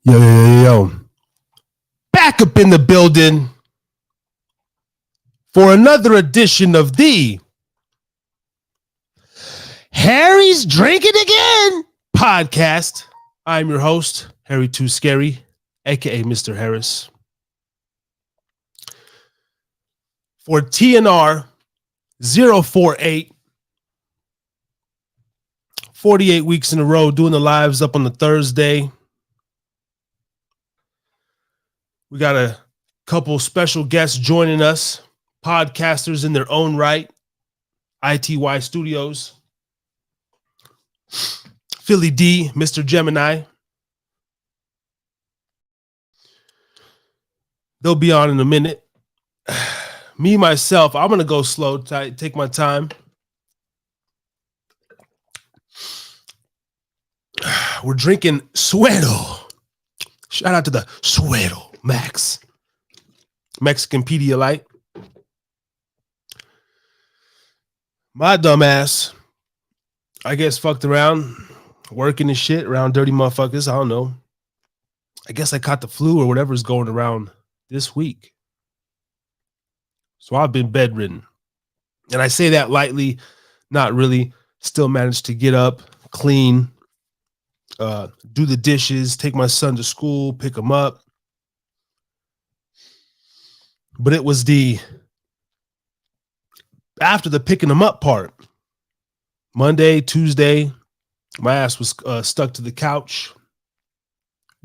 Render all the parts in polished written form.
Yo. Back up in the building for another edition of the Harry's Drinking Again podcast. I'm your host, Harry Too Scary, aka Mr. Harris. For T.N.R. 048, 48 weeks in a row doing the lives up on the Thursday. We got a couple special guests joining us, podcasters in their own right, ITY Studios. Philly D, Mr. Gemini. They'll be on in a minute. Me, myself, I'm going to go slow, take my time. We're drinking Suero. Shout out to the Suero Max. Mexican Pedialyte. My dumb ass, I guess, fucked around, working and shit around dirty motherfuckers. I don't know. I guess I caught the flu or whatever's going around this week. So I've been bedridden. And I say that lightly, not really. Still managed to get up, clean, do the dishes, take my son to school, pick him up. But it was after the picking him up part. Monday, Tuesday, my ass was stuck to the couch.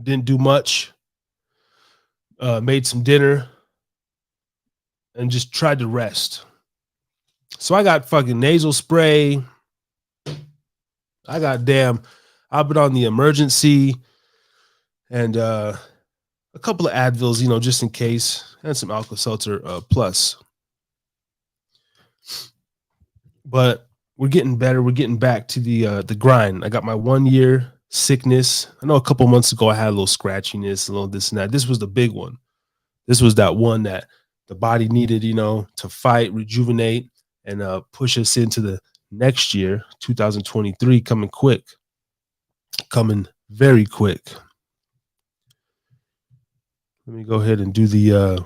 Didn't do much. Made some dinner and just tried to rest. So I got fucking nasal spray. I've been on the emergency and a couple of Advils, just in case, and some Alka-Seltzer plus. But we're getting better. We're getting back to the grind. I got my 1 year sickness. I know a couple months ago I had a little scratchiness, a little this and that. This was the big one. This was that one that the body needed, to fight, rejuvenate, and push us into the next year, 2023, coming quick. Coming very quick. Let me go ahead and do the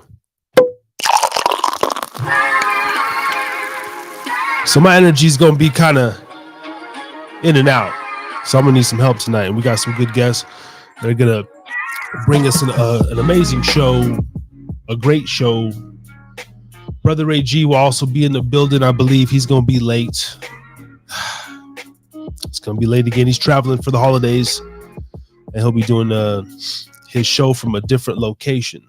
so my energy is going to be kind of in and out. So I'm going to need some help tonight. And we got some good guests that are going to bring us an amazing show, a great show. Brother Ray G will also be in the building. I believe he's going to be late. It's going to be late again. He's traveling for the holidays. And he'll be doing his show from a different location.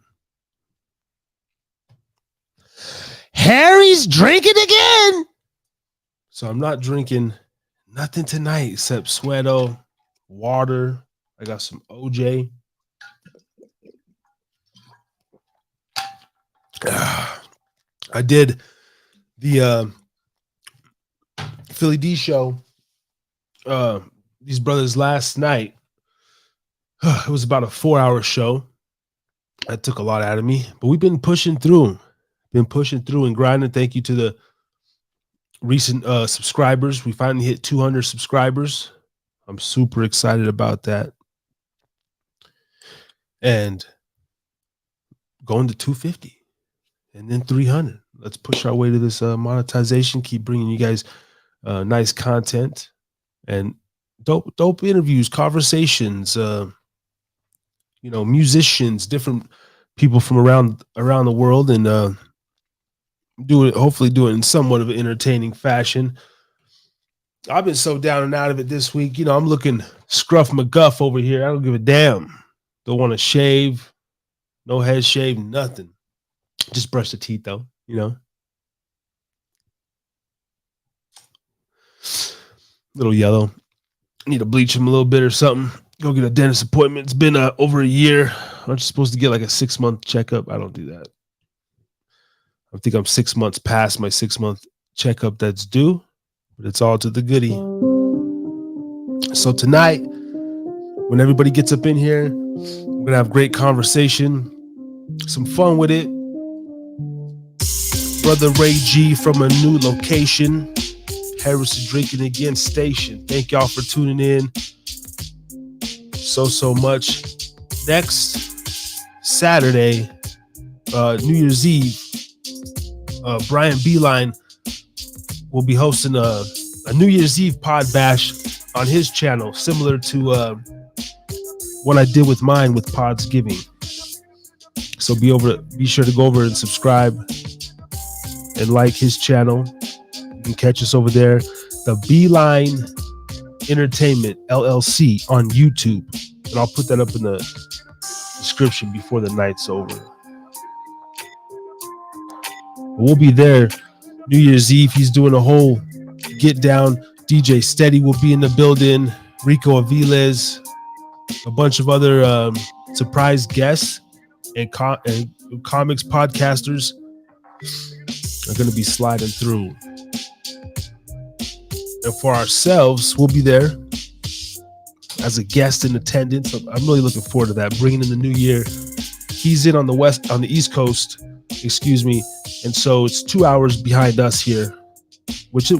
Harry's drinking again. So I'm not drinking nothing tonight except Suero, water. I got some OJ. I did the Philly D show. These brothers last night. It was about a 4-hour show. That took a lot out of me, but we've been pushing through and grinding. Thank you to the recent subscribers. We finally hit 200 subscribers. I'm super excited about that. And going to 250 and then 300. Let's push our way to this monetization. Keep bringing you guys nice content and dope interviews, conversations, musicians, different people from around the world, and hopefully do it in somewhat of an entertaining fashion. I've been so down and out of it this week. I'm looking scruff McGuff over here. I don't give a damn. Don't want to shave. No head shave, nothing. Just brush the teeth though, Little yellow. Need to bleach him a little bit or something. Go get a dentist appointment. It's been over a year. Aren't you supposed to get like a 6-month checkup? I don't do that. I think I'm 6 months past my 6-month checkup that's due, but it's all to the goodie. So tonight, when everybody gets up in here, we're going to have great conversation, some fun with it. Brother Ray G from a new location, Harris is Drinking Again station. Thank y'all for tuning in so much. next Saturday, New Year's Eve, Brian Beeline will be hosting a New Year's Eve pod bash on his channel, similar to what I did with mine with Podsgiving. So be sure to go over and subscribe and like his channel. You can catch us over there, the Beeline Entertainment LLC on YouTube, and I'll put that up in the description before the night's over. We'll be there New Year's Eve. He's doing a whole get down. DJ Steady will be in the building. Rico Aviles, a bunch of other surprise guests and comics podcasters are going to be sliding through. And for ourselves, we'll be there as a guest in attendance. I'm really looking forward to that, bringing in the new year. He's in on the East Coast, and so it's 2 hours behind us here, which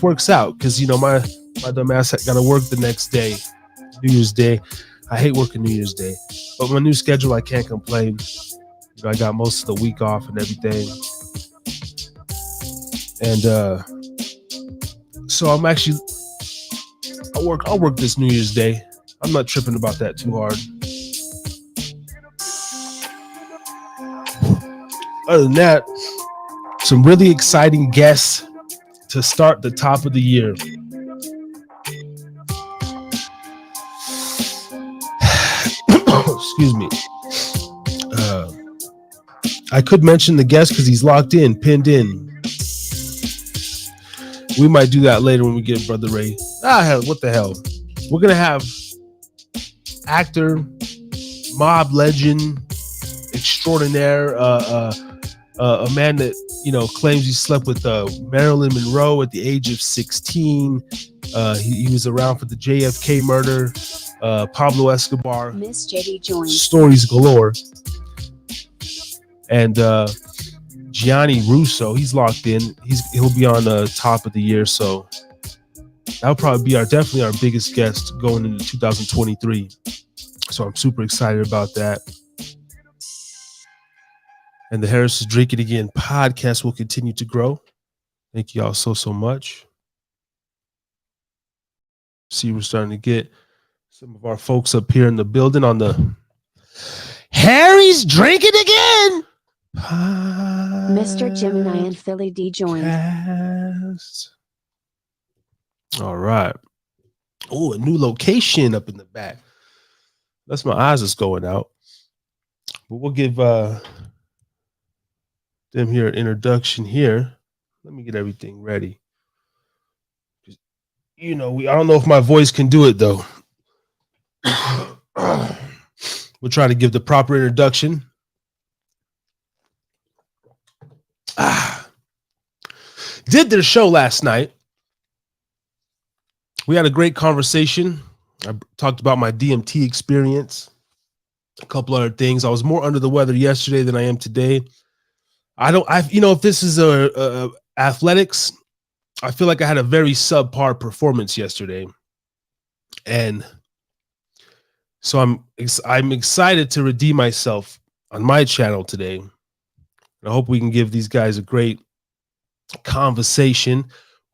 works out because my dumb ass got to work the next day, New Year's Day. I hate working New Year's Day, but my new schedule, I can't complain. I got most of the week off and everything, and so I'm actually I'll work this New Year's Day. I'm not tripping about that too hard. Other than that, some really exciting guests to start the top of the year. Excuse me. I could mention the guest because he's locked in, pinned in. We might do that later when we get Brother Ray. Hell, what the hell? We're going to have actor, mob legend, extraordinaire, a man that, claims he slept with Marilyn Monroe at the age of 16. He was around for the JFK murder, Pablo Escobar. Miss JD joins. Stories galore. And Gianni Russo, he's locked in. He'll be on the top of the year, so that'll probably be definitely our biggest guest going into 2023. So I'm super excited about that. And the Harris is Drinking Again podcast will continue to grow. Thank you all so much. See, we're starting to get some of our folks up here in the building on the Harry's Drinking Again. Mr. Gemini and Philly D joined. All right. Oh, a new location up in the back. That's my eyes that's going out. But we'll give them here an introduction here. Let me get everything ready. I don't know if my voice can do it though. We'll try to give the proper introduction. Did their show last night. We had a great conversation. I talked about my DMT experience, a couple other things. I was more under the weather yesterday than I am today. If this is athletics, I feel like I had a very subpar performance yesterday. And so I'm excited to redeem myself on my channel today. I hope we can give these guys a great conversation.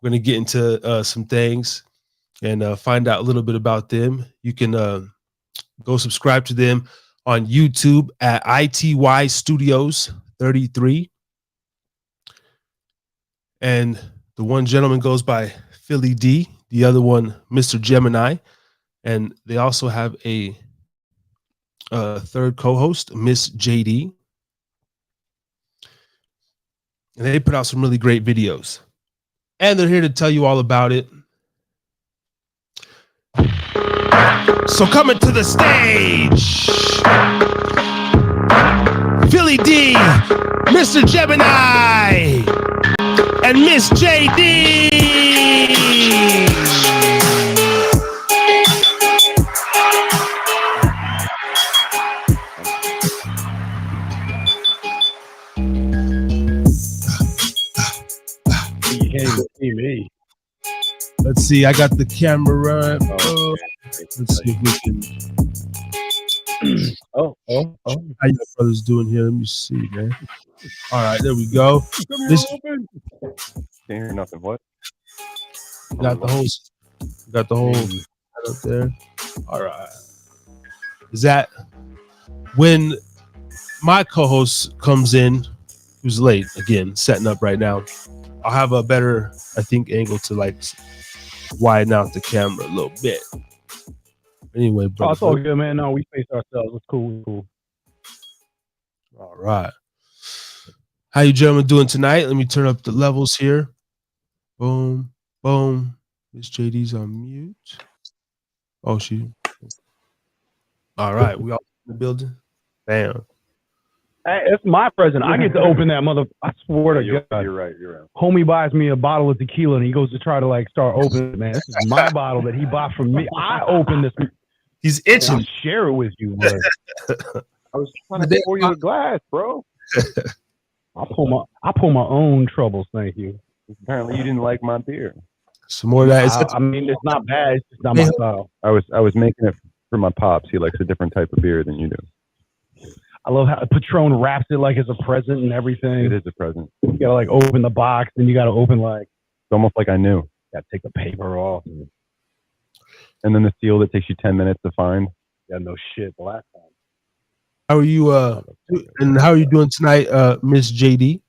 We're going to get into some things and find out a little bit about them. You can go subscribe to them on YouTube at ITY Studios 33. And the one gentleman goes by Philly D, the other one, Mr. Gemini. And they also have a third co-host, Miss JD. And they put out some really great videos. And they're here to tell you all about it. So coming to the stage, Philly D, Mr. Gemini, and Miss JD. Let's see, I got the camera. Let's see if we can. Oh. How you brothers doing here? Let me see, man. All right, there we go. This Can't hear nothing. What? got the whole up there. All right. Is that when my co-host comes in, who's late again, setting up right now? I'll have a better, I think, angle to like widen out the camera a little bit. Anyway, brother. It's all good, man. No, we face ourselves. It's cool. All right. How you gentlemen doing tonight? Let me turn up the levels here. Boom, boom. Miss JD's on mute. Oh, she. All right, we all in the building. Bam. Hey, it's my present. I get to open that mother. I swear to God. You're right. Homie buys me a bottle of tequila and he goes to try to like start opening it, man. This is my bottle that he bought from me. I opened this. He's itching. I'll share it with you, but I was trying to pour you a glass, bro. I pull my own troubles. Thank you. Apparently, you didn't like my beer. Some more of that. I mean, it's not bad. It's just not my style. I was making it for my pops. He likes a different type of beer than you do. I love how Patron wraps it like it's a present and everything. It is a present. You gotta like open the box, then you gotta open like. It's almost like I knew. Gotta take the paper off. And then the seal that takes you 10 minutes to find. Yeah, no shit. The last time. How are you? And how are you doing tonight, Miss JD?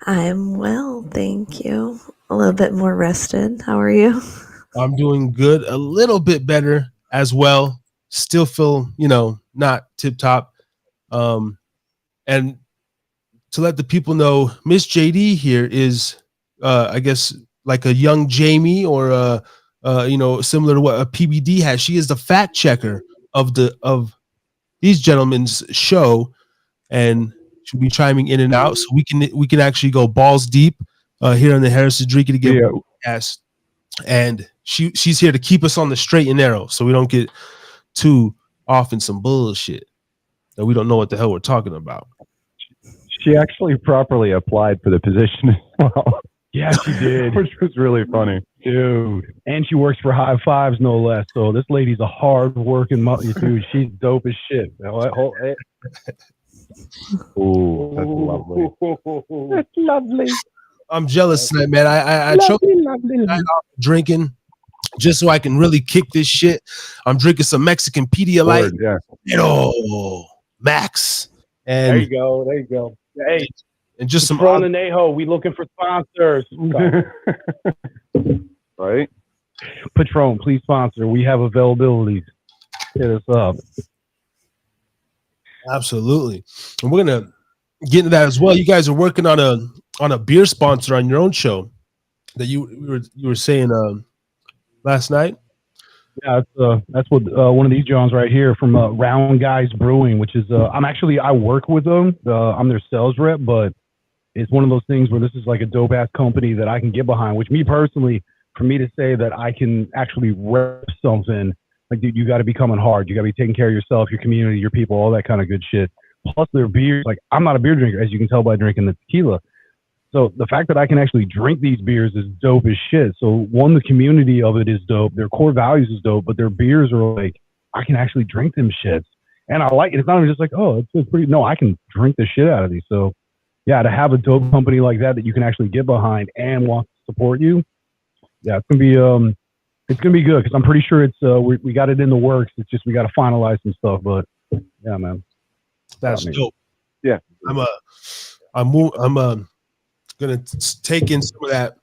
I'm well, thank you. A little bit more rested. How are you? I'm doing good. A little bit better as well. Still feel, not tip top. And to let the people know, Miss JD here is, I guess, like a young Jamie or similar to what a PBD has. She is the fact checker of these gentlemen's show, and she'll be chiming in and out, so we can actually go balls deep here on the Harris is Drinkin Again podcast. And she's here to keep us on the straight and narrow, so we don't get too off in some bullshit that we don't know what the hell we're talking about. She actually properly applied for the position as well. Yeah, she did. Which was really funny. Dude. And she works for High Fives, no less. So this lady's a hard-working mother, dude. She's dope as shit. Ooh, that's lovely. That's lovely. I'm jealous tonight, man. I chose drinking just so I can really kick this shit. I'm drinking some Mexican Pedialyte. Yeah. Max. And there you go. Hey, and just some Patron and Aho, we looking for sponsors. Right? Patron, please sponsor. We have availabilities. Hit us up. Absolutely. And we're gonna get into that as well. You guys are working on a beer sponsor on your own show that you were saying last night. Yeah, that's what one of these Johns right here from Round Guys Brewing, which is I work with them. I'm their sales rep, but it's one of those things where this is like a dope ass company that I can get behind. Which me personally, for me to say that I can actually rep something, like dude, you got to be coming hard. You got to be taking care of yourself, your community, your people, all that kind of good shit. Plus their beers, like I'm not a beer drinker, as you can tell by drinking the tequila. So the fact that I can actually drink these beers is dope as shit. So one, the community of it is dope. Their core values is dope, but their beers are like, I can actually drink them shits. And I like it. It's not even just like, oh, it's pretty. No, I can drink the shit out of these. So yeah, to have a dope company like that you can actually get behind and want to support you. Yeah, it's gonna be good because I'm pretty sure it's we got it in the works. It's just we got to finalize some stuff. But yeah, man, that's dope. Yeah, I'm gonna take in some of that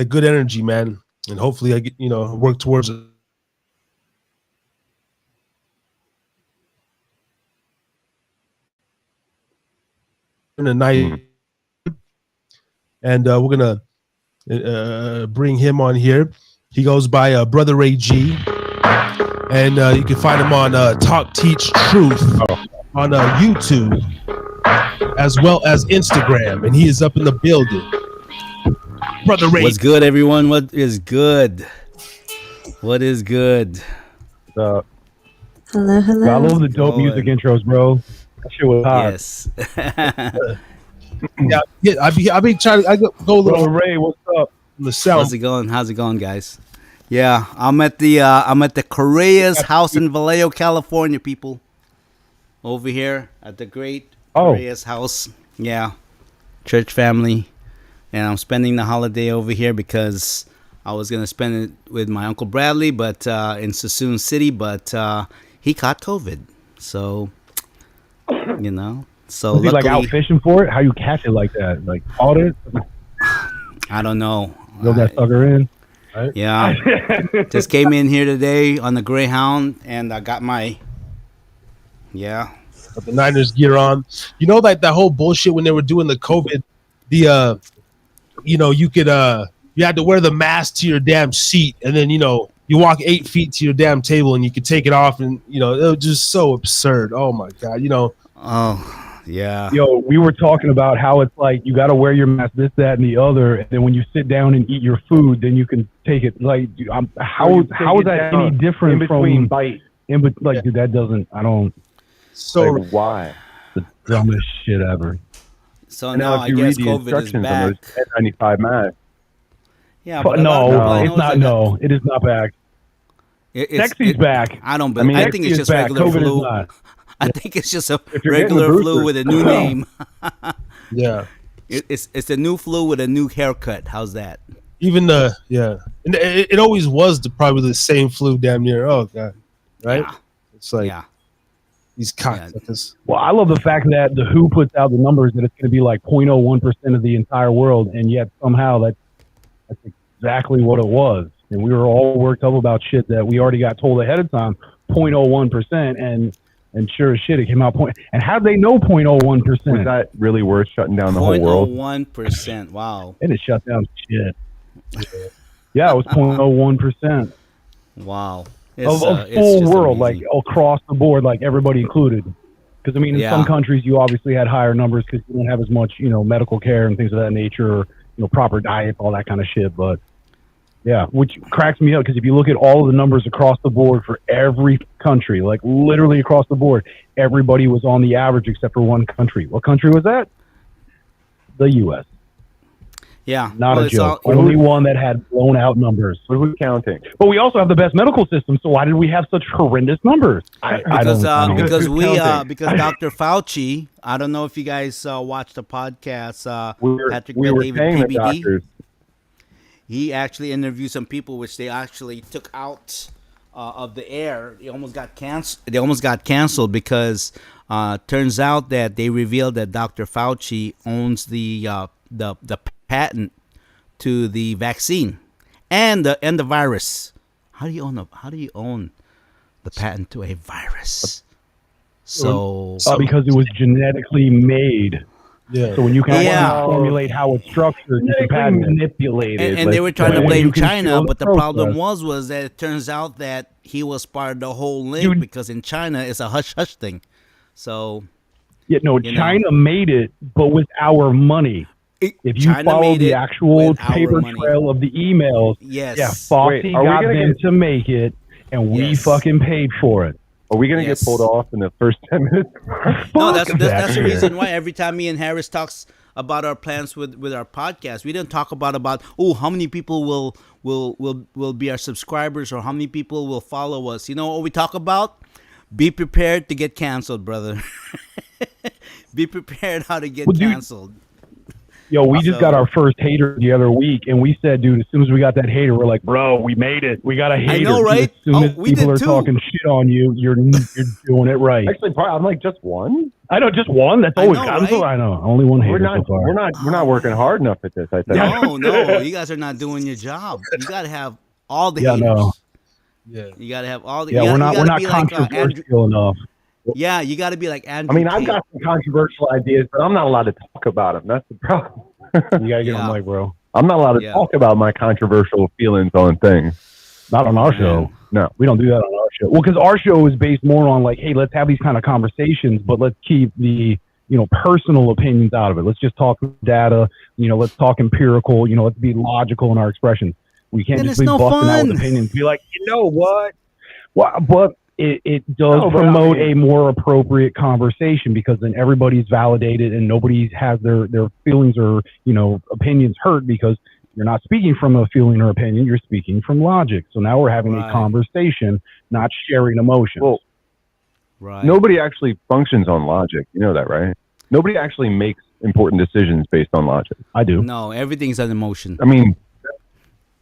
good energy, man, and hopefully I get work towards it. In a night, and we're gonna bring him on here. He goes by Brother Ray G, and you can find him on Talk Teach Truth on YouTube, as well as Instagram, and he is up in the building. Brother Ray. What's good, everyone? What is good? What is good? Hello. I love the dope music intros, bro. That shit was hot. Yes. Yeah, I be trying to go a little. Ray, what's up? The sound. How's it going, guys? Yeah, I'm at the Correa's house in Vallejo, California, people. over here at the great Oh. Reyes house. Yeah, church family, and I'm spending the holiday over here because I was gonna spend it with my uncle Bradley, but in Sassoon City, but he caught COVID, so you know. So Was he like out luckily, fishing for it? How you catch it like that? Like caught it? I don't know. Reel that sucker in? Yeah, just came in here today on the Greyhound, and I got my Got the Niners gear on. You know, like that whole bullshit when they were doing the COVID, the you could you had to wear the mask to your damn seat, and then you walk 8 feet to your damn table and you could take it off, and it was just so absurd. Oh my god, Oh, yeah. Yo, we were talking about how it's like you got to wear your mask, this, that, and the other, and then when you sit down and eat your food, then you can take it. Like, how is that any different from bite? Dude, that doesn't. I don't. so Like, why? The dumbest shit ever. So And now if I you guess read the COVID is instructions on back. those N95 masks, Yeah, But but a lot of no, people I know it's not. like No, it is not back. Sexy's back. I don't I mean, believe. I think Sexy it's is just back. regular COVID is flu. not. I think it's just a If you're getting the regular flu booster. with a new name. yeah, It's a new flu with a new haircut. How's that? even and it always was probably the same flu, damn near. Oh god, right? Yeah. It's like Yeah. these cocksuckers. Well, I love the fact that the WHO puts out the numbers that it's going to be like 0.01% of the entire world, and yet somehow that's exactly what it was. And we were all worked up about shit that we already got told ahead of time, 0.01%, and sure as shit, it came out point. And how did they know 0.01%? was that really worth shutting down the whole world? 0.01%. Wow. It is shut down shit. Yeah, it was 0.01% Wow. of It's full just world, amazing. like across the board, like everybody included. Because I mean, in Yeah. some countries, you obviously had higher numbers because you don't have as much, medical care and things of that nature, or proper diet, all that kind of shit. But yeah, which cracks me up because if you look at all of the numbers across the board for every country, like literally across the board, everybody was on the average except for one country. What country was that? The U.S. Yeah. Not Well, a it's joke. all- Only one that had blown out numbers. What are we counting? But we also have the best medical system, so why did we have such horrendous numbers? I because don't. because Who's we counting? because Dr. Fauci, I don't know if you guys watched the podcast. Patrick We were Bet-David paying the PBD. doctors. He actually interviewed some people, which they actually took out of the air. They almost got canceled because turns out that they revealed that Dr. Fauci owns the patent to the vaccine and the virus. How do you own the patent to a virus? So Because it was genetically made. Yeah. So when you can Yeah. formulate how it's structured, you can patent it. Manipulated. and they were trying to when blame you can China, feel the but the problem process. was that it turns out that he was part of the whole link Dude. because in China it's a hush hush thing. So Yeah, no, you know. China made it, but with our money. If you China follow made the it actual with our paper money. trail of the emails, Yes. yeah, Foxy Wait, are we got gonna them get- to make it, and we Yes. fucking paid for it. Are we going to Yes. get pulled off in the first 10 minutes? No, Fuck that's the that. reason why every time me and Harris talks about our plans with our podcast, we didn't talk about how many people will be our subscribers or how many people will follow us. You know what we talk about? Be prepared to get canceled, brother. Be prepared how to get Well, dude, canceled. Yo, we just So- got our first hater the other week, and we said, dude, as soon as we got that hater, we're like, bro, we made it. We got a hater. know, right? As soon Oh, as we people did are too. talking shit on you, you're doing it right. Actually, I'm like, just one? I know, just one. That's I always know, gotten so. right? I know, only one hater We're not, so far. we're not working hard enough at this, I think. No, you guys are not doing your job. You got to have all the Yeah, haters. no. Yeah. You got to have all the. Yeah, you we're gotta not be like, Andrew, controversial enough. yeah, you got to be like Andrew. I mean, I've Tate. got some controversial ideas, but I'm not allowed to talk about them. That's the problem. You gotta get Yeah. on mic, bro. I'm not allowed to Yeah. talk about my controversial feelings on things. Not on our show. No. We don't do that on our show. Well, because our show is based more on like, hey, let's have these kind of conversations, but let's keep the personal opinions out of it. Let's just talk data. Let's talk empirical. Let's be logical in our expressions. We can't Then just it's be no busting out with fun. opinions. Be like, you know what? Well, but it does No, but I promote mean- a more appropriate conversation because then everybody's validated and nobody has their feelings or opinions hurt because you're not speaking from a feeling or opinion. You're speaking from logic. So now we're having Right. a conversation, not sharing emotions. Well, Right. Nobody actually functions on logic. You know that, right? Nobody actually makes important decisions based on logic. I do. No, everything's an emotion. I mean,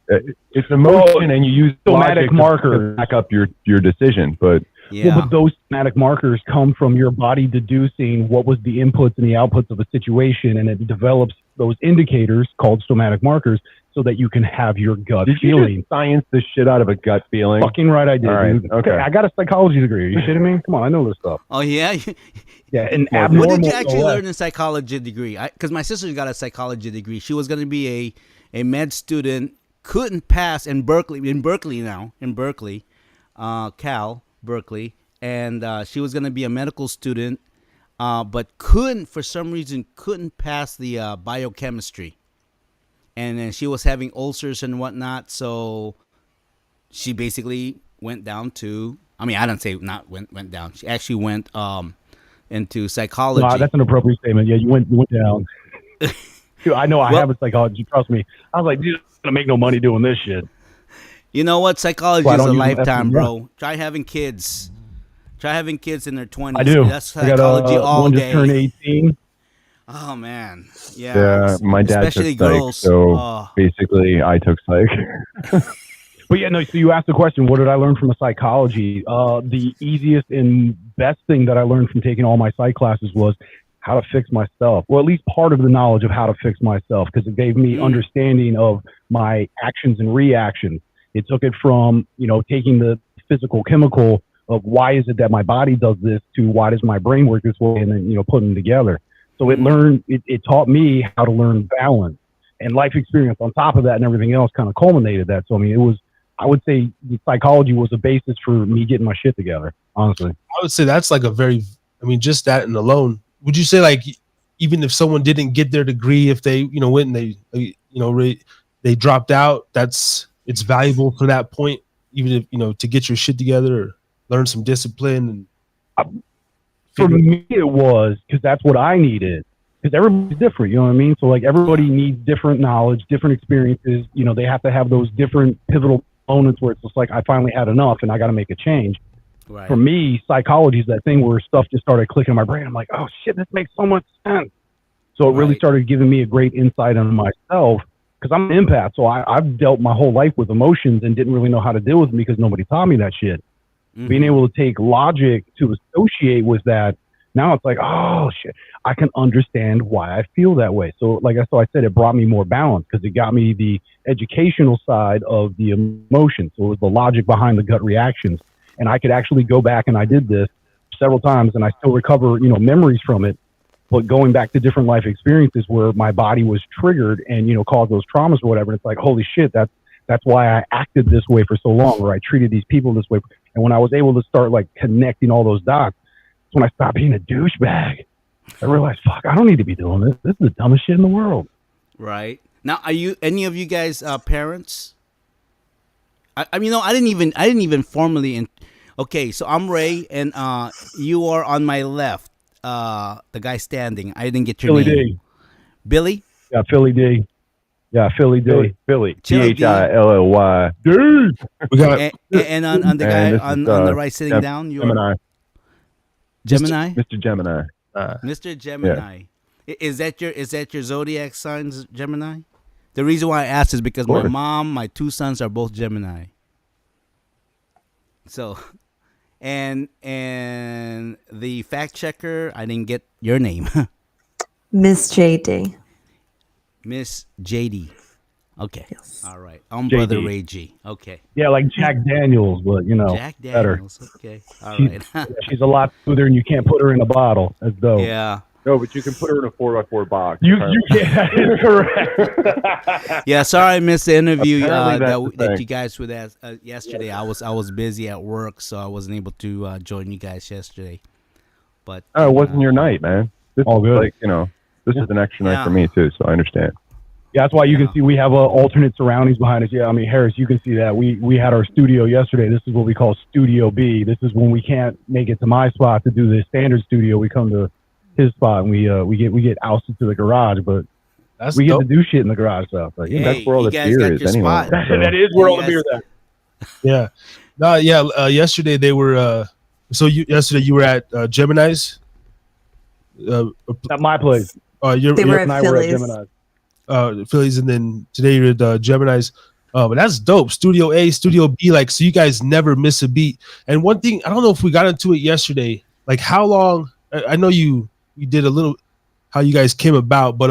it's emotion, and you use somatic logic to markers. back up your decision. But Yeah. Well, but those somatic markers come from your body deducing what was the inputs and the outputs of a situation, and it develops those indicators called somatic markers so that you can have your gut did you feeling. just science the shit out of a gut feeling? Fucking right, I did. All right, Dude. okay. I got a psychology degree. Are you shitting me? Come on, I know this stuff. Oh yeah. Yeah, and What abnormal. What did you actually OS. learn in psychology degree? Because my sister got a psychology degree. She was going to be a med student, couldn't pass in Berkeley, Cal Berkeley, and she was going to be a medical student, but for some reason couldn't pass the biochemistry, and then she was having ulcers and whatnot. So she basically went down to. I mean, I don't say not went down. She actually went into psychology. No, that's an appropriate statement. Yeah, you went down. Dude, I know I have a psychology. Trust me. I was like, dude, I'm gonna make no money doing this shit. You know what? Psychology Well, I is a don't use them lifetime, effing, bro. Try having kids. Try having kids in their 20s. I do. That's I got psychology all one day. just turned 18. Oh man, Yeah, my dad especially took psych, girls. so Oh. basically I took psych. But yeah, no. So you asked the question, what did I learn from a psychology? The easiest and best thing that I learned from taking all my psych classes was how to fix myself. Well, at least part of the knowledge of how to fix myself, because it gave me understanding of my actions and reactions. It took it from, taking the physical chemical of why is it that my body does this to why does my brain work this way, and then, putting them together. So it taught me how to learn balance, and life experience on top of that and everything else kind of culminated that. So, I mean, I would say the psychology was a basis for me getting my shit together, honestly. I would say that's like just that and alone. Would you say, like, even if someone didn't get their degree, if they, went and they dropped out, it's valuable for that point, even if, to get your shit together or learn some discipline? And for me, it was because that's what I needed. Because everybody's different, you know what I mean? So, like, everybody needs different knowledge, different experiences. They have to have those different pivotal moments where it's just like, I finally had enough and I got to make a change. Right. For me, psychology is that thing where stuff just started clicking in my brain. I'm like, oh shit, this makes so much sense. So it really started giving me a great insight on myself, because I'm an empath. So I've dealt my whole life with emotions and didn't really know how to deal with them because nobody taught me that shit. Mm-hmm. Being able to take logic to associate with that, now it's like, oh shit, I can understand why I feel that way. So like I said, it brought me more balance because it got me the educational side of the emotion. So it was the logic behind the gut reactions. And I could actually go back, and I did this several times, and I still recover, memories from it. But going back to different life experiences where my body was triggered and, caused those traumas or whatever, it's like, holy shit, that's why I acted this way for so long, or I treated these people this way. And when I was able to start like connecting all those dots, that's when I stopped being a douchebag. I realized, fuck, I don't need to be doing this. This is the dumbest shit in the world. Right. Now, are you any of you guys parents? I mean, no, I didn't even formally. Okay, so I'm Ray, and you are on my left. The guy standing. I didn't get your Philly name. D. Billy? Yeah, Philly D. Yeah, Philly D. Philly. Chili D. Philly. Dude. we got And on the guy And this on is, the right sitting down, you're Gemini. Gemini? Mr. Gemini. Mr. Gemini. Is that your zodiac signs, Gemini? The reason why I asked is because my mom, my two sons are both Gemini. So, and the fact checker, I didn't get your name. Miss JD. Miss JD. Okay. Yes. All right. I'm JD. Brother Ray G. Okay. Yeah, like Jack Daniels, but Jack better. Daniels. Okay. All right. She's a lot smoother, and you can't put her in a bottle. That's dope. Yeah. No, but you can put her in a 4x4 box. You can't. Correct. Yeah, sorry I missed the interview Apparently that's the that thing. you guys would ask yesterday. I was busy at work, so I wasn't able to join you guys yesterday. But Oh, it wasn't your night, man. This All is good. like, this is an extra night Yeah. for me too, so I understand. Yeah, that's why you can see we have alternate surroundings behind us. Yeah, I mean, Harris, you can see that. We had our studio yesterday. This is what we call Studio B. This is when we can't make it to my spot to do the standard studio. We come to his spot, and we get ousted to the garage, but that's we get dope. to do shit in the garage stuff. Like, Hey, That's where all you the guys beer got is your anyway. spot. So- that is where You all the beer guys- is at. Yeah. No, yeah. Yesterday they were So yesterday you were at Gemini's. At my place. You're They were And at I were at Phillies. Gemini. Phillies, and then today you're at Gemini's. But that's dope. Studio A, Studio B, like, so you guys never miss a beat. And one thing, I don't know if we got into it yesterday. Like, how long? I know you did a little how you guys came about, but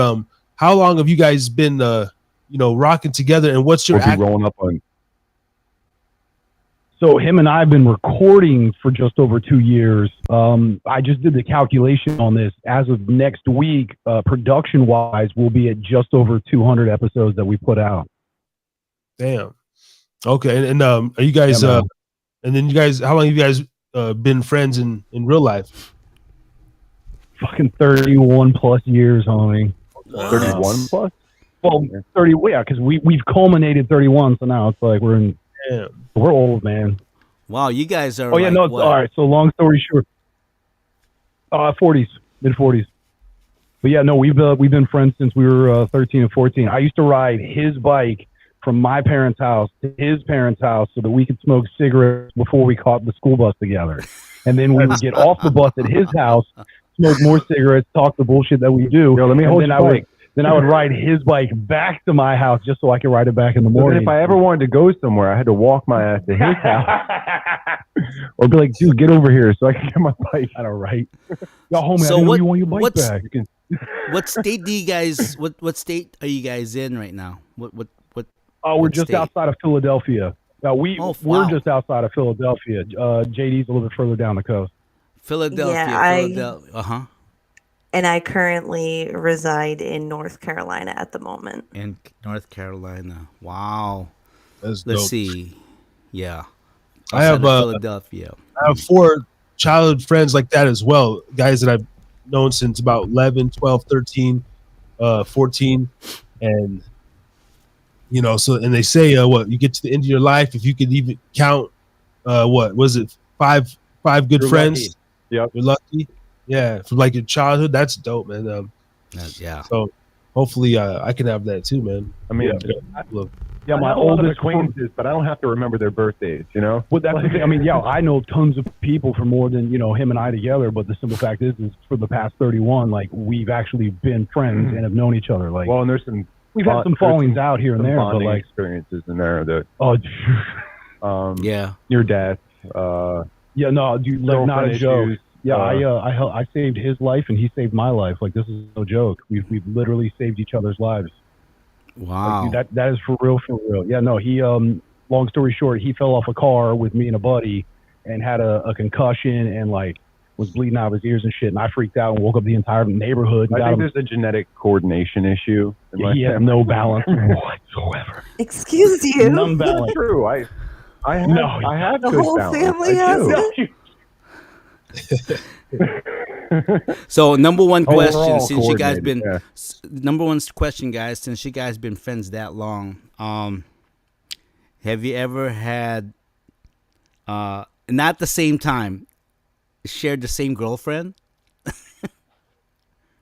how long have you guys been rocking together? And what's your We'll be rolling up on. So him and I have been recording for just over 2 years. I just did the calculation on this. As of next week, production-wise, we'll be at just over 200 episodes that we put out. Damn. Okay, and are you guys? Yeah, and then you guys, how long have you guys been friends in real life? Fucking 31 plus years, homie. 31 plus? Well, 30. Yeah, because we've culminated 31, so now it's like we're old, man. Wow, you guys are. Oh yeah, like, no, it's, what? all right. So long story short, 40s, mid 40s. But yeah, no, we've been friends since we were 13 and 14. I used to ride his bike from my parents' house to his parents' house so that we could smoke cigarettes before we caught the school bus together. And then we would get off the bus at his house, smoke more cigarettes, talk the bullshit that we do. Yo, let me and hold then your I would bike. then I would ride his bike back to my house just so I could ride it back in the So then morning. if I ever wanted to go somewhere, I had to walk my ass to his house. Or be like, dude, get over here so I can get my bike. I know, right? Yo, homie, So I didn't know what- you want your bike what's- back. You can, What state do you guys? What state are you guys in right now? What? Oh, we're What just state? outside of Philadelphia. We're wow. just outside of Philadelphia. JD's a little bit further down the coast. Philadelphia. Yeah, Philadelphia. And I currently reside in North Carolina at the moment. In North Carolina. Wow. That's Let's dope. see. Yeah. I have, Outside of Philadelphia. I have 4 childhood friends like that as well. Guys that I've known since about 11, 12, 13, 14. And, so, and they say, what, you get to the end of your life, if you could even count, what was it, five good You're friends? lucky. Yep. You're lucky. Yeah. From like your childhood. That's dope, man. Yeah. So hopefully I can have that too, man. I mean, Look. Yeah, I my have a lot of oldest acquaintances, but I don't have to remember their birthdays, Well, that's the thing. I mean, yeah, I know tons of people for more than him and I together. But the simple fact is for the past 31, like we've actually been friends and have known each other. Like, Well, and there's some we've had some fallings out here and some there, but bonding like, experiences in there that Yeah. your death, yeah, no, dude, like not a girlfriend joke. issues, Yeah, I saved his life and he saved my life. Like this is no joke. We've literally saved each other's lives. Wow. Like, dude, that is for real, for real. Yeah, no, he long story short, he fell off a car with me and a buddy and had a concussion and like was bleeding out of his ears and shit. And I freaked out and woke up the entire neighborhood. And I got think him. there's a genetic coordination issue. in my He has family. no balance whatsoever. Excuse you. None That's balance. true. I have No, I have The good whole balance. family I has do. it. So number one Overall question, since you guys coordinated, been yeah. number one question, guys, since you guys been friends that long, have you ever had not the same time shared the same girlfriend?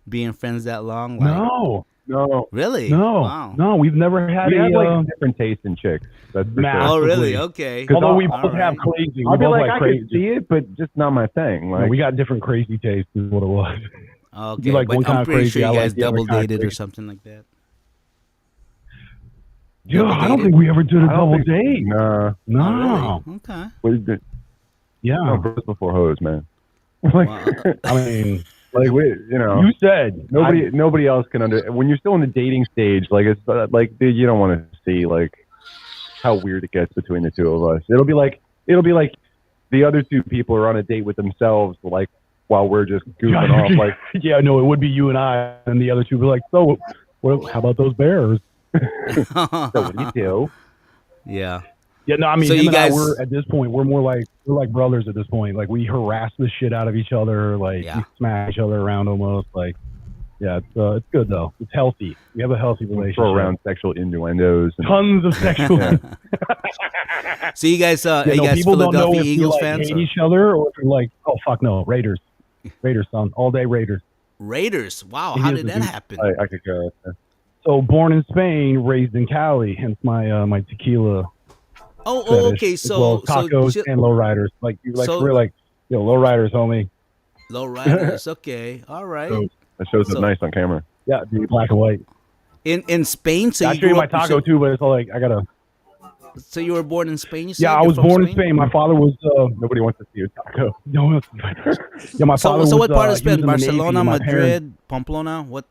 Being friends that long, like, No, really? no, Wow. no. We've never had We a. have like different tastes in chicks. That's for Matt. sure. Oh, really? Possibly. Okay. Although we All both have right. crazy. I'll We be both like, like I crazy. can see it, but just not my thing. No, Like, we got different crazy tastes. Is what it was. Okay, like but one kind I'm of pretty crazy, sure you I like guys the other double kind of dated or crazy. something like that. Yo, Double I don't dated? think we ever did a I don't double think- date. Nah, No. Oh, really? Okay. we did Yeah. no bros before hoes, man. Like, Wow. I mean, like we, you said nobody else can when you're still in the dating stage. Like it's like, dude, you don't want to see like how weird it gets between the two of us. It'll be like the other two people are on a date with themselves, like while we're just goofing off. Like, yeah, no, it would be you and I, and the other two would be like, so, well, how about those bears? so what do you do? Yeah. Yeah, no, I mean, So him you and I, guys- we're at this point, we're more like brothers at this point. Like we harass the shit out of each other, like Yeah. we smash each other around almost. Like, yeah, it's good though. It's healthy. We have a healthy relationship. Throw around sexual innuendos. And, Tons of sexual. So you guys, are You you know, guys people don't know Philadelphia if we Eagles like fans? hate Or? each other or if we're like, oh fuck no, Raiders, son, all day Raiders. Raiders. Wow. He How is did a that dude. happen? I could care less. So born in Spain, raised in Cali, hence my tequila. Oh, fetish, okay. as well So, as tacos ju- and lowriders. Like So- we're like Yo, lowriders, homie. Low riders. Okay. All right. So, That shows up So- nice on camera. Yeah, dude, black and white. In Spain, so I'll you show you grew my up. taco too, but it's all like I gotta. So you were born in Spain. You said? Yeah, I You're was from born in Spain. My father was. Nobody wants to see your taco. No, yeah, my father So was. what part of he was Spain? in the Navy, Barcelona, and my Madrid, parents- Pamplona. What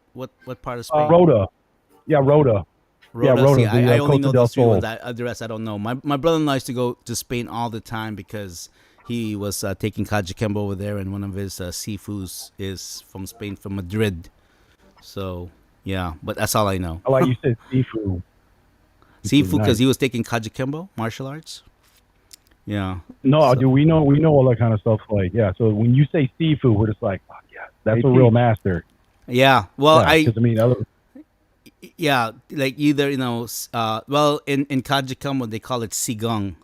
part of Spain? Rota. Yeah, Rota. Yeah, Rhoda. Rhoda, See, the, I only Costa know del those three Sol. ones. The rest I don't know. My brother-in-law used to go to Spain all the time because he was taking Kajikembo over there, and one of his seafoods is from Spain, from Madrid. So yeah, but that's all I know. I like you said seafood. Seafood because nice. he was taking Kajikembo martial arts. Yeah. No, So- dude, we know all that kind of stuff. Like, yeah. So when you say seafood, we're just like, oh, yeah, that's Hey, a real T. master. Yeah. Well, Yeah, 'cause, I mean, other, yeah, like either well in Kajikembo they call it Sigong.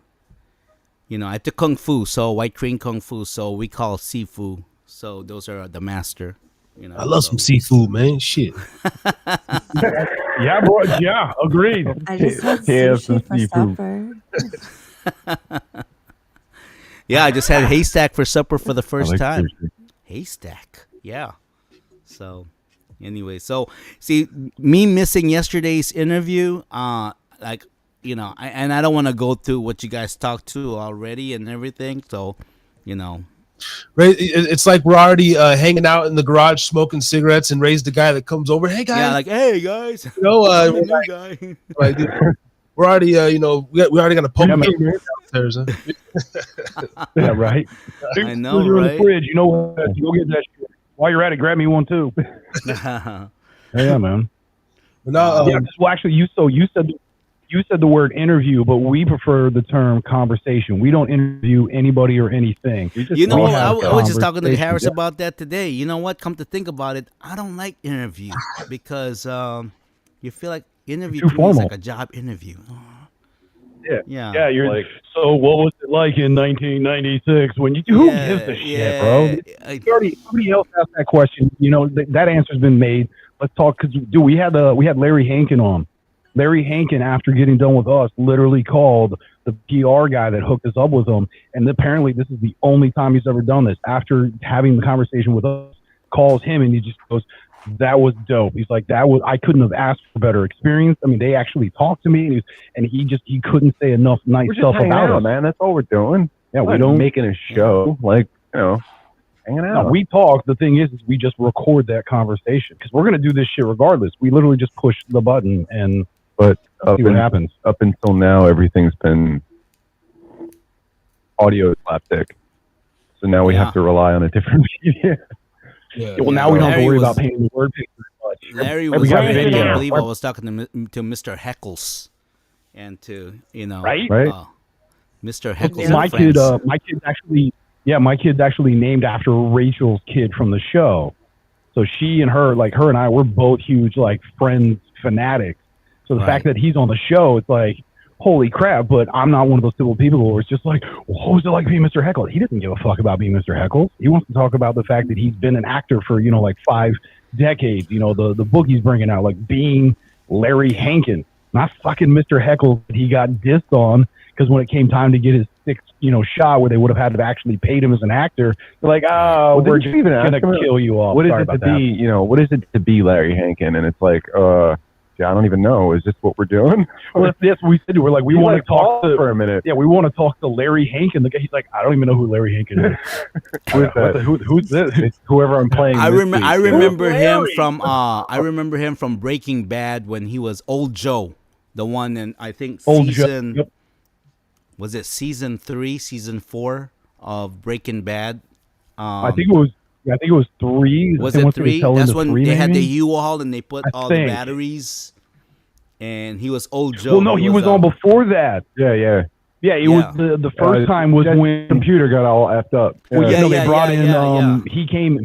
I took Kung Fu, so White Crane Kung Fu, so we call Sifu. So those are the master. I love some seafood, man. Shit. yeah, bro. Yeah, agreed. I just had Yeah, some sushi for seafood. supper. Yeah, I just had haystack for supper for the I first like time. sushi. Haystack, yeah. So, anyway, see, me missing yesterday's interview, like I don't want to go through what you guys talked to already and everything. So, Right? It's like we're already hanging out in the garage smoking cigarettes, and Ray's the guy that comes over. Hey guys, yeah, like hey guys, you know, I'm the we're new guy. like, dude, we're already, we already got a poke Yeah, man. downstairs. Huh? Yeah, right. I know, You're in right? the fridge. You know what? You go get that shit. While you're at it, grab me one too. Yeah, man. But now, Yeah, well, actually, you said the word interview, but we prefer the term conversation. We don't interview anybody or anything. We just You know We what? have I was just talking to conversations. Harris Yeah. about that today. You know what? Come to think about it, I don't like interviews because you feel like interview Too to me is formal. like a job interview. Yeah. Yeah. Yeah, you're Like- so. What was it like in 1996 when you? Who Yeah, gives a shit, yeah. bro? Somebody else asked that question. That answer's been made. Let's talk because dude, we had Larry Hankin on. Larry Hankin, after getting done with us, literally called the PR guy that hooked us up with him, and apparently this is the only time he's ever done this. After having the conversation with us, calls him and he just goes, "That was dope." He's like, I couldn't have asked for better experience. I mean, they actually talked to me, and he couldn't say enough nice We're just stuff hanging about out, us. man. That's all we're doing. Yeah, We're we not don't. making a show. Like, hanging No, out. we talk. The thing is we just record that conversation because we're gonna do this shit regardless. We literally just push the button and see what happens. Up until now, everything's been audio slapstick. So now we Yeah. have to rely on a different media. yeah. Well, now we don't have to Larry worry was- about paying the word picture as much. Larry We was. got I video. can't believe I was talking to Mr. Heckles, and to Right? Right? Mr. Heckles. Yeah. and My kid's actually named after Rachel's kid from the show. So she and her and I, we're both huge like Friends fanatics. So the Right. fact that he's on the show, it's like, holy crap! But I'm not one of those typical people who is just like, what was it like being Mr. Heckles? He doesn't give a fuck about being Mr. Heckles. He wants to talk about the fact that he's been an actor for like 5 decades. The book he's bringing out, like being Larry Hankin, not fucking Mr. Heckles that he got dissed on because when it came time to get his 6th shot where they would have had to actually paid him as an actor, they're like, oh, Well, we're didn't you even ask gonna him, kill you off. What is Sorry it to about that. be, what is it to be Larry Hankin? And it's like, I don't even know. Is this what we're doing? Well, that's what we said. We're like, we You, want like, to talk pause to. for a minute. Yeah, we want to talk to Larry Hankin. The guy, he's like, I don't even know who Larry Hankin is. Who is that? Who's this? It's whoever I'm playing. I this remember. week. I remember him Larry. from. I remember him from Breaking Bad when he was Old Joe, the one in I think Old Joe. season. Yep. Was it season 3, season 4 of Breaking Bad? I think it was. Yeah, I think it was 3. Was I think it once they 3? fell That's into when 3, they had the maybe? U-Haul and they put I all the think. batteries. And he was Old Joe. Well, no, he was on before that. Yeah, yeah. Yeah, it Yeah. was the first time was that when computer got all effed up. Well, Yeah, they yeah, brought yeah, in. yeah. He came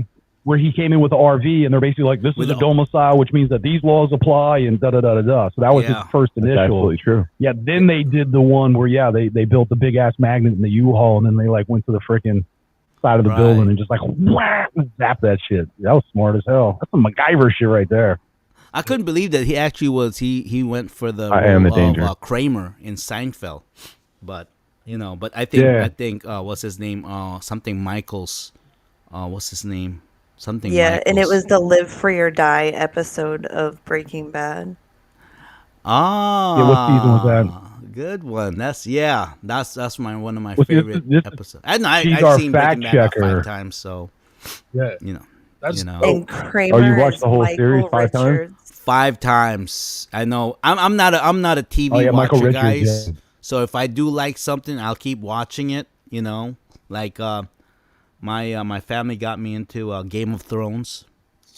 in with the RV, and they're basically like, "This With is a the- domicile, which means that these laws apply," and da da da da da. So that was Yeah. his first That's initial. absolutely true. Yeah, then they did the one where they built the big ass magnet in the U-Haul, and then they like went to the freaking side of the Right. building and just like whack, zap that shit. That was smart as hell. That's some MacGyver shit right there. I couldn't believe that he actually was. He went for the I am role the danger. of Kramer in Seinfeld, but You know, but Yeah. I think what's his name? Something Michaels. What's his name? Something Yeah, and it Michaels. was the Live Free or Die episode of Breaking Bad. Yeah, what season was that? Good one. That's one of my Well, see, favorite this is episodes. And she's I've our seen Breaking fact Bad about 5 checker. times, so Yeah, you know, that's And dope. Kramer you watched is the whole series Michael 5 times? Richards. 5 times. I know. I'm not a TV Oh yeah, Michael watcher, Richards. guys. Yeah. So if I do like something, I'll keep watching it. You know, like my family got me into Game of Thrones,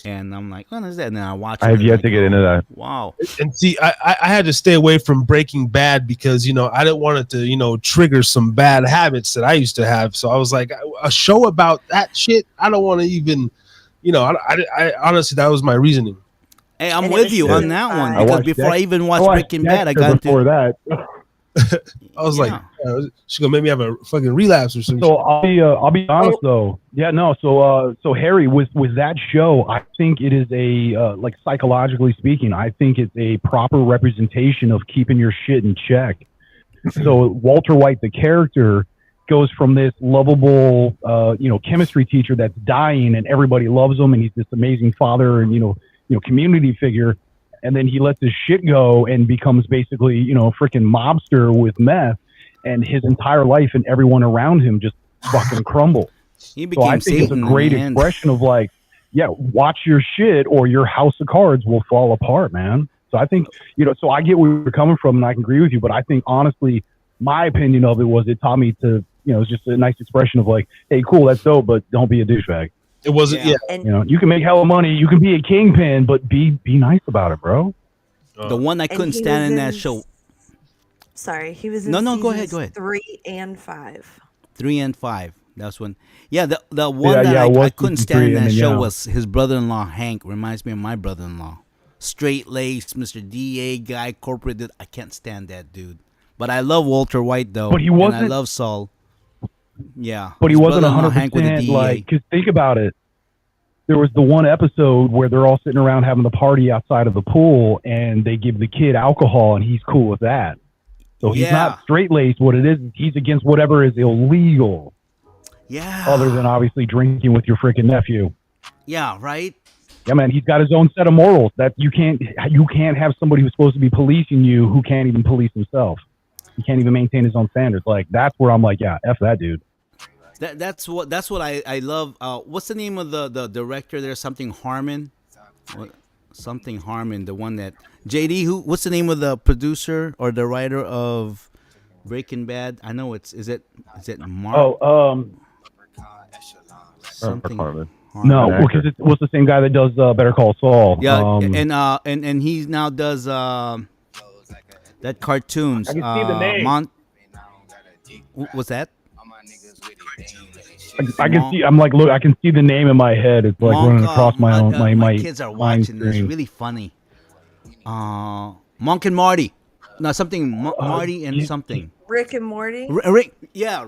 and I'm like, what is that? And then I watch it. I have and yet I to get go, into that. Wow. And see, I had to stay away from Breaking Bad because I didn't want it to trigger some bad habits that I used to have. So I was like, a show about that shit, I don't want to even. I honestly, that was my reasoning. Hey, I'm And it with was you on season that one 5. I because watched before I even watched watched Breaking Bad, I Dexter got into. before that. I was like, Yeah. she's gonna make me have a fucking relapse or something. So I'll be honest though. Yeah, no. So Harry, with that show, I think it is a like psychologically speaking, I think it's a proper representation of keeping your shit in check. So Walter White, the character, goes from this lovable, chemistry teacher that's dying and everybody loves him and he's this amazing father and community figure, and then he lets his shit go and becomes basically a freaking mobster with meth, and his entire life and everyone around him just fucking crumble. He So became I think Satan it's a great in the end. expression of like, yeah, watch your shit or your house of cards will fall apart, man. So I think, so I get where you're coming from and I can agree with you, but I think honestly, my opinion of it was it taught me to, it's just a nice expression of like, hey, cool, that's dope, but don't be a douchebag. It wasn't. Yeah. Yeah. And You can make hella money, you can be a kingpin, but be nice about it, bro. The one I and couldn't he stand was in that show. Sorry, he was in No, go seasons ahead. 3 and 5. 3 and 5. That's when. Yeah, the one Yeah, that it I was couldn't season stand in 3, and that then, show yeah. was his brother-in-law Hank. Reminds me of my brother-in-law. Straight laced, Mr. DA guy, corporate. I can't stand that dude. But I love Walter White though. But he and I wasn't- love Saul. Yeah, But he his wasn't brother-in-law Hank with the 100% DEA. like, because think about it. There was the one episode where they're all sitting around having the party outside of the pool and they give the kid alcohol and he's cool with that. So he's Yeah. not straight laced. What it is, he's against whatever is illegal, Yeah. other than obviously drinking with your freaking nephew. Yeah, right. Yeah, man, he's got his own set of morals that you can't have somebody who's supposed to be policing you who can't even police himself. He can't even maintain his own standards. Like that's where I'm like, yeah, F that dude. That's what I love. What's the name of the director there? Something Harmon. Something Harmon. The one that JD. What's the name of the producer or the writer of Breaking Bad? I know is it Mark? Something. Harmon. No, An because it was the same guy that does Better Call Saul. Yeah, and he now does that cartoons. I can see the name. What's that? I can see. I'm like, look, I can see the name in my head. It's like running across my own my kids are mind watching this. screen. Really funny. Monk and Marty. No, something Marty and something. Rick and Morty. Rick. Yeah.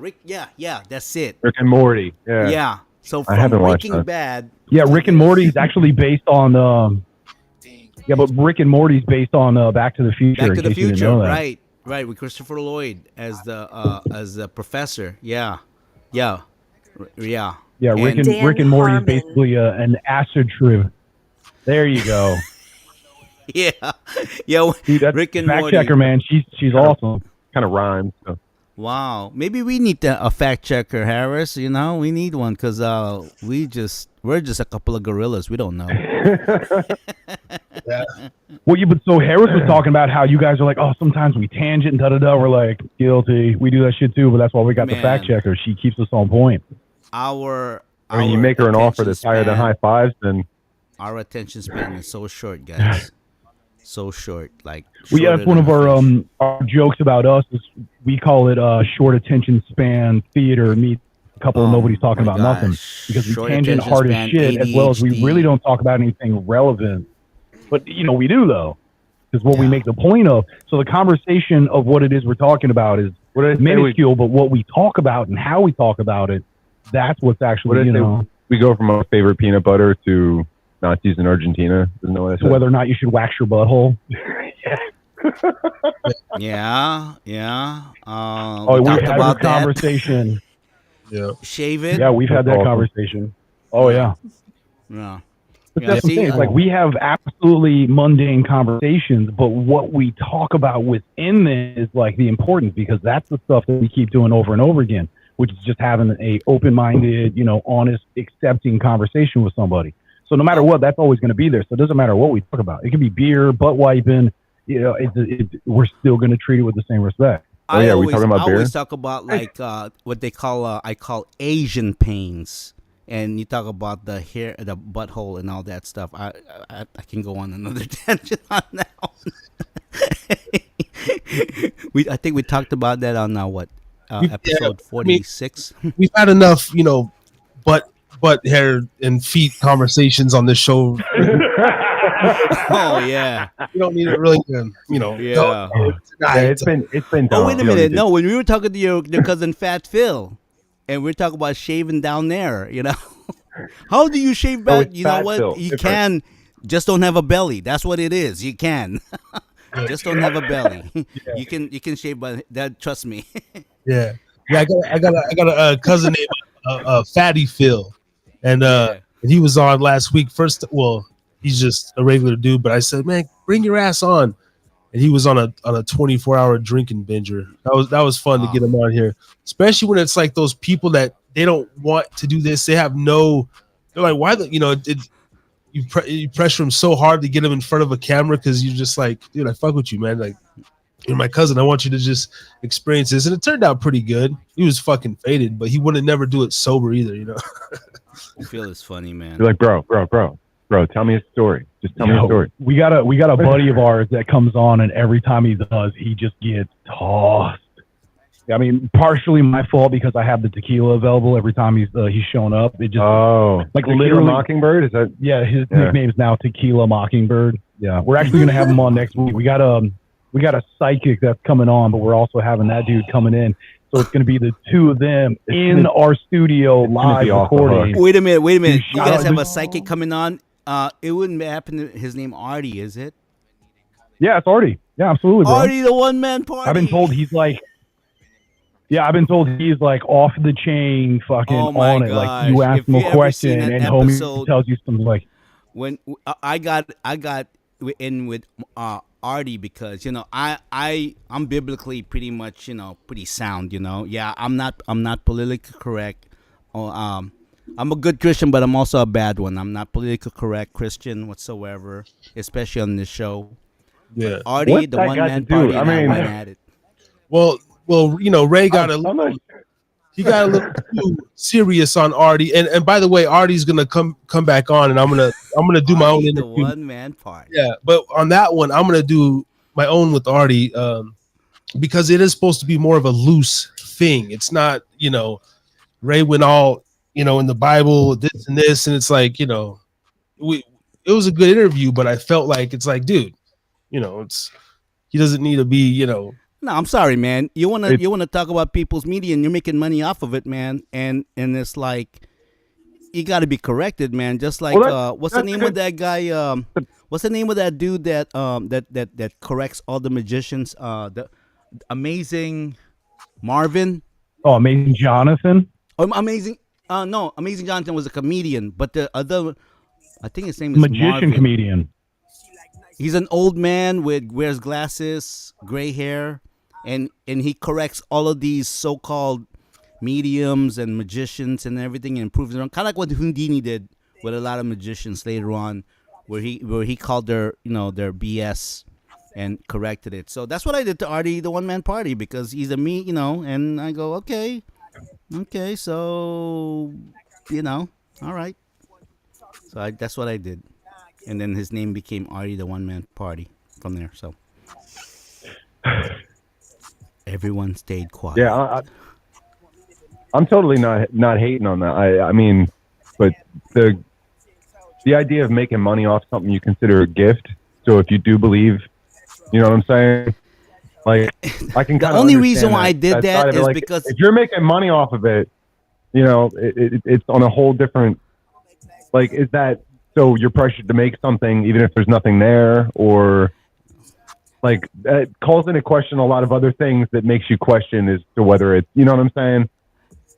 That's it. Rick and Morty. Yeah. Yeah. So I from haven't watched Breaking that. Bad. Yeah, Rick and Morty is actually based on. Yeah, but Rick and Morty's based on Back to the Future. Back to in the case you didn't Future. know that. Right. With Christopher Lloyd as the professor. Yeah. Yeah. Yeah, Rick And- and Morty is Harmon. basically an acid trip. There you go. Yeah. Yeah. Dude, that's Rick and fact Morty. checker, man. She's awesome. Kind of rhymes. So. Wow. Maybe we need a fact checker, Harris. We need one because we're just a couple of gorillas. We don't know. Well, but so Harris was talking about how you guys are like, oh, sometimes we tangent and da-da-da. We're like, guilty. We do that shit too, but that's why we got the Man. fact checker. She keeps us on point. I mean, you make her an offer that's higher than high fives, then Our attention span is so short, guys. So short. Like, Well, yeah, shorter that's one than of a fish. our jokes about us. Is we call it short attention span theater meets a couple of nobody's talking my about nothing gosh. because we Short tangent attention hard as span, shit as well as we ADHD. really don't talk about anything relevant. But we do though, because what we Yeah. make the point of. So the conversation of what it is we're talking about is what did I say? minuscule, but what we talk about and how we talk about it, that's what's What actually did I say? We go from our favorite peanut butter to Nazis in Argentina. Isn't that what I to said? whether or not you should wax your butthole. Yeah, yeah. Oh, We we've talked had about this that. conversation. Yeah. Shave it. Yeah, we've had that That's awesome. conversation. Oh Yeah. yeah. Yeah. But Yeah. that's the See, thing. It's like we have absolutely mundane conversations, but what we talk about within this is like the importance, because that's the stuff that we keep doing over and over again, which is just having a open-minded, honest, accepting conversation with somebody. So no matter what, that's always going to be there. So it doesn't matter what we talk about. It could be beer, butt wiping. We're still going to treat it with the same respect. Oh, yeah, we talking about I beer? always talk about like what they call I call Asian pains, and you talk about the hair, the butthole, and all that stuff. I can go on another tangent on that one. I think we talked about that on episode 46. We've had enough, butt hair and feet conversations on this show. Oh yeah, You don't need it really, yeah. go Yeah, tonight. it's been Oh done. wait a You don't minute, need no. When we were talking to your cousin Fat Phil, and we're talking about shaving down there, how do you shave Oh, back? it's You know Fat what? Phil, You different. can, just don't have a belly. That's what it is. You can, just don't have a belly. You can shave, but that, trust me. Yeah, yeah. I got a cousin named Fatty Phil, and Yeah. and he was on last week. First, well, he's just a regular dude, but I said, man, bring your ass on, and he was on a 24-hour drinking binger. That was fun to Oh. get him on here, especially when it's like those people that they don't want to do this. They have no. They're like, why the you pressure him so hard to get him in front of a camera because you're just like, dude, I fuck with you, man. Like, you're my cousin. I want you to just experience this. And it turned out pretty good. He was fucking faded, but he wouldn't never do it sober either, Phil is funny, man. You're like, bro, tell me a story. Just tell me a story. We got a buddy of ours that comes on, and every time he does, he just gets tossed. I mean, partially my fault because I have the tequila available every time he's shown up. It just like Tequila literally Mockingbird, is that? Yeah, his nickname's now Tequila Mockingbird. Yeah, we're actually gonna have him on next week. We got a psychic that's coming on, but we're also having that dude coming in. So it's gonna be the two of them in our studio live recording. Wait a minute. You Shout guys out have to- a psychic coming on. It wouldn't happen to his name Artie, is it? Yeah, it's Artie. Yeah, absolutely, bro. Artie, the one man party. I've been told he's like. Yeah, I've been told he's like off the chain, fucking Oh my on it. Like you gosh. ask If him you a ever question seen an and episode- homie tells you something like, when I got in with Artie because I'm biblically pretty much pretty sound. Yeah, I'm not politically correct. I'm a good Christian, but I'm also a bad one. I'm not politically correct Christian whatsoever, especially on this show. Yeah. Artie, What's the that one got man to do? party, I and I mean- went at it. Well, Ray got he got a little too serious on Artie. And by the way, Artie's gonna come back on, and I'm gonna do my own Artie, the interview. one man party. Yeah, but on that one, I'm gonna do my own with Artie, because it is supposed to be more of a loose thing. It's not, Ray went all, in the Bible, this and this, and it's like, it was a good interview, but I felt like it's like, dude, he doesn't need to be, No, I'm sorry, man. You wanna talk about people's media and you're making money off of it, man. And it's like you got to be corrected, man. Just like what's the name of that guy? What's the name of that dude that that corrects all the magicians? The Amazing Marvin. "Oh, Amazing Jonathan." Amazing. No, Amazing Jonathan was a comedian, but the other, I think his name is Magician Marvin. comedian. He's an old man wears glasses, gray hair, and he corrects all of these so-called mediums and magicians and everything, and proves it wrong. Kind of like what Houdini did with a lot of magicians later on, where he called their BS and corrected it. So that's what I did to Artie, the one man party, because he's a me, and I go, okay, so all right. So that's what I did. And then his name became Artie, the one man party from there. So everyone stayed quiet. Yeah, I'm totally not hating on that. I mean, but the idea of making money off something you consider a gift. So if you do believe, you know what I'm saying? Like, I can. The only reason why I did that side of it. is Like, because if you're making money off of it, it's on a whole different. Like, is that so? You're pressured to make something even if there's nothing there, or like calls into question a lot of other things that makes you question as to whether it's, you know what I'm saying?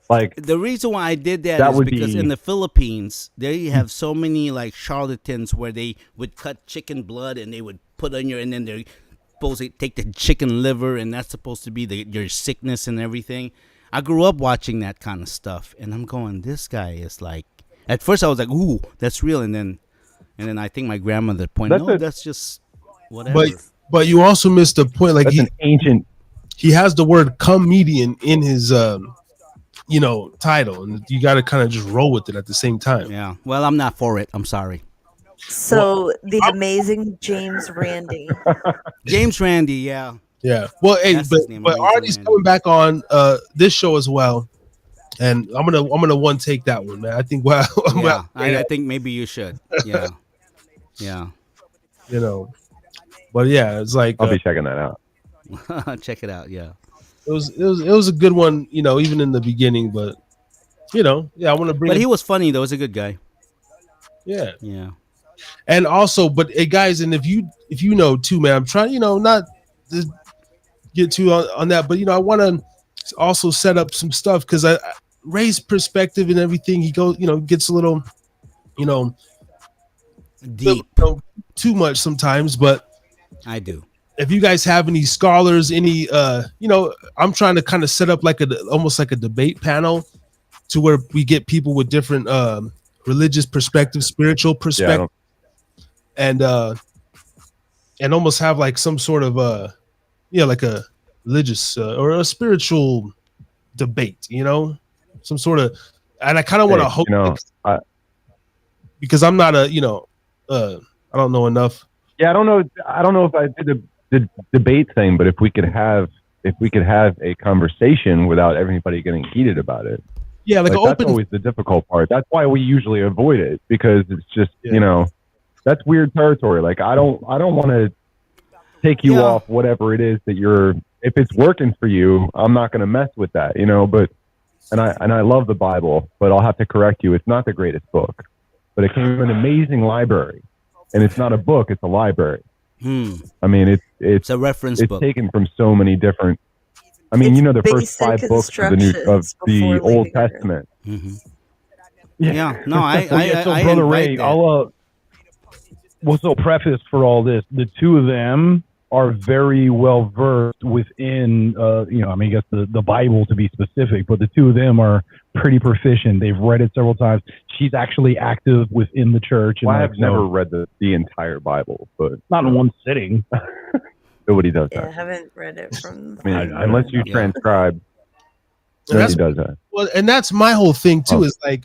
Like The reason why I did that That is would because be- in the Philippines, there you have so many like charlatans where they would cut chicken blood and they would put on your, and then they're supposed to take the chicken liver, and that's supposed to be your sickness and everything. I grew up watching that kind of stuff, and I'm going, this guy is like. At first, I was like, "Ooh, that's real," and then I think my grandmother pointed, "No, that's just whatever." But you also missed the point. Like that's an ancient. he has the word comedian in his title, and you got to kind of just roll with it at the same time. Yeah. Well, I'm not for it. I'm sorry. So the amazing James Randi. James Randi, yeah. Yeah. Well, hey, That's his name, but Amazing Artie's Randy. coming back on this show as well, and I'm gonna one take that one, man. I think Yeah, I think maybe you should. Yeah. Yeah. But yeah, it's like I'll be checking that out. Check it out. Yeah. it was a good one, even in the beginning, but yeah, I want to bring. But he was funny though. He's a good guy. Yeah. Yeah. And also, but hey, guys, and if you know too, man, I'm trying, not to get too on that, but I want to also set up some stuff because Ray's perspective and everything, he goes, gets a little, Deep. too much sometimes. But I do. if you guys have any scholars, any, I'm trying to kind of set up like almost like a debate panel to where we get people with different religious perspectives, spiritual perspective. And almost have like some sort of like a religious or a spiritual debate, some sort of, and I kind of want to hope because I'm not I don't know enough. Yeah, I don't know if I did the debate thing, but if we could have a conversation without everybody getting heated about it. Yeah, like that's always the difficult part. That's why we usually avoid it, because it's just that's weird territory. Like I don't want to take you off whatever it is that you're. If it's working for you, I'm not going to mess with that, But I love the Bible, but I'll have to correct you. It's not the greatest book, but it came from an amazing library, and it's not a book; it's a library. I mean, it's a reference book. It's taken from so many different. I mean, the first 5 books of the Old Testament. Mm-hmm. Yeah, no, I so Brother Ray, I'll preface for all this. The two of them are very well versed within, I guess the Bible to be specific, but the two of them are pretty proficient. They've read it several times. She's actually active within the church. Well, I have never read the entire Bible, but not in one sitting. Nobody does that. I haven't read it from. Unless you transcribe, nobody does that. Well, and that's my whole thing too. Is like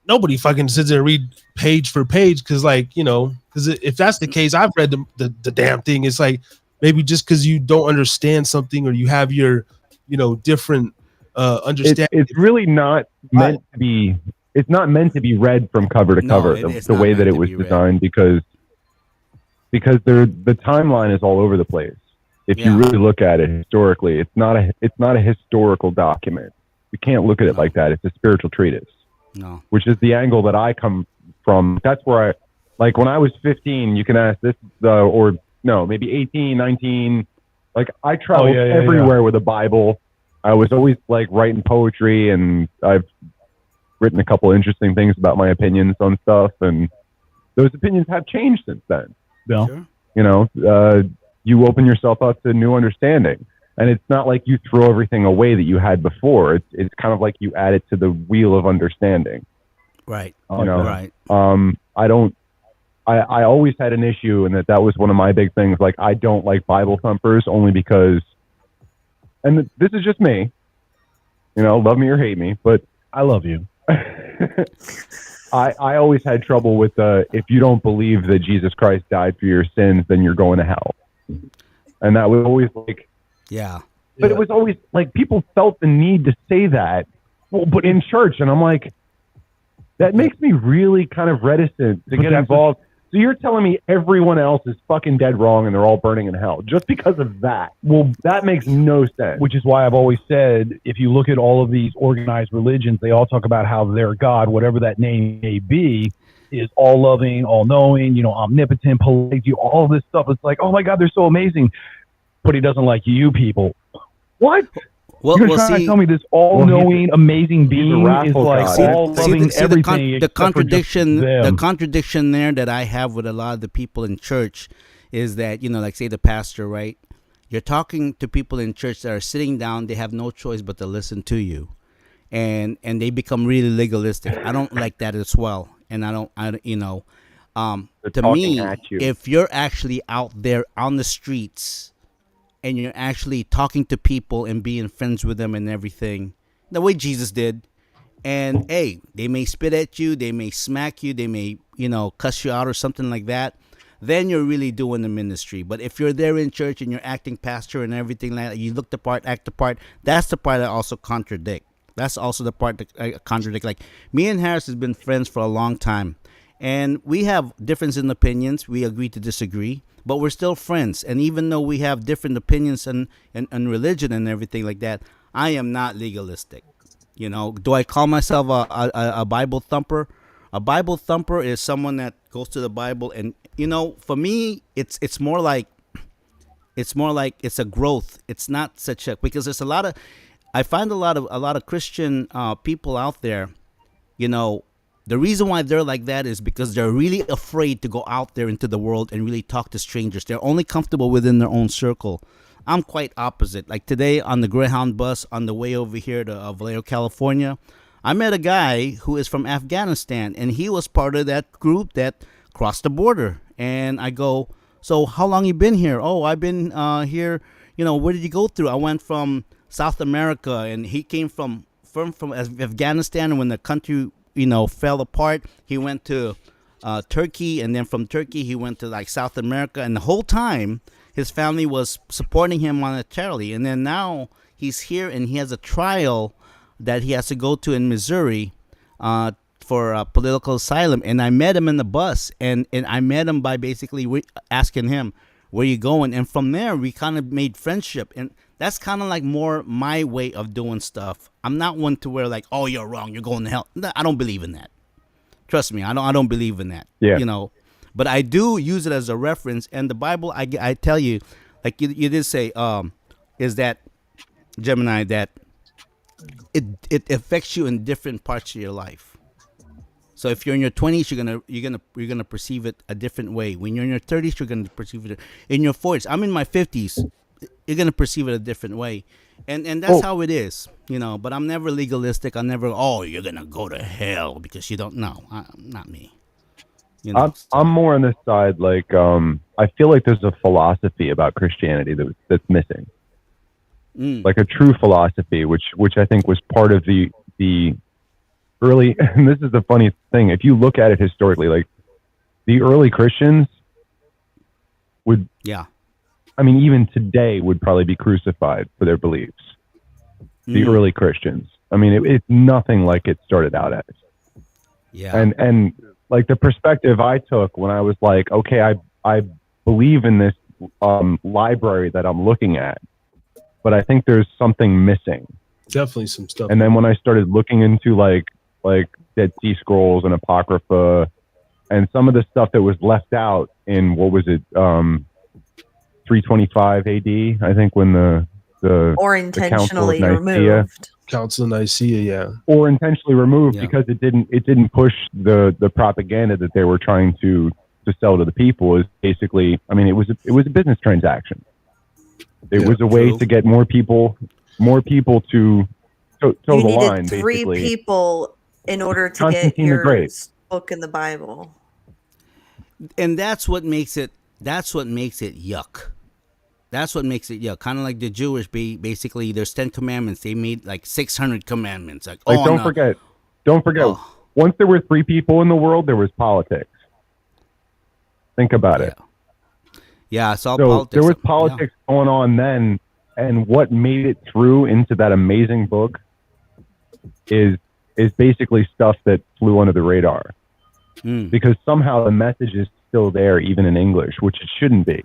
nobody fucking sits there and read page for page because because if that's the case, I've read the damn thing. It's like maybe just because you don't understand something or you have your different understanding. It's really not meant to be. It's not meant to be read from cover to cover the way that it was designed because the timeline is all over the place. If you really look at it historically, it's not a historical document. You can't look at it like that. It's a spiritual treatise. No. Which is the angle that I come from. That's where like when I was 15, you can ask this, or no, maybe 18, 19. Like I traveled everywhere with a Bible. I was always like writing poetry, and I've written a couple interesting things about my opinions on stuff, and those opinions have changed since then. Yeah. Sure. You open yourself up to new understanding, and it's not like you throw everything away that you had before. It's kind of like you add it to the wheel of understanding. Right. Right. I always had an issue, and that was one of my big things. Like I don't like Bible thumpers only because, and this is just me. Love me or hate me, but I love you. I always had trouble with if you don't believe that Jesus Christ died for your sins, then you're going to hell. And that was always like, but it was always like people felt the need to say that, but in church, and I'm like, that makes me really kind of reticent to get involved. So you're telling me everyone else is fucking dead wrong and they're all burning in hell just because of that? Well, that makes no sense. Which is why I've always said, if you look at all of these organized religions, they all talk about how their God, whatever that name may be, is all loving, all knowing, omnipotent, polite, all this stuff. It's like, oh my God, they're so amazing. But he doesn't like you people. What? Well, You're well, trying to see, tell me this all-knowing, amazing being is wrathful like God. all loving everything the except for just contradiction, the them. contradiction there that I have with a lot of the people in church is that, like say the pastor, right? You're talking to people in church that are sitting down, they have no choice but to listen to you. And they become really legalistic. I don't like that as well. And They're to talking me, at you. if you're actually out there on the streets and you're actually talking to people and being friends with them and everything, the way Jesus did, and hey, they may spit at you, they may smack you, they may, cuss you out or something like that, then you're really doing the ministry. But if you're there in church and you're acting pastor and everything like that, you look the part, act the part, that's the part I also contradict. That's also the part that I contradict. Like, me and Harris has been friends for a long time, and we have difference in opinions. We agree to disagree, but we're still friends. And even though we have different opinions and religion and everything like that, I am not legalistic. Do I call myself a Bible thumper? A Bible thumper is someone that goes to the Bible, and for me, it's more like it's a growth. It's not such a, because there's a lot of, I find a lot of Christian people out there. The reason why they're like that is because they're really afraid to go out there into the world and really talk to strangers. They're only comfortable within their own circle. I'm quite opposite. Like today on the Greyhound bus on the way over here to Vallejo, California, I met a guy who is from Afghanistan, and he was part of that group that crossed the border. And I go, so how long you been here? Oh, I've been here. Where did you go through? I went from South America, and he came from Afghanistan. And when the country fell apart, he went to Turkey, and then from Turkey he went to like South America, and the whole time his family was supporting him monetarily. And then now he's here, and he has a trial that he has to go to in Missouri for political asylum. And I met him in the bus, and I met him by basically asking him, where you going? And from there we kind of made friendship, and that's kind of like more my way of doing stuff. I'm not one to where like, oh, you're wrong, you're going to hell. No, I don't believe in that. Trust me, I don't believe in that. Yeah. But I do use it as a reference. And the Bible, I tell you, like you did say, is that, Gemini, that it affects you in different parts of your life. So if you're in your 20s, you're gonna perceive it a different way. When you're in your 30s, you're gonna perceive it. In your 40s, I'm in my 50s, you're gonna perceive it a different way, and that's how it is, But I'm never legalistic. I'm never, oh, you're gonna go to hell because you don't know. Not me. I'm more on this side. Like, I feel like there's a philosophy about Christianity that's missing. Like a true philosophy, which I think was part of the early. And this is the funny thing. If you look at it historically, like the early Christians would, I mean, even today would probably be crucified for their beliefs. The early Christians. I mean, it's nothing like it started out as. Yeah. And like the perspective I took when I was like, okay, I believe in this library that I'm looking at, but I think there's something missing. Definitely some stuff. And then when I started looking into like Dead Sea Scrolls and Apocrypha and some of the stuff that was left out in, what was it, 325 AD, I think, when the or intentionally removed. Council of Nicaea, yeah. Or intentionally removed because it didn't push the propaganda that they were trying to sell to the people. Is basically, I mean, it was a business transaction. It was a way to get more people to toe the line. You needed three people in order to get your book in the Bible. And that's what makes it yuck. That's what makes it yuck. Kind of like the Jewish, basically, there's 10 commandments. They made like 600 commandments. Like don't forget. Oh. Once there were three people in the world, there was politics. Think about it. Yeah, it's all so politics. There was politics going on then, and what made it through into that amazing book is basically stuff that flew under the radar. Because somehow the message is still there, even in English, which it shouldn't be.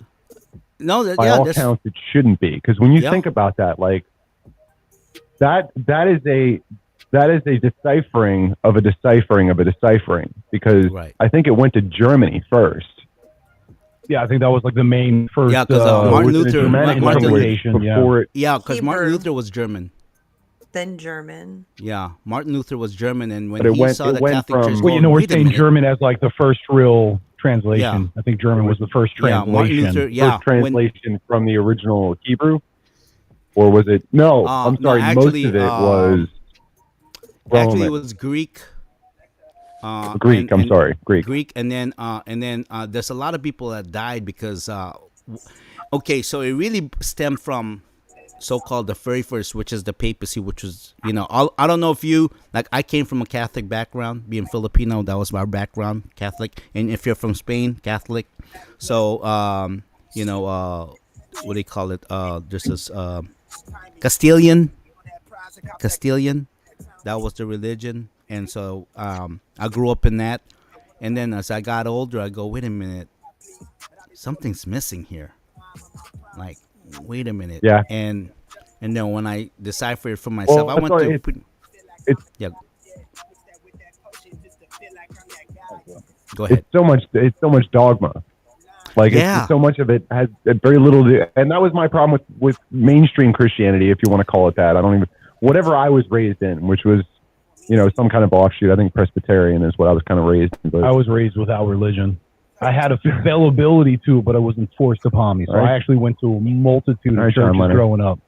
No, by all counts, it shouldn't be. Because when you think about that, like that is That is a deciphering of a deciphering of a deciphering, because Right. I think it went to Germany first. Yeah, I think that was like the main first. Yeah, 'cause, Or Martin was it a Luther- Germanic Martin- language before it. Yeah, because Martin Hebrew. Luther was German. Then German. Yeah, Martin Luther was German, and when But it he went- saw it the went Catholic from- Church Well, going, you know, we're wait a saying minute. German as like the first real translation. I think German was the first Yeah, translation. Martin Luther. Yeah, First translation from the original Hebrew, or was it? No, I'm no, sorry. actually, most of it was actually, it Roman. was Greek. Greek. I'm sorry, Greek. Greek, and then there's a lot of people that died because. Okay, so it really stemmed from so-called the very first, which is the papacy, which was, you know, I don't know if you, like, I came from a Catholic background, being Filipino, that was my background, Catholic, and if you're from Spain, Catholic. So you know, what do you call it, there's this Castilian, that was the religion. And so I grew up in that, and then as I got older, I go, wait a minute, something's missing here, like, wait a minute. Yeah. And then when I deciphered it for myself, I went sorry, to it's- yeah. Go ahead. It's so much dogma. Like Yeah. it's so much of it has very little to, and that was my problem with mainstream Christianity, if you want to call it that. I don't even, whatever I was raised in, which was, you know, some kind of offshoot. I think Presbyterian is what I was kind of raised in. But I was raised without religion. I had availability to it, but it wasn't forced upon me. So Right. I actually went to a multitude All of right, John churches Lennon. growing up.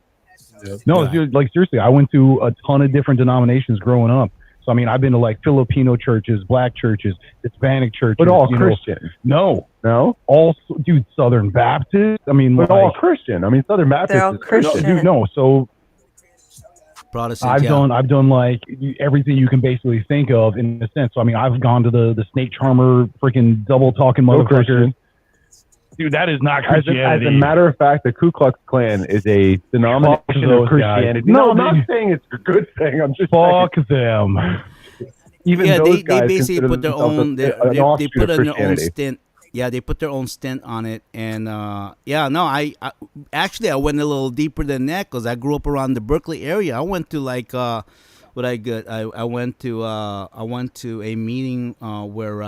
Yeah. No, Yeah. dude, like seriously, I went to a ton of different denominations growing up. So I mean, I've been to like Filipino churches, black churches, Hispanic churches, but all you know. Christian. No, No, all dude, Southern Baptist. I mean, but like, all Christian. I mean, Southern Baptist They're all is Christian. Christian. dude, no. So Protestants. I've done like everything you can basically think of in a sense. So I mean, I've gone to the snake charmer, freaking double talking No motherfucker. Christian. Dude, that is not As Christianity. a matter of fact, the Ku Klux Klan is a denomination those of Christianity. guys. No, No, I'm not they- saying it's a good thing. I'm just saying, Fuck them. even Yeah, those they guys basically consider put their themselves own. They an offshoot put of in their own Christianity. stint. Yeah, they put their own stint on it, and yeah, no, I actually I went a little deeper than that because I grew up around the Berkeley area. I went to like what I got. I went to a meeting where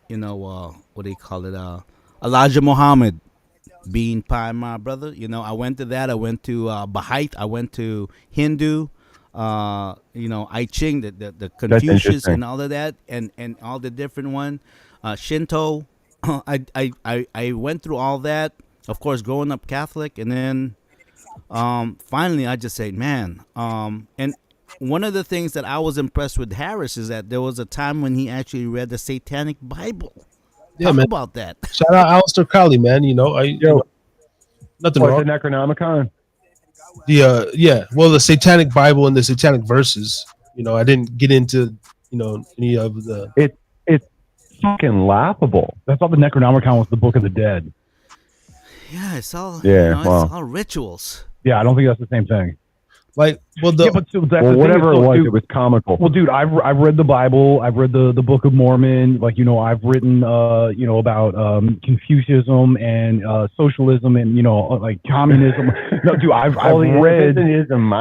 you know what do you call it, Elijah Muhammad being my brother. You know, I went to that. I went to Baha'i. I went to Hindu. You know, I Ching, the Confucius interesting. and all of that, and all the different one, Shinto. I went through all that. Of course, growing up Catholic, and then finally I just say, man. And one of the things that I was impressed with Harris is that there was a time when he actually read the Satanic Bible. Yeah, Talk man. about that. Shout out Alistair Crowley, man. You know, nothing What, wrong. the Necronomicon? The yeah, well, the Satanic Bible and the Satanic verses. You know, I didn't get into any of the. It's fucking laughable. That's all the Necronomicon was the Book of the Dead. Yeah, it's all Yeah, wow. it's all rituals. Yeah, I don't think that's the same thing. Like, well, Yeah, but so that's Well, the thing whatever is, it look, was, dude, it was comical. well, dude, I've read the Bible. I've read the Book of Mormon. Like, you know, I've written, you know, about Confucianism and socialism and, you know, like communism. No, dude, I've read.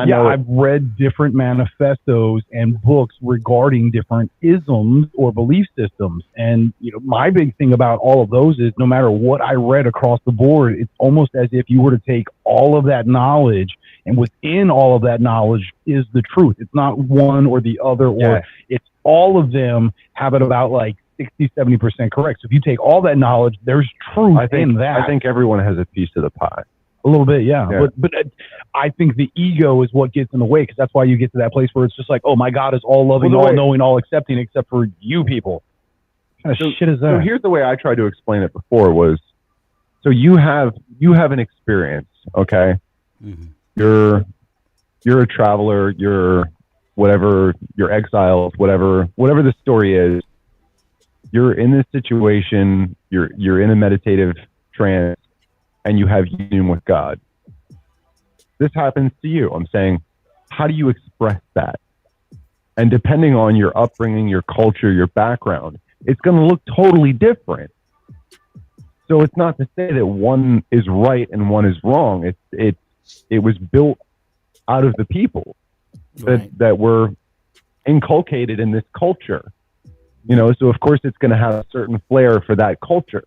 Yeah, I've read different manifestos and books regarding different isms or belief systems. And, you know, my big thing about all of those is no matter what I read across the board, it's almost as if you were to take all of that knowledge, and within all of that knowledge is the truth. It's not one or the other, or it's all of them have it about like 60, 70% correct. So if you take all that knowledge, there's truth in that. I think everyone has a piece of the pie. A little bit, yeah. Yeah. But I think the ego is what gets in the way, because that's why you get to that place where it's just like, oh, my God is all loving, Well, the all way- knowing, all accepting, except for you people. What kind of shit is So that? here's the way I tried to explain it before was, so you have an experience, okay? Mhm. You're a traveler, you're whatever, you're exiled, whatever the story is. You're in this situation, you're in a meditative trance, and you have union with God. This happens to you. I'm saying, how do you express that? And depending on your upbringing, your culture, your background, it's going to look totally different. So it's not to say that one is right and one is wrong. It was built out of the people Right. that were inculcated in this culture. So of course it's going to have a certain flair for that culture.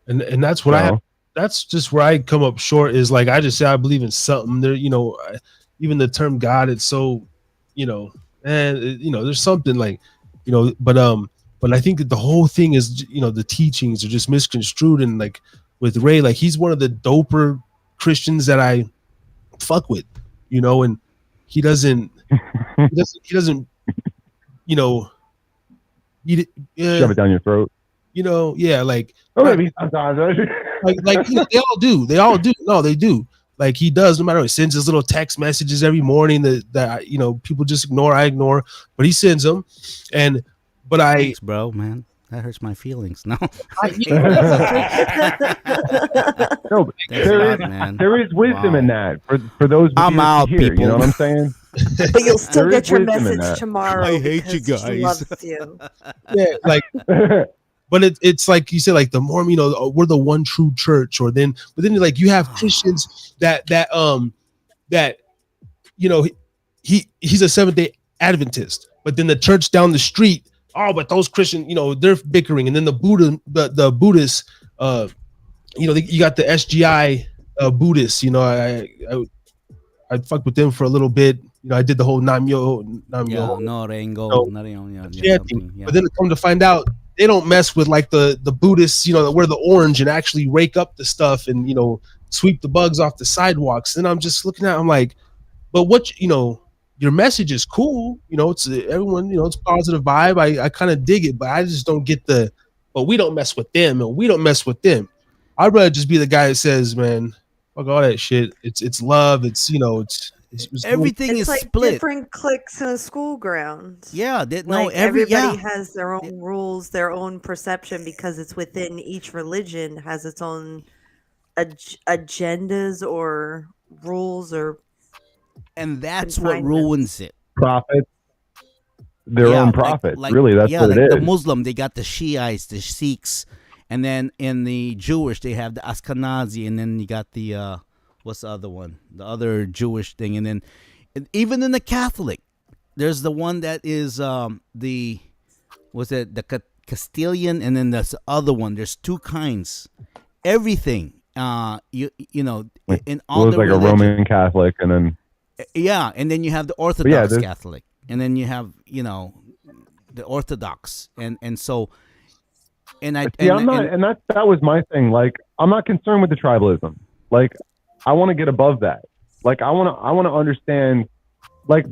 And that's what I have. That's just where I come up short is like, I just say I believe in something there, even the term God, it's so, there's something like, but I think that the whole thing is, the teachings are just misconstrued. And like with Ray, like he's one of the doper Christians that I fuck with, and he doesn't, shove it down your throat. Like, maybe sometimes. They all do. No, they do. Like he does, no matter what. He sends his little text messages every morning that people just ignore. I ignore, but he sends them. Thanks, bro, man. That hurts my feelings. No, no, there is wisdom in that for those. I'm out, here, people. You know what I'm saying? But you'll still get your message tomorrow. I hate you guys. She loves you. Yeah, like, but it's like you said, like the Mormon, we're the one true church, but then like you have Christians that he's a Seventh-day Adventist, but then the church down the street, but those Christians, they're bickering, and then the Buddhists, you got the SGI Buddhists, I fucked with them for a little bit. I did the whole Namyo. But then come to find out, they don't mess with like the Buddhists, that wear the orange and actually rake up the stuff and sweep the bugs off the sidewalks. And I'm just looking at, I'm like, but what your message is cool, it's everyone, it's positive vibe. I kind of dig it, but I just don't get but we don't mess with them and we don't mess with them. I'd rather just be the guy that says, man, fuck all that shit. It's love. It's everything it's is like split. Different cliques in a school ground. Yeah, everybody has their own rules, their own perception, because it's within each religion has its own agendas or rules, and that's what ruins it. Prophets, their own prophets. Really, that's what it is. The Muslim, they got the Shiites, the Sikhs, and then in the Jewish, they have the Ashkenazi, and then you got the what's the other one? The other Jewish thing. And then even in the Catholic, there's the one that is the Castilian, and then there's the other one. There's two kinds. Everything. In all it the was like religion. A Roman Catholic, and then and then you have the Orthodox Catholic, and then you have the Orthodox, and so that was my thing. Like, I'm not concerned with the tribalism. Like, I want to get above that. Like, I want to understand, like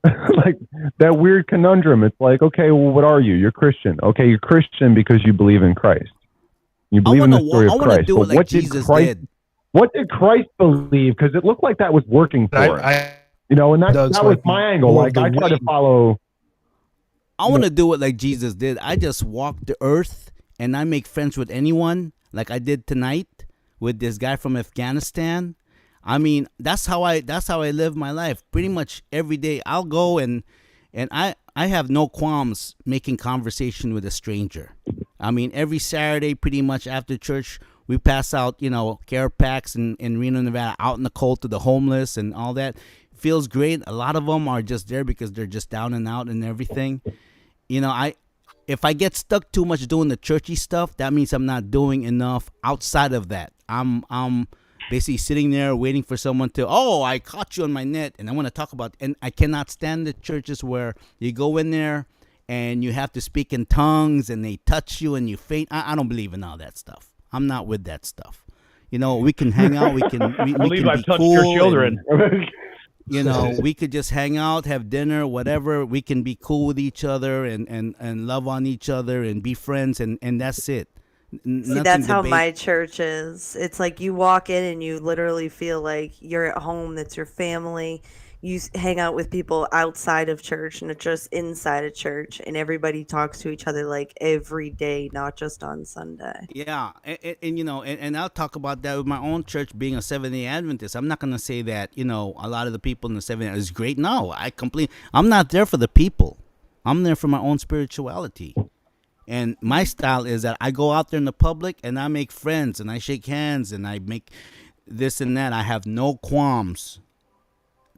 like that weird conundrum. It's like, okay, well, what are you? You're Christian. Okay, you're Christian because you believe in Christ. You believe in the story of Christ. Do it like Jesus did. What did Christ believe? Because it looked like that was working for him. And that was my angle. Like, I try to follow. I want to do it like Jesus did. I just walk the earth and I make friends with anyone, like I did tonight with this guy from Afghanistan. I mean, that's how I live my life. Pretty much every day I'll go and I have no qualms making conversation with a stranger. I mean, every Saturday, pretty much after church, we pass out, care packs in Reno, Nevada, out in the cold to the homeless and all that. Feels great. A lot of them are just there because they're just down and out and everything. If I get stuck too much doing the churchy stuff, that means I'm not doing enough outside of that. I'm basically sitting there waiting for someone to, I caught you on my net, and I want to talk about, and I cannot stand the churches where you go in there and you have to speak in tongues and they touch you and you faint. I don't believe in all that stuff. I'm not with that stuff. We can hang out. We can believe I've be touched cool your children. We could just hang out, have dinner, whatever. We can be cool with each other and love on each other and be friends, and that's it. See, that's how my church is. It's like you walk in and you literally feel like you're at home. That's your family. You hang out with people outside of church, and it's just inside of church, and everybody talks to each other like every day, not just on Sunday. Yeah, and I'll talk about that with my own church being a Seventh-day Adventist. I'm not gonna say that a lot of the people in the Seventh-day is great. No, I'm not there for the people. I'm there for my own spirituality. And my style is that I go out there in the public and I make friends and I shake hands and I make this and that. I have no qualms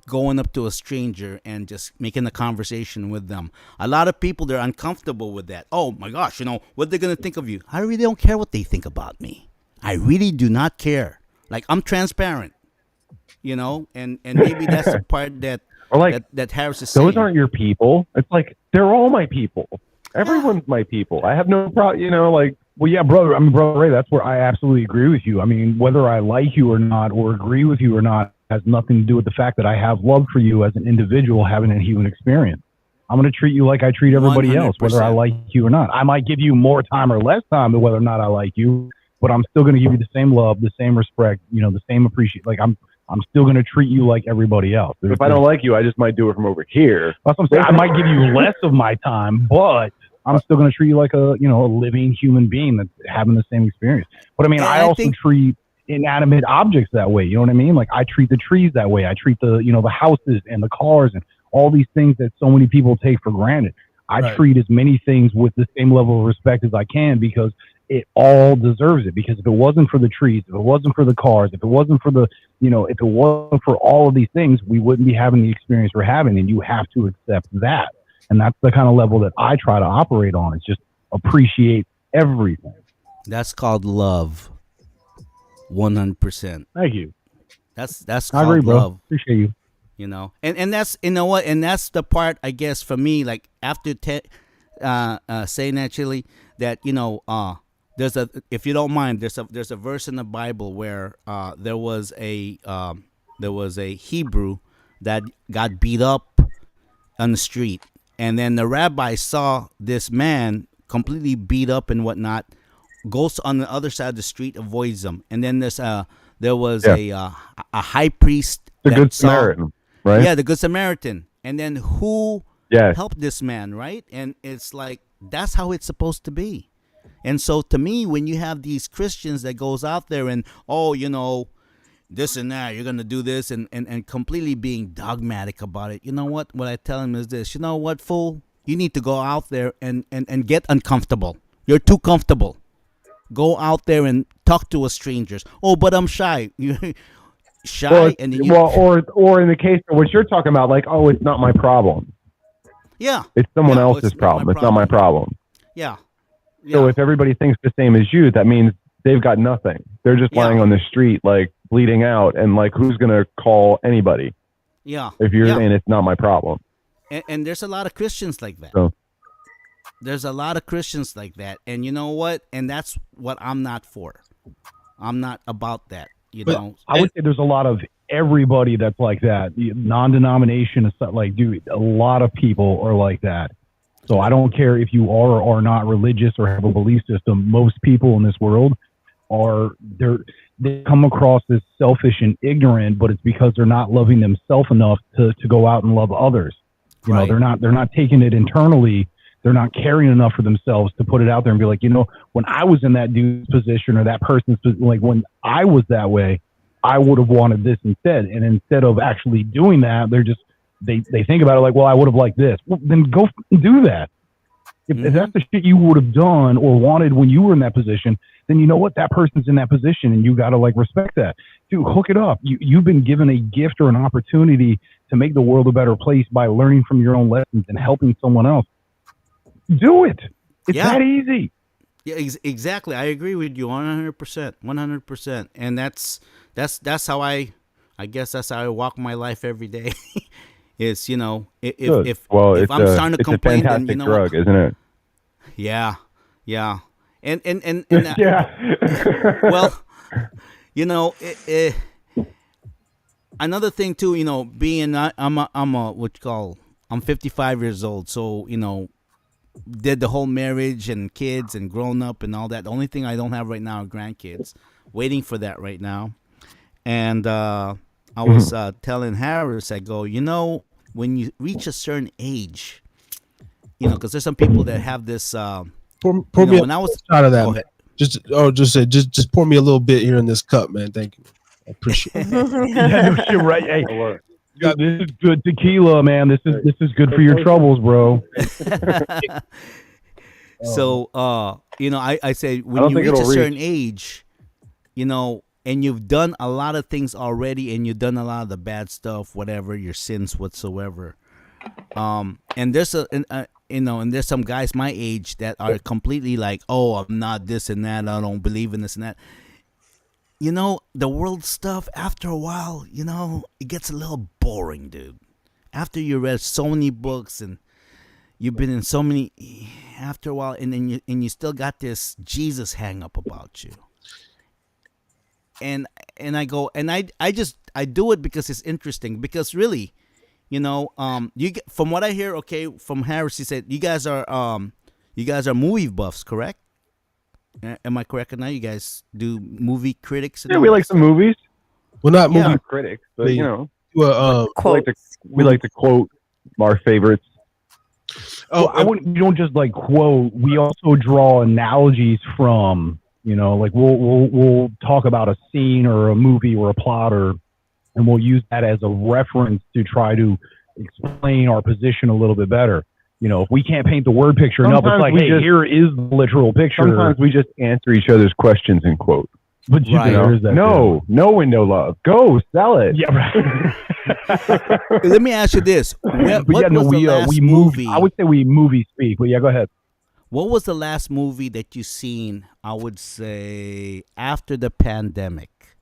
going up to a stranger and just making a conversation with them. A lot of people, they're uncomfortable with that. Oh my gosh, what they're gonna think of you. I really don't care what they think about me. I really do not care. Like, I'm transparent, and maybe that's the part that Or like, that Harris is saying. those aren't your people. It's like, they're all my people. Everyone's my people. I have no problem, like. Well, yeah, brother. I mean, brother Ray, that's where I absolutely agree with you. I mean, whether I like you or not, or agree with you or not, has nothing to do with the fact that I have love for you as an individual having a human experience. I'm going to treat you like I treat everybody 100%. else, whether I like you or not. I might give you more time or less time to whether or not I like you, but I'm still going to give you the same love, the same respect, the same appreciation. Like, I'm still going to treat you like everybody else. If I don't like you, I just might do it from over here. That's what I'm saying. I might give you less of my time, but I'm still going to treat you like a living human being that's having the same experience. But I mean, I also treat inanimate objects that way. You know what I mean? Like, I treat the trees that way. I treat the houses and the cars and all these things that so many people take for granted. I treat as many things with the same level of respect as I can, because it all deserves it. Because if it wasn't for the trees, if it wasn't for the cars, if it wasn't for if it wasn't for all of these things, we wouldn't be having the experience we're having. And you have to accept that. And that's the kind of level that I try to operate on. It's just appreciate everything. That's called love. 100%. Thank you. That's I called agree, bro. love. Appreciate you. And that's what, and that's the part, I guess, for me. Like, after saying that, Chili, that there's a, if you don't mind, there's a verse in the Bible where there was a Hebrew that got beat up on the street. And then the rabbi saw this man completely beat up and whatnot, goes on the other side of the street, avoids them. And then there was a high priest. The Good Samaritan, right? Yeah, the Good Samaritan. And then who helped this man, right? And it's like, that's how it's supposed to be. And so to me, when you have these Christians that goes out there and, this and that, you're going to do this, and completely being dogmatic about it. You know what I tell him is this: you know what, fool? You need to go out there and get uncomfortable. You're too comfortable. Go out there and talk to strangers. Oh, but I'm shy. Shy, well, and then or in the case of what you're talking about, like, oh, it's not my problem. Yeah. It's someone else's problem. It's not my problem. Yeah. So if everybody thinks the same as you, that means they've got nothing. They're just lying on the street, like, bleeding out, and like, who's gonna call anybody? Yeah. If you're saying it's not my problem. And there's a lot of Christians like that. So. There's a lot of Christians like that, and you know what? And that's what I'm not for. I'm not about that. I would say there's a lot of everybody that's like that. Non-denomination is like, dude, a lot of people are like that. So I don't care if you are or are not religious or have a belief system. Most people in this world they come across as selfish and ignorant, but it's because they're not loving themselves enough to go out and love others. You know, they're not taking it internally. They're not caring enough for themselves to put it out there and be like, when I was in that dude's position or that person's position, like when I was that way, I would have wanted this instead. And instead of actually doing that, they're just, they think about it like, well, I would have liked this. Well, then go do that. If that's the shit you would have done or wanted when you were in that position, then you know what? That person's in that position and you got to like respect that. Dude, hook it up. You've been given a gift or an opportunity to make the world a better place by learning from your own lessons and helping someone else. Do it. It's that easy. Yeah, exactly. I agree with you 100%. 100%. And that's how I guess that's how I walk my life every day. Is, if I'm starting to complain, it's a fantastic then drug, what? Isn't it? Yeah. And yeah. Well, another thing too, being I'm 55 years old, so did the whole marriage and kids and grown up and all that. The only thing I don't have right now are grandkids. Waiting for that right now. And I was telling Harris, I go, when you reach a certain age, because there's some people that have this. Pour me when I was out of that. Just pour me a little bit here in this cup, man. Thank you. I appreciate it. You're right. Hey, this is good tequila, man. This is good for your troubles, bro. So, I say when you reach a certain age, and you've done a lot of things already, and you've done a lot of the bad stuff, whatever your sins whatsoever. And there's and there's some guys my age that are completely like, oh, I'm not this and that. I don't believe in this and that. The world stuff, after a while, it gets a little boring, dude. After you read so many books and you've been in so many, after a while, and then you still got this Jesus hang up about you. And I go, and I do it because it's interesting, because really, you get, from what I hear, okay, from Harris, he said you guys are movie buffs, correct? Am I correct now? You guys do movie critics? Yeah, we like some movies. Well, not movie Not critics, but we like to quote our favorites. We don't just like quote. We also draw analogies from, like we'll talk about a scene or a movie or a plot, and we'll use that as a reference to try to explain our position a little bit better. If we can't paint the word picture enough, it's like, hey, here is the literal picture. Sometimes we just answer each other's questions in quotes. But there is that no window love. Go sell it. Yeah, right. Let me ask you this: what was the last movie? I would say we movie speak, but yeah, go ahead. What was the last movie that you seen? I would say after the pandemic,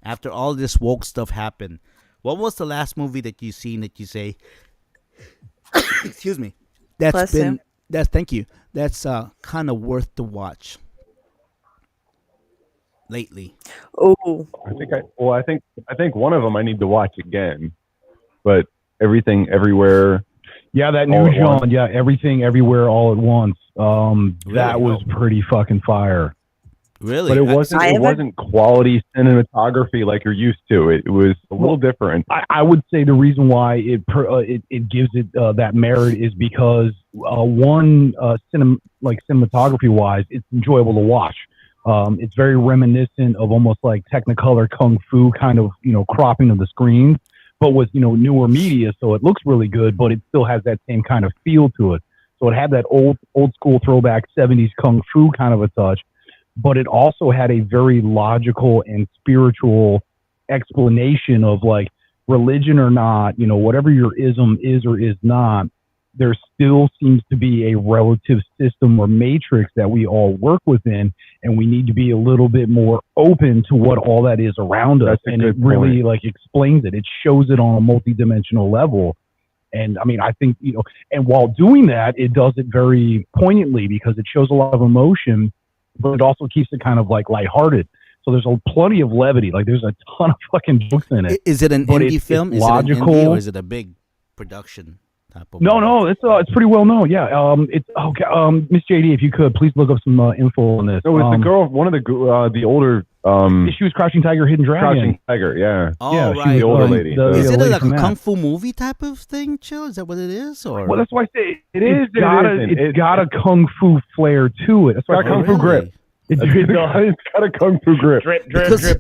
after all this woke stuff happened. What was the last movie that you seen that you say, excuse me, thank you. That's kind of worth to watch lately? Oh, I think one of them I need to watch again, but Everything Everywhere. Yeah, that new John. Yeah, Everything Everywhere All at Once. That was pretty fucking fire. Really? But it wasn't quality cinematography like you're used to. It was a little different. I would say the reason why it gives it that merit is because cinematography wise, it's enjoyable to watch. It's very reminiscent of almost like Technicolor Kung Fu kind of cropping of the screen, but with newer media, so it looks really good, but it still has that same kind of feel to it. So it had that old school throwback 70s Kung Fu kind of a touch. But it also had a very logical and spiritual explanation of like religion or not, whatever your ism is or is not, there still seems to be a relative system or matrix that we all work within, and we need to be a little bit more open to what all that is around us. And it really like explains it. It shows it on a multidimensional level. And I mean, I think, and while doing that, it does it very poignantly because it shows a lot of emotion, but it also keeps it kind of like lighthearted. So there's plenty of levity. Like there's a ton of fucking jokes in it. Is it an indie film? Is logical. It an indie, or is it a big production type of? No, it's pretty well known. Yeah. It's okay. Miss JD, if you could please look up some info on this. So it's the girl, one of the older. She was Crouching Tiger, Hidden Dragon. Crouching Tiger, yeah. Oh, yeah, right. She was the older lady. Is it like a kung kung fu movie type of thing, Chill? Is that what it is? Or well, that's why I say it's got a kung fu flair to it. That's why kung fu grip. It's got a kung fu grip. Drip. Because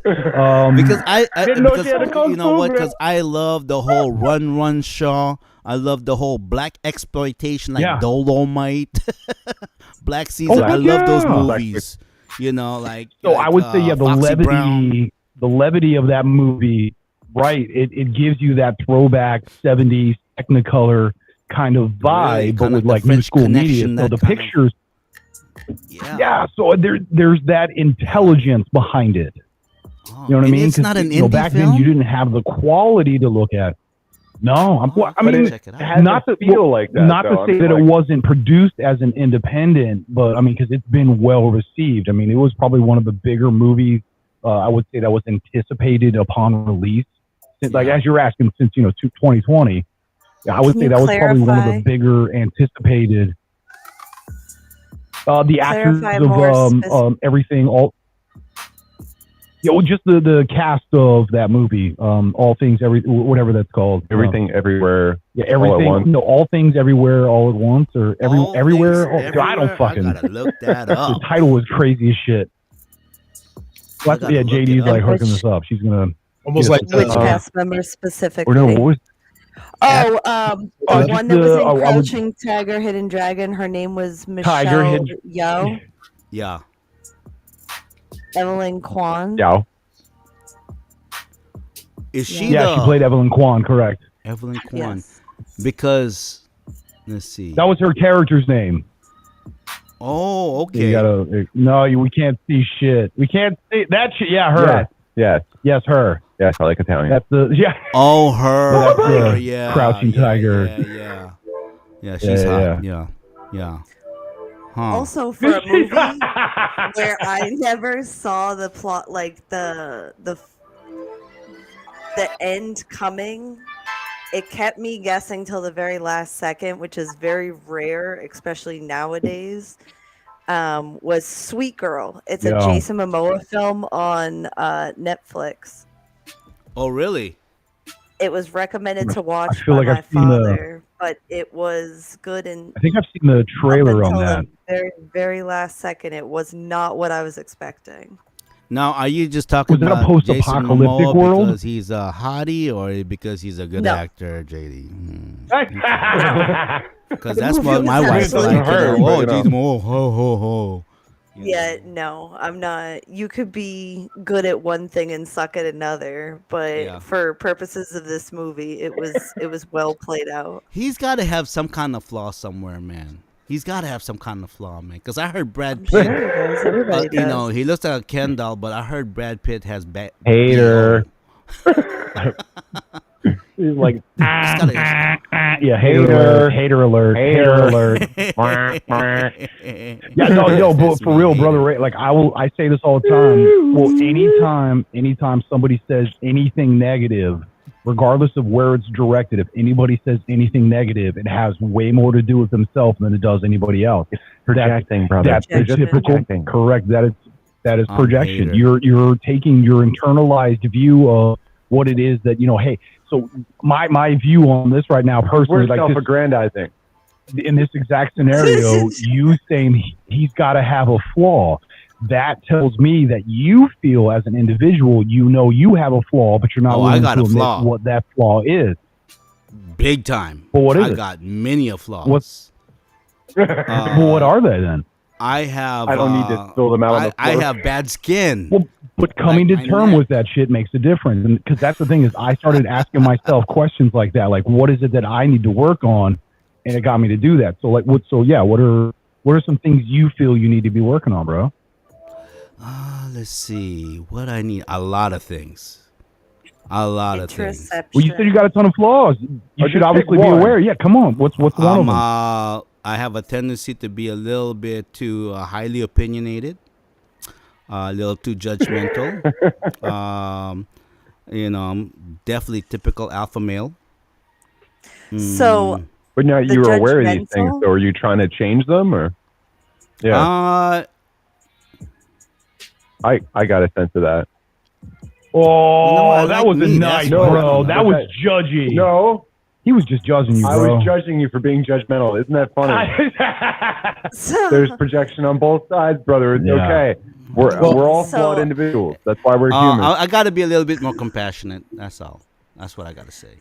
I love the whole Run Shaw. I love the whole black exploitation, like Dolomite, Black Caesar. I love those movies. So I would say, the levity of that movie, right? It gives you that throwback 70s Technicolor kind of vibe, really, but with like new school media. So the pictures. So there's that intelligence behind it. You know what I mean? It's not an indie back film? then you didn't have the quality to look at. No, I mean, check it out. not to feel like that. Not to say that it wasn't produced as an independent, but I mean, because it's been well received. I mean, it was probably one of the bigger movies. I would say that was anticipated upon release. Since, like as you're asking, since 2020, I would say that was probably one of the bigger anticipated. The actors of everything, all. Yeah, well, just the cast of that movie, all things, whatever that's called. Everything, everywhere. Yeah, everything. No, all things, everywhere, all at once, or everywhere. I don't fucking. I gotta look that up. The title was crazy as shit. Well, yeah, JD's like hooking this up. She's gonna almost like which cast member specifically? Or no, what was? The one that was in Crouching Tiger, Hidden Dragon. Her name was Michelle Yeoh. Yeah. Evelyn Kwan. Yao. Is she Yeah. Yeah, she played Evelyn Kwan, correct. Evelyn Kwan? Yes. Because let's see. That was her character's name. Oh, You okay. gotta we can't see shit. We can't see that shit. Yeah, her. Yes, her. Yes, I like Italian. That's Oh, her. That's her. the Yeah. Crouching Tiger. Yeah, she's hot. yeah. Yeah. Huh. Also, for a movie where I never saw the plot, like the end coming, it kept me guessing till the very last second, which is very rare, especially nowadays. Was Sweet Girl. It's a Jason Momoa film on Netflix. Oh, really? It was recommended to watch feel by like my I've seen father, but it was good. And I think I've seen the trailer on that. the very, very last second, it was not what I was expecting. Now, are you just talking Was that a about Jason post-apocalyptic Momoa world? because he's a hottie or because he's a good No. actor, JD? Yeah, Because that's what my wife's actually like. her, but, Jason Momoa, ho, ho, ho. Yeah, no, I'm not. You could be good at one thing and suck at another, but Yeah. for purposes of this movie, it was well played out. He's got to have some kind of flaw somewhere, man. He's got to have some kind of flaw, man. Because I heard Brad I'm Pitt, sure he does. Everybody you does. know, he looks like a Ken doll, but I heard Brad Pitt has Hater. BO. He's like, He's gotta- hater alert. Yeah, no, but That's for me, real, hater. brother Ray, like I say this all the time. Well, anytime somebody says anything negative, regardless of where it's directed, if anybody says anything negative, it has way more to do with themselves than it does anybody else. projecting, brother. That's They're the just typical. projecting. Correct. That is I'm projection. hater. You're taking your internalized view of what it is that hey. So my view on this right now, personally, We're like this, self-aggrandizing. in this exact scenario, you saying he's got to have a flaw, that tells me that you feel as an individual, you have a flaw, but you're not Oh, I willing got to a admit flaw. what that flaw is. Big time. But what is I it? got many a flaws. What's- Well, what are they then? I have. I don't need to spill them out on the I floor. have bad skin. Well, but coming Like to my terms neck. with that shit makes a difference, and because that's the thing is, I started asking myself questions like that, like what is it that I need to work on, and it got me to do that. So like, what are some things you feel you need to be working on, bro? Let's see. What I need. A lot of things. A lot of things. Introception. Well, you said you got a ton of flaws. You Or should just obviously pick be one. aware. Yeah, come on. What's one of them? I have a tendency to be a little bit too highly opinionated, a little too judgmental. I'm definitely typical alpha male. So But now The you're aware of these things, judgmental? so are you trying to change them, or? Yeah, I got a sense of that. Oh, No, I that like was me. a nice, That's bro. what- That was judgy. No, He was just judging you, I bro. was judging you for being judgmental. Isn't that funny? so There's projection on both sides, brother. It's Yeah. okay. We're all flawed individuals. That's why we're human. I got to be a little bit more compassionate. That's all. That's what I got to say.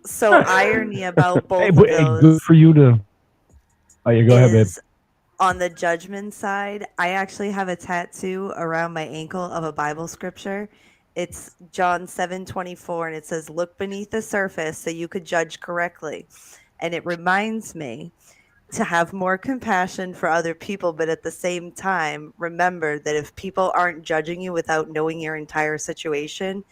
so irony about both Hey, of but hey, good those for you to. Oh, yeah, go ahead, babe. is on the judgment side. I actually have a tattoo around my ankle of a Bible scripture. It's John 7:24, and it says, "Look beneath the surface so you could judge correctly." And it reminds me to have more compassion for other people, but at the same time, remember that if people aren't judging you without knowing your entire situation,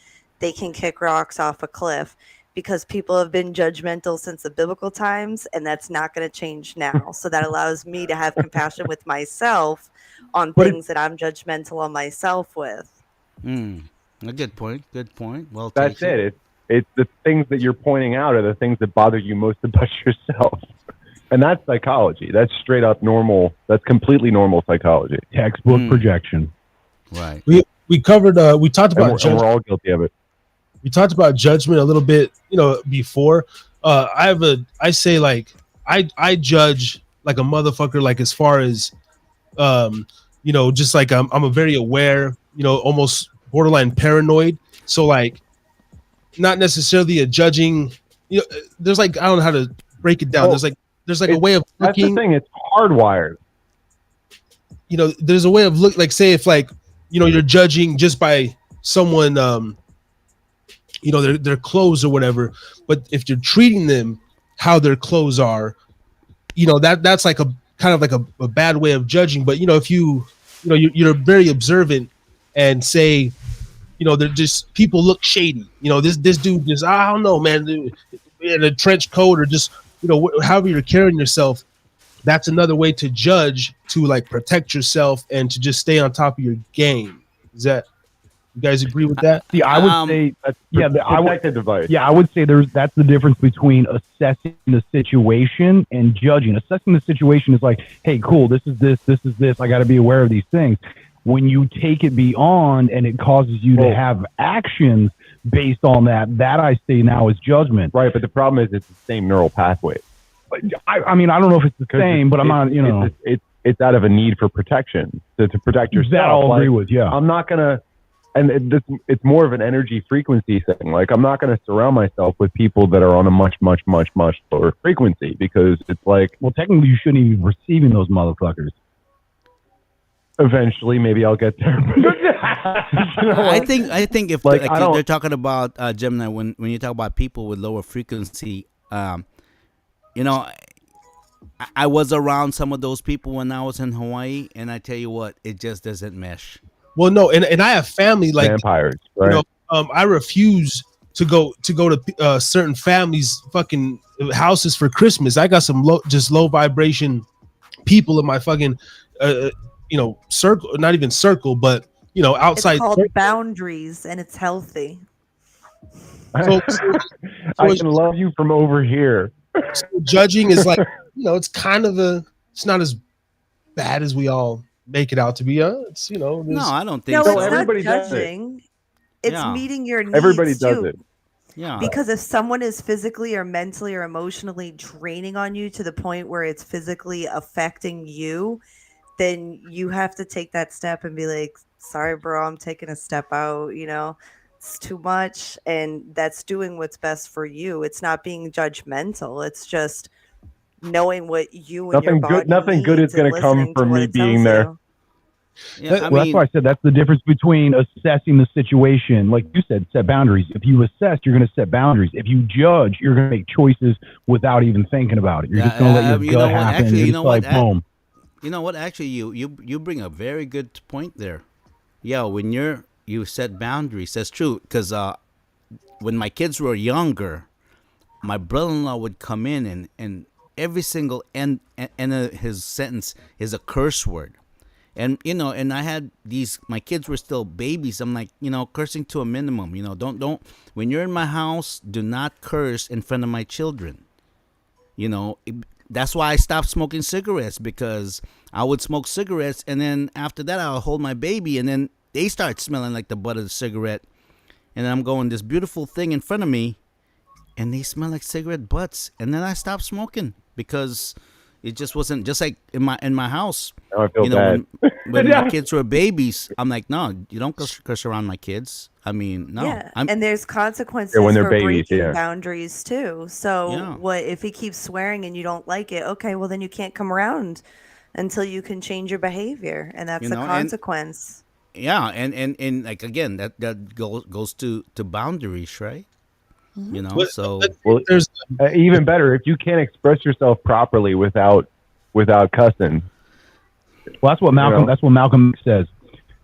they can kick rocks off a cliff, because people have been judgmental since the biblical times, and that's not going to change now. So that allows me to have compassion with myself on But it- things that I'm judgmental on myself with. A good point. Good point. Well, That's it. It's the things that you're pointing out are the things that bother you most about yourself. And that's psychology. That's straight up normal. That's completely normal psychology. Textbook projection. Right. We covered. We talked And about we're judgment. all guilty of it. We talked about judgment a little bit, before. I say like I judge like a motherfucker, like as far as just like I'm a very aware, almost borderline paranoid. So like not necessarily a judging, there's like I don't know how to break it down. Well, there's like a way of That's the looking, thing. It's hardwired. there's a way of look, like say if like you're judging just by someone their clothes or whatever. But if you're treating them how their clothes are, that's like a kind of like a bad way of judging. But if you're very observant and say, they're just, people look shady. This dude just, I don't know, man, in a trench coat, or just however you're carrying yourself. That's another way to judge, to like protect yourself and to just stay on top of your game. Is that, you guys agree with that? See, I would say That's I would protected device. Yeah, I would say that's the difference between assessing the situation and judging. Assessing the situation is like, hey, cool, this is this. I got to be aware of these things. When you take it beyond and it causes you to have actions based on that I say now is judgment. Right, but the problem is it's the same neural pathway. I mean, I don't know if it's the same, but I'm not, It's out of a need for protection, to protect yourself. That I'll agree with, yeah. I'm not going to, and it's more of an energy frequency thing. Like, I'm not going to surround myself with people that are on a much, much, much, much lower frequency, because it's like... Well, technically, you shouldn't even be receiving those motherfuckers. Eventually, maybe I'll get there. I think if Like, they're talking about Gemini, when you talk about people with lower frequency, I was around some of those people when I was in Hawaii, and I tell you what, it just doesn't mesh. Well, no, and I have family like vampires, right? I refuse to go to certain families' fucking houses for Christmas. I got some low vibration people in my fucking circle, not even circle, but outside. It's called boundaries, and it's healthy. So I can love you from over here. So judging is like, it's kind of it's not as bad as we all make it out to be. It's No, I don't think No, so. it's Everybody not does it. judging. It's Yeah. meeting your needs Everybody does too. it. Yeah. Because if someone is physically or mentally or emotionally draining on you to the point where it's physically affecting you, then you have to take that step and be like, sorry, bro, I'm taking a step out, it's too much. And that's doing what's best for you. It's not being judgmental. It's just knowing what you and your body Nothing good is going to come from me being there. Yeah, That's why I said that's the difference between assessing the situation. Like you said, set boundaries. If you assess, you're going to set boundaries. If you judge, you're going to make choices without even thinking about it. You're just going to let your gut happen. Actually, boom. You know what? Actually, you bring a very good point there. Yeah, when you set boundaries, that's true. Because when my kids were younger, my brother-in-law would come in and every single end of his sentence is a curse word. And and I had my kids were still babies. I'm like, cursing to a minimum. Don't when you're in my house, do not curse in front of my children. That's why I stopped smoking cigarettes, because I would smoke cigarettes, and then after that I'll hold my baby, and then they start smelling like the butt of the cigarette, and then I'm going, this beautiful thing in front of me, and they smell like cigarette butts, and then I stopped smoking because it just wasn't, just like in my house. Now I feel bad. When my kids were babies, I'm like, no, you don't curse around my kids. I mean, no. Yeah, and there's consequences when they're for babies, breaking yeah. boundaries too. So what if he keeps swearing and you don't like it? Okay, well then you can't come around until you can change your behavior, and that's a consequence. And like, again, that goes to boundaries, right? So there's even better if you can't express yourself properly without cussing. Well, that's what Malcolm. That's what Malcolm X says.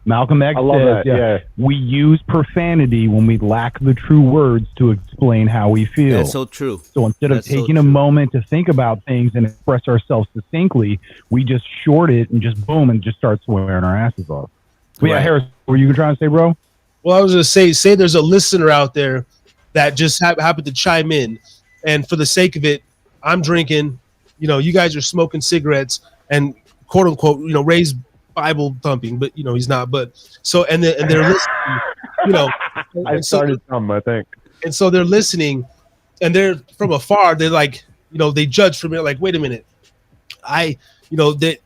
Malcolm X says, that. We use profanity when we lack the true words to explain how we feel. That's so true. So instead of taking a moment to think about things and express ourselves succinctly, we just short it and just boom and just start swearing our asses off. But yeah, Harris, what were you trying to say, bro? Well, I was going to say there's a listener out there that just happened to chime in, and for the sake of it, I'm drinking. You guys are smoking cigarettes and quote unquote, raised Bible thumping, but he's not. But so and they're listening. I started some, I think. And so they're listening, and they're from afar. They're like, they judge from it. Like, wait a minute, that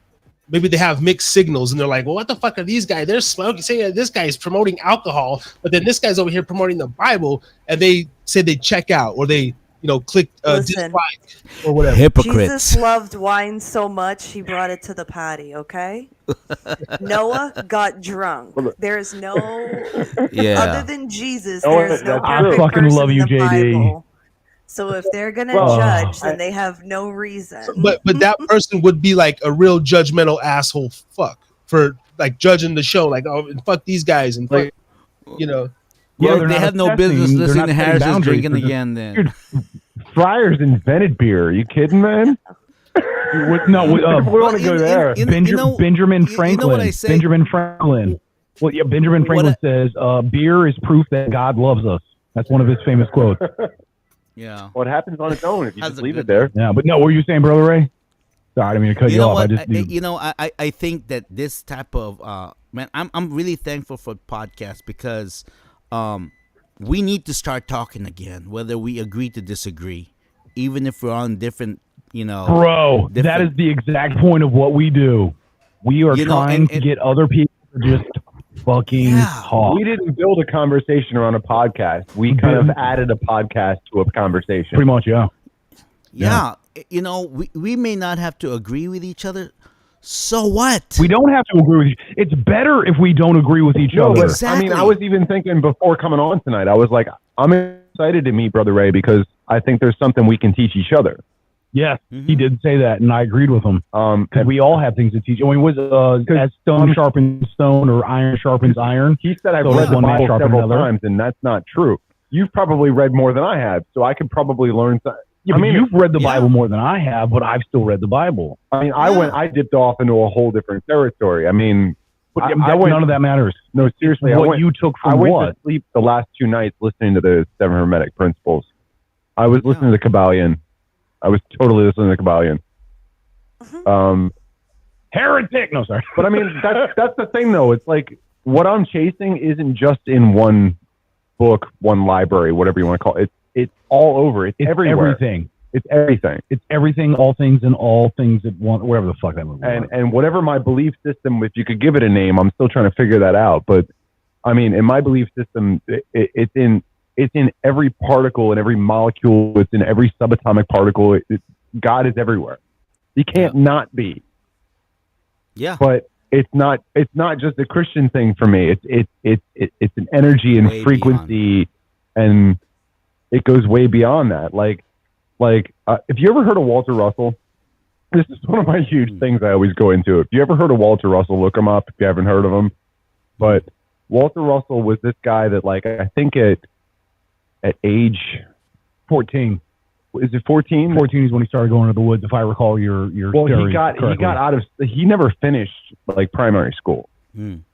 maybe they have mixed signals, and they're like, well, what the fuck are these guys? They're smoking. Say this guy's promoting alcohol, but then this guy's over here promoting the Bible, and they say they check out, or they click Listen. dislike or whatever. Hypocrites. Jesus loved wine so much he brought it to the party, okay? Noah got drunk. There's no Yeah. other than Jesus, Oh, there is no that's perfect true. I fucking person love in you, the JD. Bible. So if they're gonna Well, judge, then I- they have no reason. But that person would be like a real judgmental asshole fuck for like judging the show, like, oh, fuck these guys and fuck, Like- you know. Well, Yeah, they're they not have no assessing, business they're listening not to setting Harris's boundaries, drinking they're just- again. Then Dude, Friars invented beer. Are you kidding, man? We want to go there. Benjamin Franklin. You know what I say? Benjamin Franklin. Well, yeah, Benjamin Franklin says, "Beer is proof that God loves us." That's one of his famous quotes. Yeah. What happens on its own if you That's just a leave good it there? Yeah, but no, what were you saying, Brother Ray? Sorry, I didn't mean to cut you, You know off. what? I think that this type of man, I'm really thankful for podcasts because we need to start talking again, whether we agree to disagree, even if we're on different, Bro, that is the exact point of what we do. We are trying to get other people to just fucking talk. We didn't build a conversation around a podcast. We kind of added a podcast to a conversation. Pretty much, yeah. Yeah. We may not have to agree with each other. So what? We don't have to agree with each other. It's better if we don't agree with each other. But, Exactly. I mean, I was even thinking before coming on tonight, I was like, I'm excited to meet Brother Ray because I think there's something we can teach each other. Yes, he did say that, and I agreed with him. Because we all have things to teach. I mean, as stone sharpens stone or iron sharpens iron. He said I've So read one the man Bible sharpens several another. times, and that's not true. You've probably read more than I have, so I could probably learn something. Yeah, but you've read the Bible more than I have, but I've still read the Bible. I mean, I dipped off into a whole different territory. I mean, But none of that matters. No, seriously. You took from I went what? to sleep the last 2 nights listening to the 7 Hermetic Principles. I was listening to the Kabbalion. I was totally listening to the Kabbalion. Heretic! No, sorry. But I mean, that's the thing, though. It's like what I'm chasing isn't just in one book, one library, whatever you want to call it. It's all over. It's everywhere. Everything. It's everything. It's everything, all things, and all things at once. Whatever the fuck that movie was. And whatever my belief system, if you could give it a name, I'm still trying to figure that out. But I mean, in my belief system, it's in every particle and every molecule. It's in every subatomic particle. God is everywhere. He can't not be. Yeah. But it's not just a Christian thing for me. It's an energy and Way frequency, and it goes way beyond that. Like, if you ever heard of Walter Russell, this is one of my huge things I always go into. If you ever heard of Walter Russell, look him up if you haven't heard of him. But Walter Russell was this guy that, like, I think at age 14. Is it 14? 14 is when he started going to the woods, if I recall your well, story he got correctly. out of, he never finished like primary school.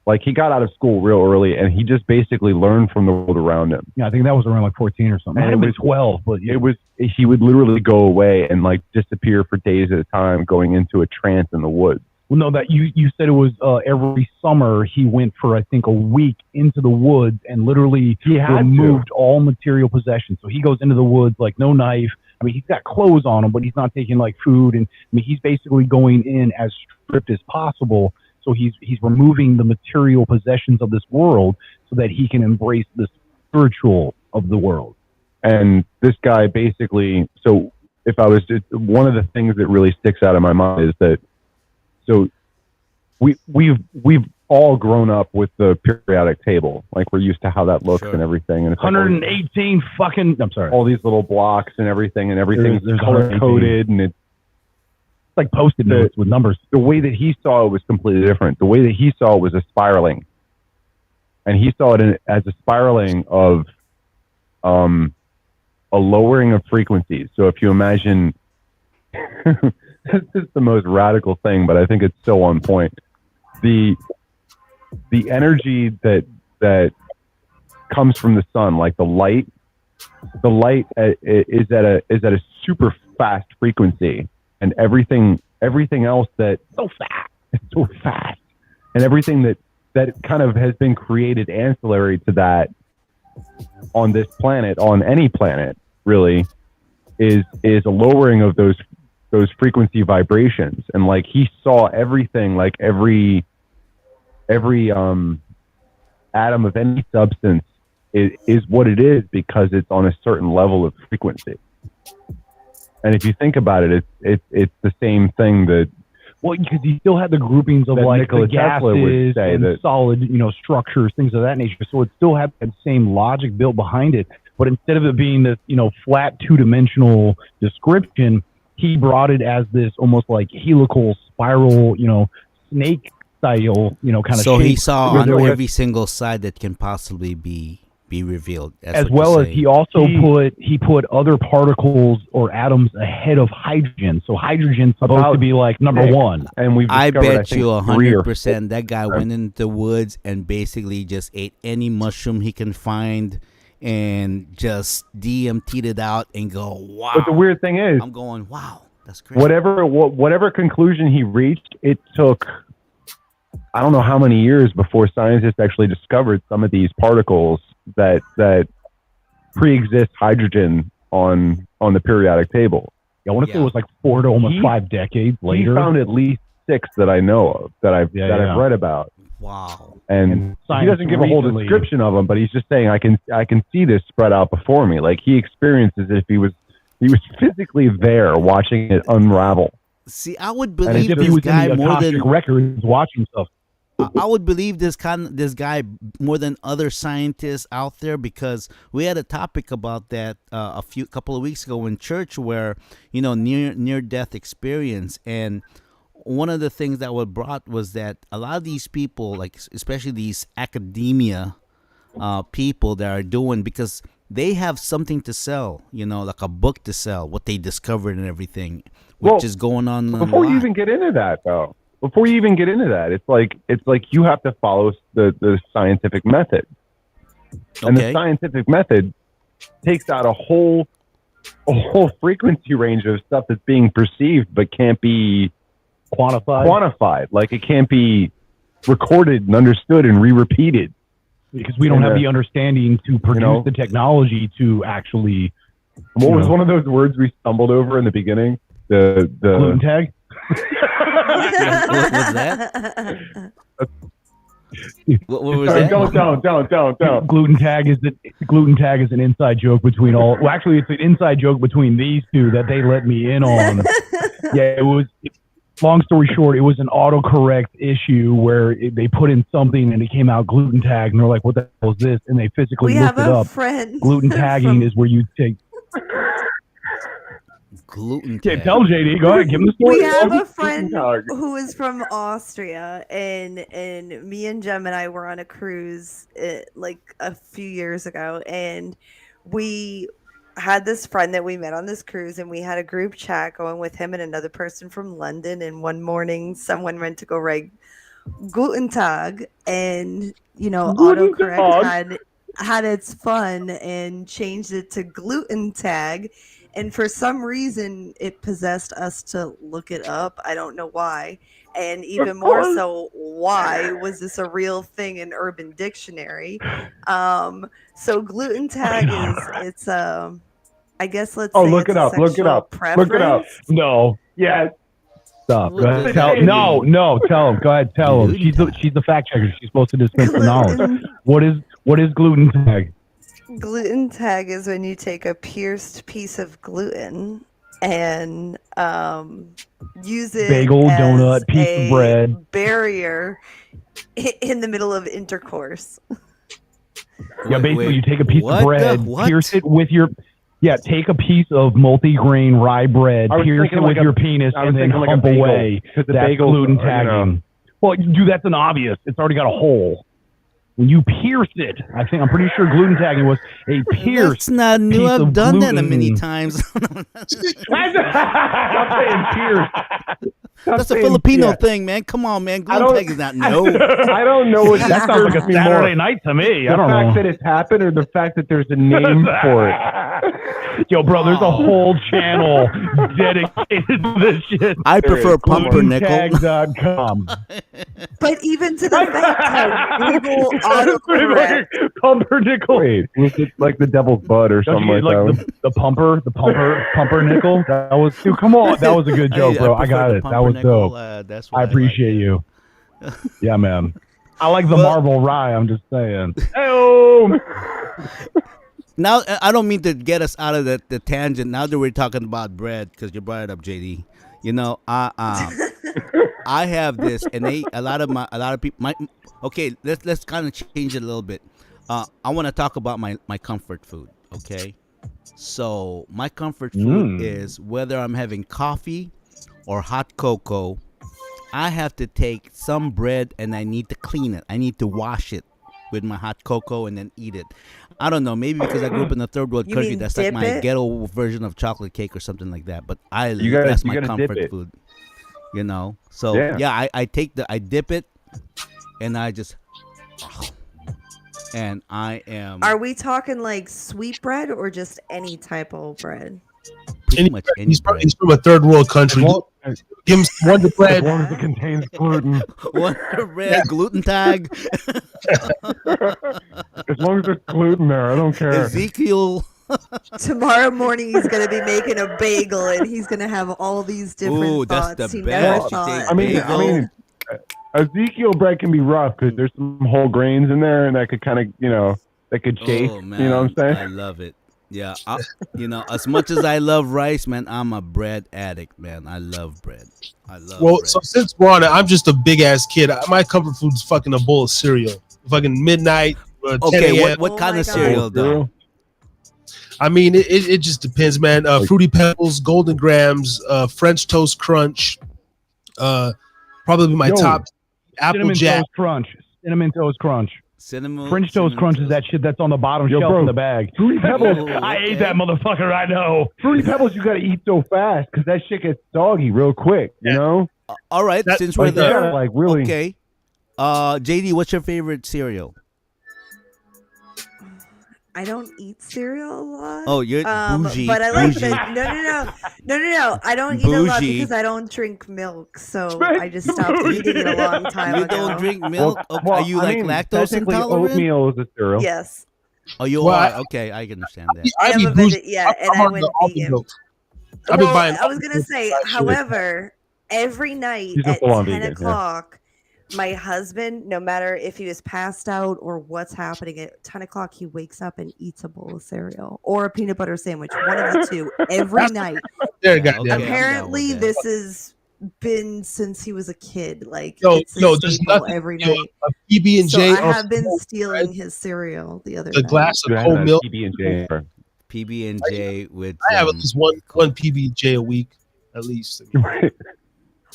Like he got out of school real early, and he just basically learned from the world around him. Yeah, I think that was around like 14 or something. And It was 12, but It was, he would literally go away and like disappear for days at a time, going into a trance in the woods. Well, no, that you said it was every summer he went for I think a week into the woods and literally removed all material possessions. So he goes into the woods like no knife. I mean, he's got clothes on him, but he's not taking like food, and I mean, he's basically going in as stripped as possible. So he's removing the material possessions of this world so that he can embrace the spiritual of the world. And this guy basically, so if I was to, one of the things that really sticks out in my mind is that, so we've all grown up with the periodic table. Like we're used to how that looks and everything. And it's 118 fucking, I'm sorry. All these little blocks and everything's There's color coded, and it's like Post-it notes with numbers. The way that he saw it was completely different. The way that he saw it was a spiraling. And he saw it as a spiraling of a lowering of frequencies. So if you imagine, this is the most radical thing, but I think it's so on point. The energy that comes from the sun, like the light is at a super fast frequency, and everything else that it's so fast, and everything that kind of has been created ancillary to that on this planet, on any planet really, is a lowering of those frequency vibrations. And like he saw everything, like every atom of any substance is what it is because it's on a certain level of frequency. And if you think about it, it's the same thing that. Well, because he still had the groupings of That like Nikola the Tesla would gases say and that- solid, structures, things of that nature. So it still had that same logic built behind it. But instead of it being this, flat two-dimensional description, he brought it as this almost like helical spiral, snake style, kind of So shape. he saw where on there was- every single side that can possibly be revealed. That's as what well you're as saying. he also put other particles or atoms ahead of hydrogen. So hydrogen's supposed to be like number one. And we've I discovered, bet think, you 3 or 100% that guy went into the woods and basically just ate any mushroom he can find and just DMT'd it out and go, wow. But the weird thing is, I'm going, wow, that's crazy. whatever conclusion he reached, it took I don't know how many years before scientists actually discovered some of these particles that pre-exist hydrogen on the periodic table. I want to say Yeah. it was like 4 to almost 5 decades later. He found at least 6 that I know of that I've read about. Wow. And he science doesn't give a whole recently- description of them, but he's just saying I can see this spread out before me. Like he experiences it if he was physically there watching it unravel. See, I would As believe if he this was guy in the more Akashic than records watching stuff. I would believe this guy more than other scientists out there, because we had a topic about that a couple of weeks ago in church, where near death experience, and one of the things that was brought was that a lot of these people, like especially these academia people that are doing, because they have something to sell, like a book to sell, what they discovered and everything, which is going on. Before you even get into that, though. It's like you have to follow the scientific method, and the scientific method takes out a whole frequency range of stuff that's being perceived but can't be quantified. Like it can't be recorded and understood and re-repeated because we don't have the understanding to produce the technology to actually. What was one of those words we stumbled over in the beginning? The gluten tag. What was that? What was that? Don't. Gluten tag is an inside joke between all. Well, actually, it's an inside joke between these two that they let me in on. Yeah, it was. Long story short, it was an autocorrect issue where they put in something and it came out gluten tag, and they're like, "What the hell is this?" And they physically looked it up. Gluten tagging is where you take. Gluten tag. Yeah, tell JD. Go ahead, give him the story. We have a friend who is from Austria, and me and Gemini were on a cruise like a few years ago, and we had this friend that we met on this cruise, and we had a group chat going with him and another person from London. And one morning, someone went to go write Guten Tag, and autocorrect had its fun and changed it to gluten tag. And for some reason, it possessed us to look it up. I don't know why. And even more so, why was this a real thing in Urban Dictionary? So gluten tag it's I guess let's say look it up. Look it up. Look it up. No. Yes. Stop. Go ahead. Tell him. Go ahead. Tell him. She's the fact checker. She's supposed to dispense the knowledge. What is gluten tag? Gluten tag is when you take a pierced piece of gluten and use it bagel, as donut, piece of bread, barrier in the middle of intercourse. Yeah, basically you take a piece of bread, pierce it with your take a piece of multi-grain rye bread, pierce it with your penis, and then hump away. That's gluten tagging. Well, dude, that's an obvious. It's already got a hole. When you pierce it, I'm pretty sure gluten tagging was a pierce. That's not new. I've done that many times. Stop saying pierce. That's a Filipino thing, man. Come on, man. Gluten tag is not no. I don't know what that sounds like a Saturday night to me. I don't know. The fact that it's happened or the fact that there's a name for it. Yo, bro, there's a whole channel dedicated to this shit. I prefer pumpernickel. Glutentag.com. But even to the fact that Google autocorrect. Pumpernickel. Wait, was it like the devil's butt or something like that? The pumpernickel? That was, dude, come on. That was a good joke, bro. I got it. That was dope. That's what I appreciate you. Yeah, man. I like the Marvel rye. I'm just saying. No, now I don't mean to get us out of the tangent. Now that we're talking about bread, because you brought it up, JD. You know, I have this, and a lot of people. Okay, let's kind of change it a little bit. I want to talk about my comfort food. Okay, so my comfort food is whether I'm having coffee or hot cocoa. I have to take some bread and I need to clean it. I need to wash it with my hot cocoa and then eat it. I don't know, maybe because I grew up in a third world country, that's like my ghetto version of chocolate cake or something like that. But that's my comfort food. You know, so yeah, I dip it, and I just, and I am. Are we talking like sweet bread or just any type of bread? Pretty much any bread. He's from a third world country. Give him Wonder Bread. As long as it contains gluten. Wonder Bread, gluten tag. As long as there's gluten there, I don't care. Ezekiel. Tomorrow morning he's gonna be making a bagel and he's gonna have all these different thoughts. That's the he best. never thought. I mean, Ezekiel bread can be rough because there's some whole grains in there, and that could kind of, that could chafe. Oh, man, you know what I'm saying? I love it. Yeah, as much as I love rice, man, I'm a bread addict, man. I love bread. Bread. So since we're on it, I'm just a big ass kid. My comfort food is fucking a bowl of cereal. Fucking midnight. Okay, what kind of cereal though? I mean, it just depends, man. Fruity Pebbles, Golden Grams, French Toast Crunch. Probably my top. Apple Jack Cinnamon Toast Crunch. French Toast Crunch is that shit that's on the bottom shelf in the bag. Fruity Pebbles. I ate that motherfucker. I know. Fruity Pebbles, you got to eat so fast because that shit gets soggy real quick. You know. All right, since we're there, really. Okay. JD, what's your favorite cereal? I don't eat cereal a lot. Oh, you're bougie. But I like that. No. I don't eat a lot because I don't drink milk. So I just stopped eating it a long time ago. You don't drink milk? Are you lactose intolerant? Oatmeal is a cereal. Yes. Oh, you are? Okay, I can understand that. I went vegan. I was going to say, however, every night at 10 o'clock, my husband, no matter if he was passed out or what's happening, at 10 o'clock, he wakes up and eats a bowl of cereal or a peanut butter sandwich, one of the two, every night. Apparently, this has been since he was a kid. It's there's nothing every night. PB&J. So I have been stealing his cereal the other night. The glass of cold milk. PB&J with. I have at least one PB&J a week, at least.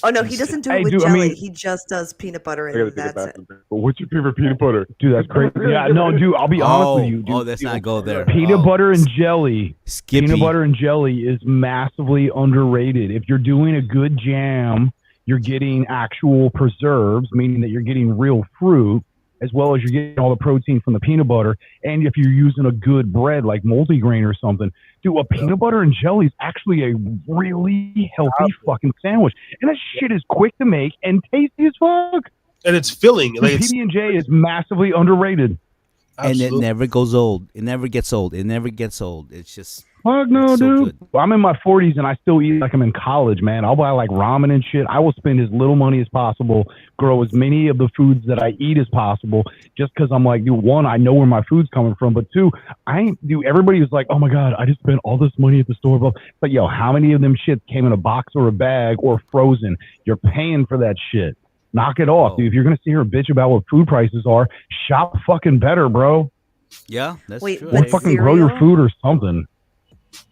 Oh no, he doesn't do it with jelly. He just does peanut butter and that's it. But what's your favorite peanut butter? Dude, that's crazy. Yeah, no, dude, I'll be honest with you. Dude, let's not go there. Peanut butter and jelly. Skippy. Peanut butter and jelly is massively underrated. If you're doing a good jam, you're getting actual preserves, meaning that you're getting real fruit, as well as you're getting all the protein from the peanut butter. And if you're using a good bread like multigrain or something, dude, a peanut butter and jelly is actually a really healthy fucking sandwich. And that shit is quick to make and tasty as fuck. And it's filling. PB&J is massively underrated. Absolutely. And it never goes old. It never gets old. It's just... Fuck no, so dude. Well, I'm in my 40s and I still eat like I'm in college, man. I'll buy like ramen and shit. I will spend as little money as possible, grow as many of the foods that I eat as possible, just because I'm like, dude, one, I know where my food's coming from, but two, everybody was like, oh my God, I just spent all this money at the store. But yo, how many of them shit came in a box or a bag or frozen? You're paying for that shit. Knock it off, dude. If you're going to sit here and bitch about what food prices are, shop fucking better, bro. Yeah, that's true. Or fucking grow your food or something.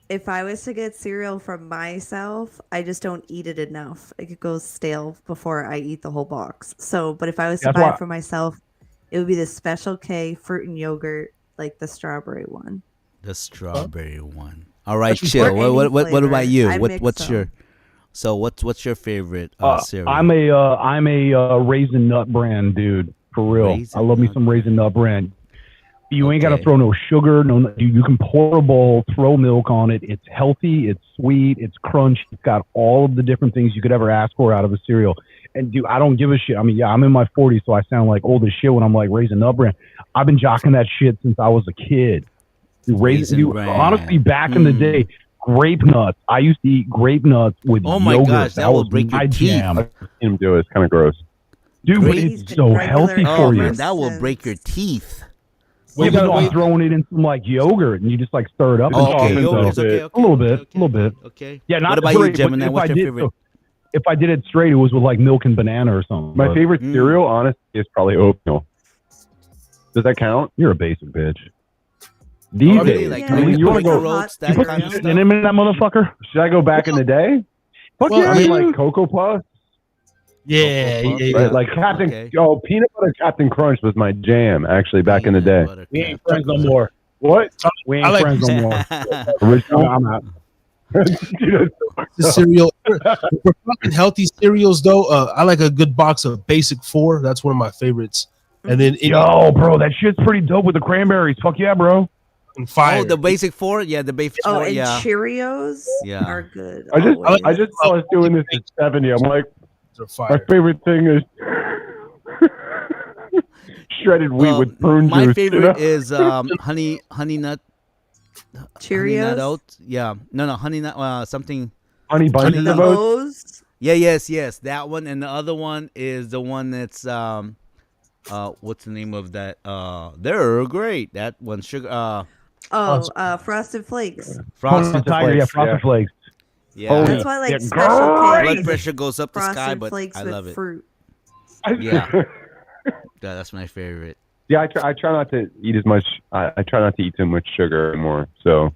If I was to get cereal for myself, I just don't eat it enough. It goes stale before I eat the whole box. So, but if I was to buy it for myself, it would be the Special K fruit and yogurt, like the strawberry one. The strawberry one. All right, chill. What about you? What's your favorite cereal? I'm a Raisin Nut brand dude, for real. I love me some Raisin Nut brand. You ain't got to throw no sugar. You can pour a bowl, throw milk on it. It's healthy. It's sweet. It's crunchy. It's got all of the different things you could ever ask for out of a cereal. And dude, I don't give a shit. I mean, yeah, I'm in my 40s, so I sound like old as shit when I'm like Raisin Nut brand. I've been jocking that shit since I was a kid. Honestly, back in the day, grape nuts. I used to eat grape nuts with yogurt. Oh my gosh, that will break your teeth. I've seen him do it. It's kind of gross. Dude, but it's so healthy for you. Man, that will break your teeth. Well, Yeah, you gotta but I'm wait. throwing it in some like yogurt, and you just like stir it up. Oh, and okay, shit, yogurt so- is okay. a little bit, okay, a little bit. Okay. Yeah, not What about straight, you, but Gemini? if What's I your did, favorite? if I did it straight, it was with like milk and banana or something. My but favorite cereal, honestly, is probably oatmeal. Does that count? You're a basic bitch. Oh, These really? days, Like Yeah, I mean, you wanna like go- a hot oats, that put kind of cereal. stuff? an M in that motherfucker. Should I go back in the day? Fuck Well, yeah, I mean, dude. Like Cocoa Puffs? Yeah, Cocoa Puffs, yeah, Right? yeah. Like Captain, Okay. peanut butter Captain Crunch was my jam, actually, back in the Peanut day. butter We ain't Captain friends no more. What? We I ain't like- friends no more. Crunch. Original? I'm out. Dude, The cereal. For fucking healthy cereals, though, I like a good box of Basic 4. That's one of my favorites. And then Yo, bro, that shit's pretty dope with the cranberries. Fuck yeah, bro. Fire. Oh, the basic 4? Yeah, the basic 4, Oh, and yeah. Cheerios Yeah. are good. I just always. saw us doing this at 70. I'm like, They're my fire. favorite thing is shredded wheat with prune my juice. favorite you know? is honey nut honey nut Cheerios. oats. Yeah. No, honey nut something. Honey bunches The of oats. O's. Yeah, yes, that one, and the other one is the one that's what's the name of that? They're great. That one sugar Frosted Flakes. frosted Tiger, yeah, Flakes, frosted yeah. flakes. Yeah. That's why I like Yeah, special Blood K. pressure goes up the Frosted sky, but Flakes I with love it. fruit. Yeah. Yeah, that's my favorite. Yeah, I try not to eat as much. I try not to eat too much sugar anymore. So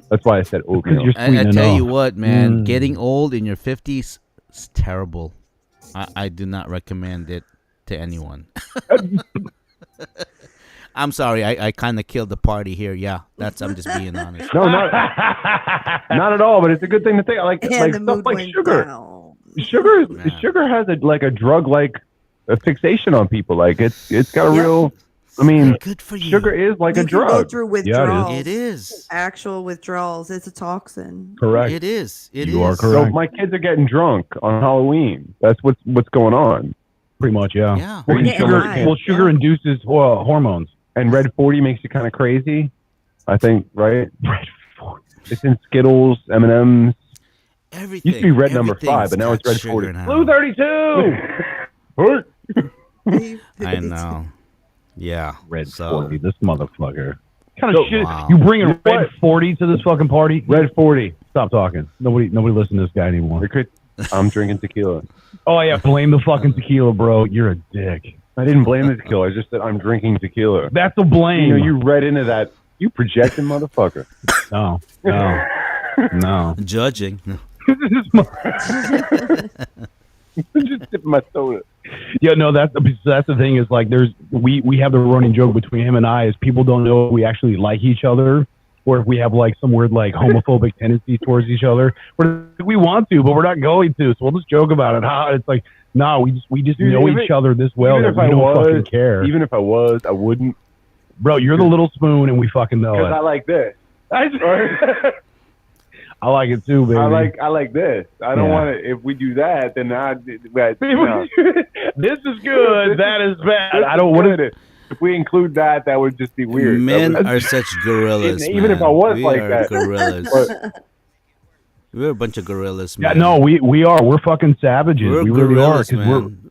that's why I said oatmeal. you're I sweet tell you enough. what, man, Mm. getting old in your 50s is terrible. I do not recommend it to anyone. I'm sorry, I kind of killed the party here. Yeah, I'm just being honest. No, not at all. But it's a good thing to think. Like And the stuff mood like went sugar. down. Sugar has a drug like a fixation on people. Like it's got a Yep. real. I mean, Good for you. sugar is like You a can go drug. through Yeah, it is. withdrawals. It is. Actual withdrawals. It's a toxin. Correct. It is. It You are is. correct. So my kids are getting drunk on Halloween. That's what's going on. Pretty much, yeah. Yeah. Well, Yeah, sugar, right. well, sugar induces hormones. And Red 40 makes you kind of crazy. I think, right? Red 40. It's in Skittles, M&Ms. Everything. Used to be red number everything's 5, but now it's got red sugar 40. now. Blue 32. I know. Yeah. Red So- 40. This motherfucker. What kind of shit? Wow. You bringing You know red what? 40 to this fucking party? Red 40. Stop talking. Nobody listen to this guy anymore. I'm drinking tequila. Oh yeah, blame the fucking tequila, bro. You're a dick. I didn't blame the tequila. I just said I'm drinking tequila. That's a blame. You know, you read into that. You projecting motherfucker. No. No. Judging. Just dipping my soda. Yeah, no, that's the thing is like we have the running joke between him and I is people don't know if we actually like each other or if we have like some weird like homophobic tendencies towards each other. We want to, but we're not going to. So we'll just joke about it. It's like, no, we just Dude, know even- each other this well even that if we I don't was- fucking care. Even if I was, I wouldn't. Bro, you're the little spoon and we fucking know Because I it. like this. I like it too, baby. I like this. I don't Yeah. want to. If we do that, then no. This is good. That is bad. I don't want it. If we include that, that would just be weird. Men That would- are such gorillas. Even if man. I was we like are that. gorillas. But- We're a bunch of gorillas, Yeah, man. no, we are. We're fucking savages. We're we really are gorillas, because man.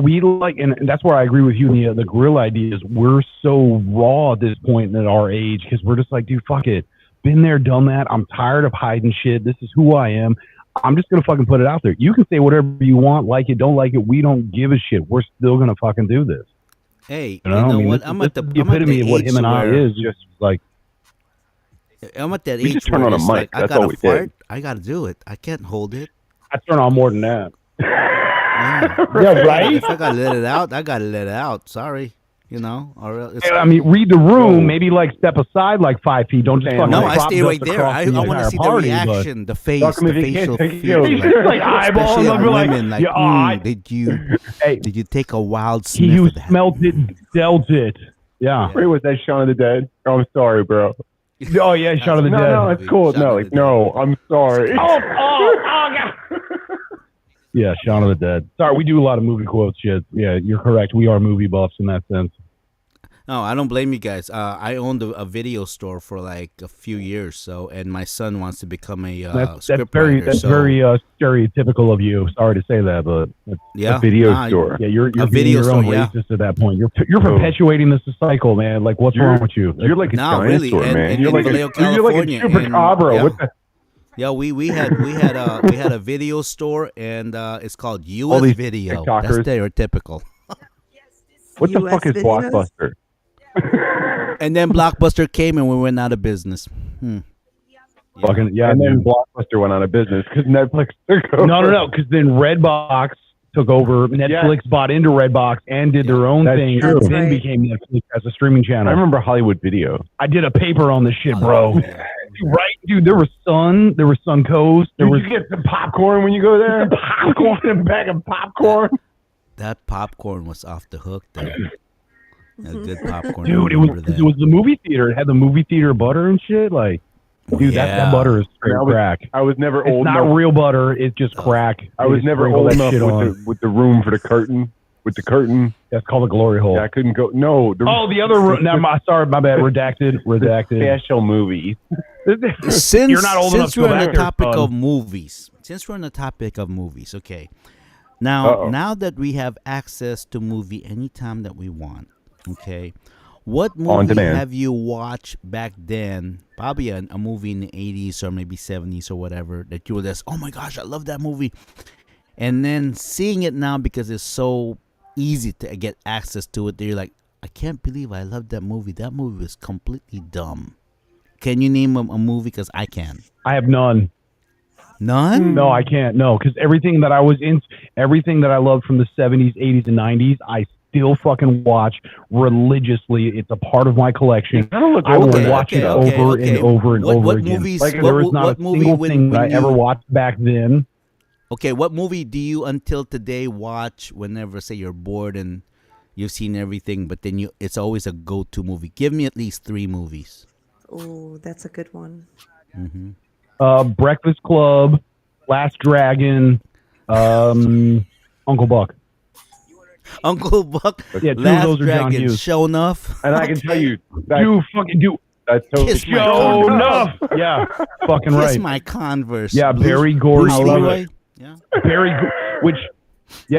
we like, and that's where I agree with you. The gorilla idea is we're so raw at this point at our age because we're just like, dude, fuck it. Been there, done that. I'm tired of hiding shit. This is who I am. I'm just gonna fucking put it out there. You can say whatever you want, like it, don't like it. We don't give a shit. We're still gonna fucking do this. Hey, You know, I mean, what? this I'm is at the the epitome of what him and I is. Just like, I'm at that We age just turn where on a it's mic. like, I That's gotta all we did. fart. I gotta do it. I can't hold it. I turn on more than that. Yeah. Yeah, right. If I gotta let it out, I gotta let it out. Sorry, or it's, I mean, read the room. Maybe like step aside like 5 feet. Don't just fucking no, like, I prop stay right dust there. across I the want to entire see party, the but- reaction, the face, Talk to me the if you facial can't take feeling. it. He's just like eyeballs. Especially I'll be on like, women, like, yeah, hey, did you take a wild he sniff who of that? smelt it dealt it. Yeah. Wait, was that Shaun of the Dead? Oh, I'm sorry, bro. Oh yeah, Shaun of the No, Dead. no, it's cool. Shaun No, of like, the Dead. no, I'm sorry. God. Yeah, Shaun of the Dead. Sorry, we do a lot of movie quotes shit. Yeah, you're correct. We are movie buffs in that sense. No, I don't blame you guys. I owned a video store for like a few years, and my son wants to become a script writer. That's very stereotypical of you. Sorry to say that, but yeah, a video store. Yeah, you're a being video your own store, yeah. racist at that point. You're perpetuating this cycle, man. Like, what's wrong with you? You're like a No, dinosaur, really, man. and You're like Vallejo, a California, chupacabra. yeah. What the? Yeah, we had a video store, and it's called All US these Video. TikTokers. That's stereotypical. What the US fuck is videos? Blockbuster? And then Blockbuster came, and we went out of business. Fucking yeah, And then dude. Blockbuster went out of business because Netflix took over. No, because then Redbox took over. Netflix bought into Redbox and did their own That's thing. true. Then That's right. became Netflix as a streaming channel. I remember Hollywood Video. I did a paper on this shit, Oh, bro. yeah. Right, dude. There was Sun Coast. There was you get some popcorn when you go there? Popcorn, a bag of popcorn. That popcorn was off the hook, though. A good popcorn. dude. I It was remember that. the movie theater. It had the movie theater butter and shit. Like, dude, that Yeah. butter is straight That was- crack. I was never It's old not enough. real butter. It's just crack. I They was just never sprinkle old that enough shit on. with the room for the curtain. With the curtain, That's called a glory hole. yeah, I couldn't go. No, The other room. No, sorry, my bad. Redacted. special movie. Since You're not old enough since to we're go on the back there, topic son. of movies, okay. Now that we have access to movie anytime that we want, okay. What On movie demand. have you watched back then? Probably a movie in the 80s or maybe 70s or whatever that you were just, oh my gosh, I love that movie. And then seeing it now because it's so easy to get access to it, you're like, I can't believe I love that movie. That movie was completely dumb. Can you name a movie? Because I can. I have none. None? No, I can't. No, because everything that I loved from the 70s, 80s, and 90s, I still fucking watch religiously. It's a part of my collection. I will watch it over and over and over again. Movies, Like, there is not a single thing that I ever watched back then. Okay, what movie do you until today watch whenever, say, you're bored and you've seen everything, but then it's always a go-to movie? Give me at least 3 movies. Oh, that's a good one. Breakfast Club, Last Dragon, Uncle Buck. Uncle Buck, Yeah, two Last of those are John Dragon, Hughes. Show Enough. And I can tell you, That's totally Kiss my Show Converse. enough. Yeah, fucking Kiss right. my Converse. Yeah, Bruce- Barry Gordy. Bruce I love Leroy. Yeah.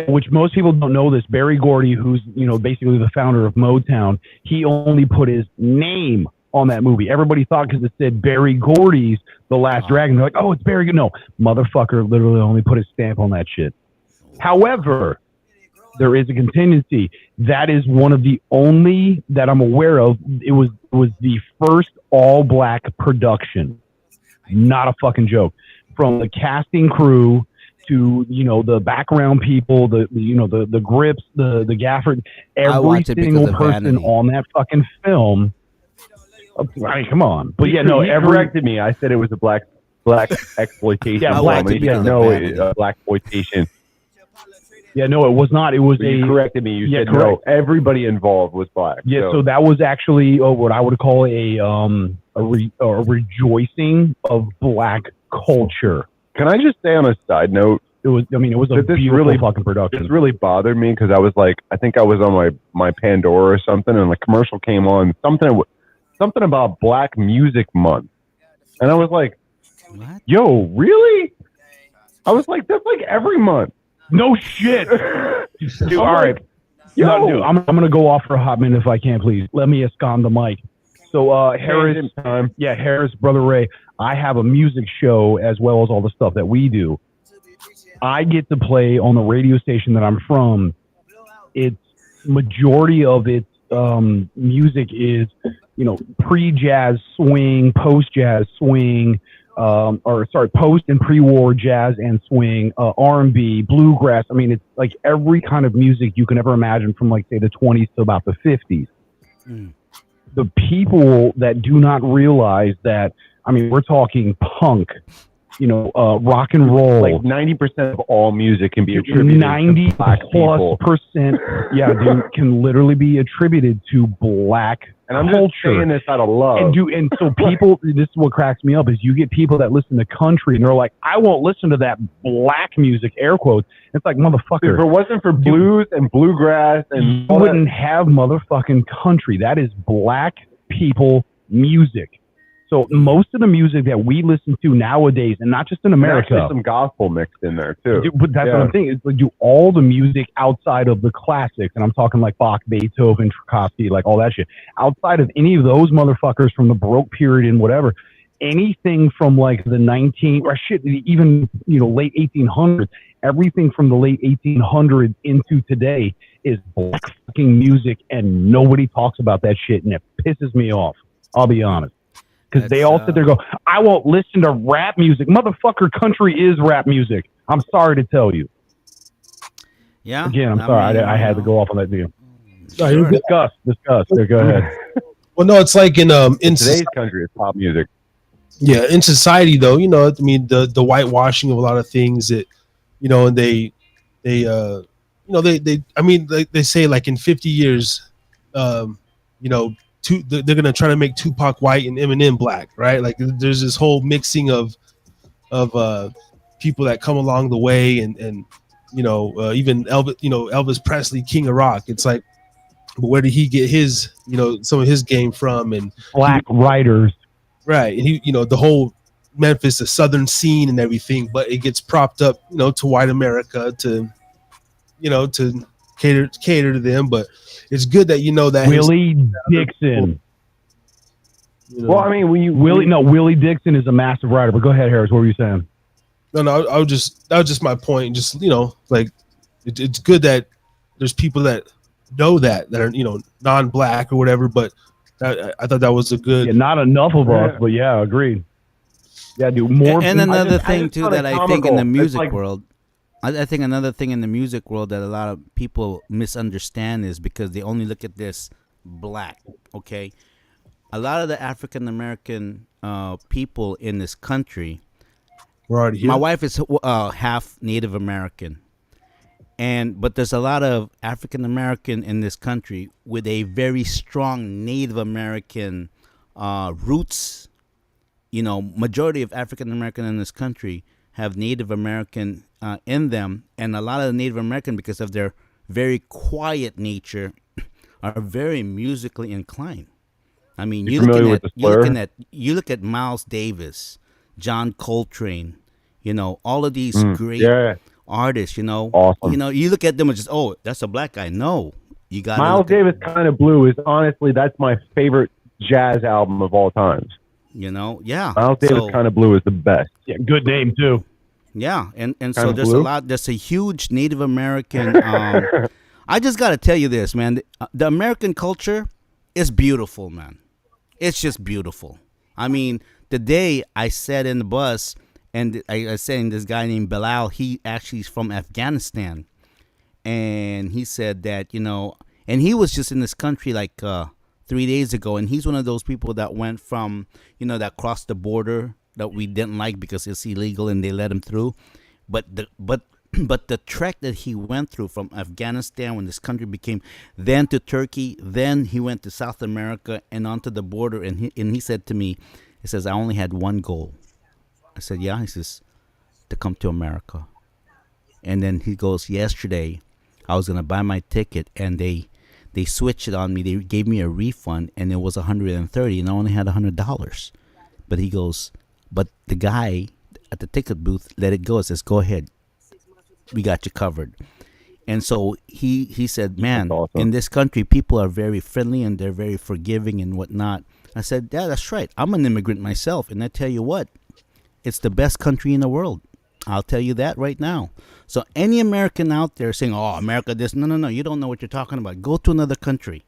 Which most people don't know this. Barry Gordy, who's basically the founder of Motown, he only put his name on that movie. Everybody thought because it said Barry Gordy's The Last Dragon, they're like, oh, it's Barry. No, motherfucker, literally only put his stamp on that shit. However, there is a contingency. That is one of the only that I'm aware of. It was the first all black production. Not a fucking joke. From the casting crew to the background people, the grips, the gaffer, every single person Vanity. on that fucking film. I mean, come on, but he corrected me. I said it was a black exploitation. Yeah, film, black- and he because said, of no, vanity. black exploitation. Yeah, no, it was not. It was You corrected me. You Yeah, said correct. no. Everybody involved was black. Yeah, so that was actually what I would call a rejoicing of black culture. Can I just say on a side note, It was a But this beautiful really- fucking production. this really bothered me because I was like, I think I was on my Pandora or something, and the commercial came on something about Black Music Month, and I was like, What? yo, really? I was like, that's like every month. No shit. Dude, all right. Yo, No, dude, I'm gonna go off for a hot minute if I can, please. Let me escond the mic. So Harris, Harris, Brother Ray, I have a music show as well as all the stuff that we do. I get to play on the radio station that I'm from. It's majority of its music is, pre-jazz swing, post-jazz swing, post and pre-war jazz and swing, R&B, bluegrass. I mean, it's like every kind of music you can ever imagine from like say the 20s to about the 50s. Mm. The people that do not realize that, I mean, we're talking punk, rock and roll. like 90% of all music can be attributed 90 to black plus people. percent, dude, can literally be attributed to black And I'm just saying this out of love. And so people, this is what cracks me up, is you get people that listen to country and they're like, I won't listen to that black music, air quotes. It's like, motherfucker. If it wasn't for blues and bluegrass and you wouldn't have motherfucking country. That is black people music. So most of the music that we listen to nowadays, and not just in America, there's some gospel mixed in there too. But that's what I'm saying. It's like do all the music outside of the classics, and I'm talking like Bach, Beethoven, Tchaikovsky, like all that shit. Outside of any of those motherfuckers from the Baroque period and whatever, anything from like the even late 1800s, everything from the late 1800s into today is black fucking music, and nobody talks about that shit, and it pisses me off. I'll be honest. Because they all sit there and go, I won't listen to rap music. Motherfucker, country is rap music. I'm sorry to tell you. Yeah. Again, I'm sorry. I had to go off on that deal. Sure. Discuss. There, go ahead. Well, no, it's like in today's country, it's pop music. Yeah, in society, though, I mean, the whitewashing of a lot of things that, and they say like in 50 years, they're gonna try to make Tupac white and Eminem black, right? Like there's this whole mixing of people that come along the way, and even Elvis Presley, King of Rock. It's like, but where did he get his some of his game from? And black writers, right? And he the whole Memphis, the Southern scene and everything, but it gets propped up to white America to cater to them, but it's good that that Willie Dixon. Well, I mean, Willie Dixon is a massive writer. But go ahead, Harris. What were you saying? No, that was just my point. Just like it's good that there's people that know that are non-black or whatever. But I thought that was a good. Yeah, not enough of us, but yeah, agreed. Yeah, do more. And another thing too that I think in the music world. I think another thing in the music world that a lot of people misunderstand is because they only look at this black, okay? A lot of the African American people in this country, we're already here. My wife is half Native American, but there's a lot of African American in this country with a very strong Native American roots. Majority of African American in this country have Native American in them, and a lot of the Native American, because of their very quiet nature, are very musically inclined. I mean, you look at Miles Davis, John Coltrane, all of these great artists. Awesome. You look at them and just, oh, that's a black guy. No, you got Miles Davis. Kind of Blue is honestly that's my favorite jazz album of all times. Yeah. Miles Davis Kind of Blue is the best. Yeah, good name too. Yeah, and so there's a huge Native American. I just got to tell you this, man. The American culture is beautiful, man. It's just beautiful. I mean, the day I sat in the bus and I was saying this guy named Bilal, he actually is from Afghanistan. And he said that, and he was just in this country like 3 days ago. And he's one of those people that went from, that crossed the border that we didn't like because it's illegal and they let him through. But the trek that he went through from Afghanistan when this country became, then to Turkey, then he went to South America and onto the border. And he said to me, he says, I only had one goal. I said, yeah. He says, to come to America. And then he goes, yesterday, I was going to buy my ticket and they switched it on me. They gave me a refund and it was $130 and I only had $100. But he goes, but the guy at the ticket booth let it go. It says, go ahead. We got you covered. And so he said, man, awesome. In this country, people are very friendly and they're very forgiving and whatnot. I said, yeah, that's right. I'm an immigrant myself. And I tell you what, it's the best country in the world. I'll tell you that right now. So any American out there saying, oh, America this, no, you don't know what you're talking about. Go to another country.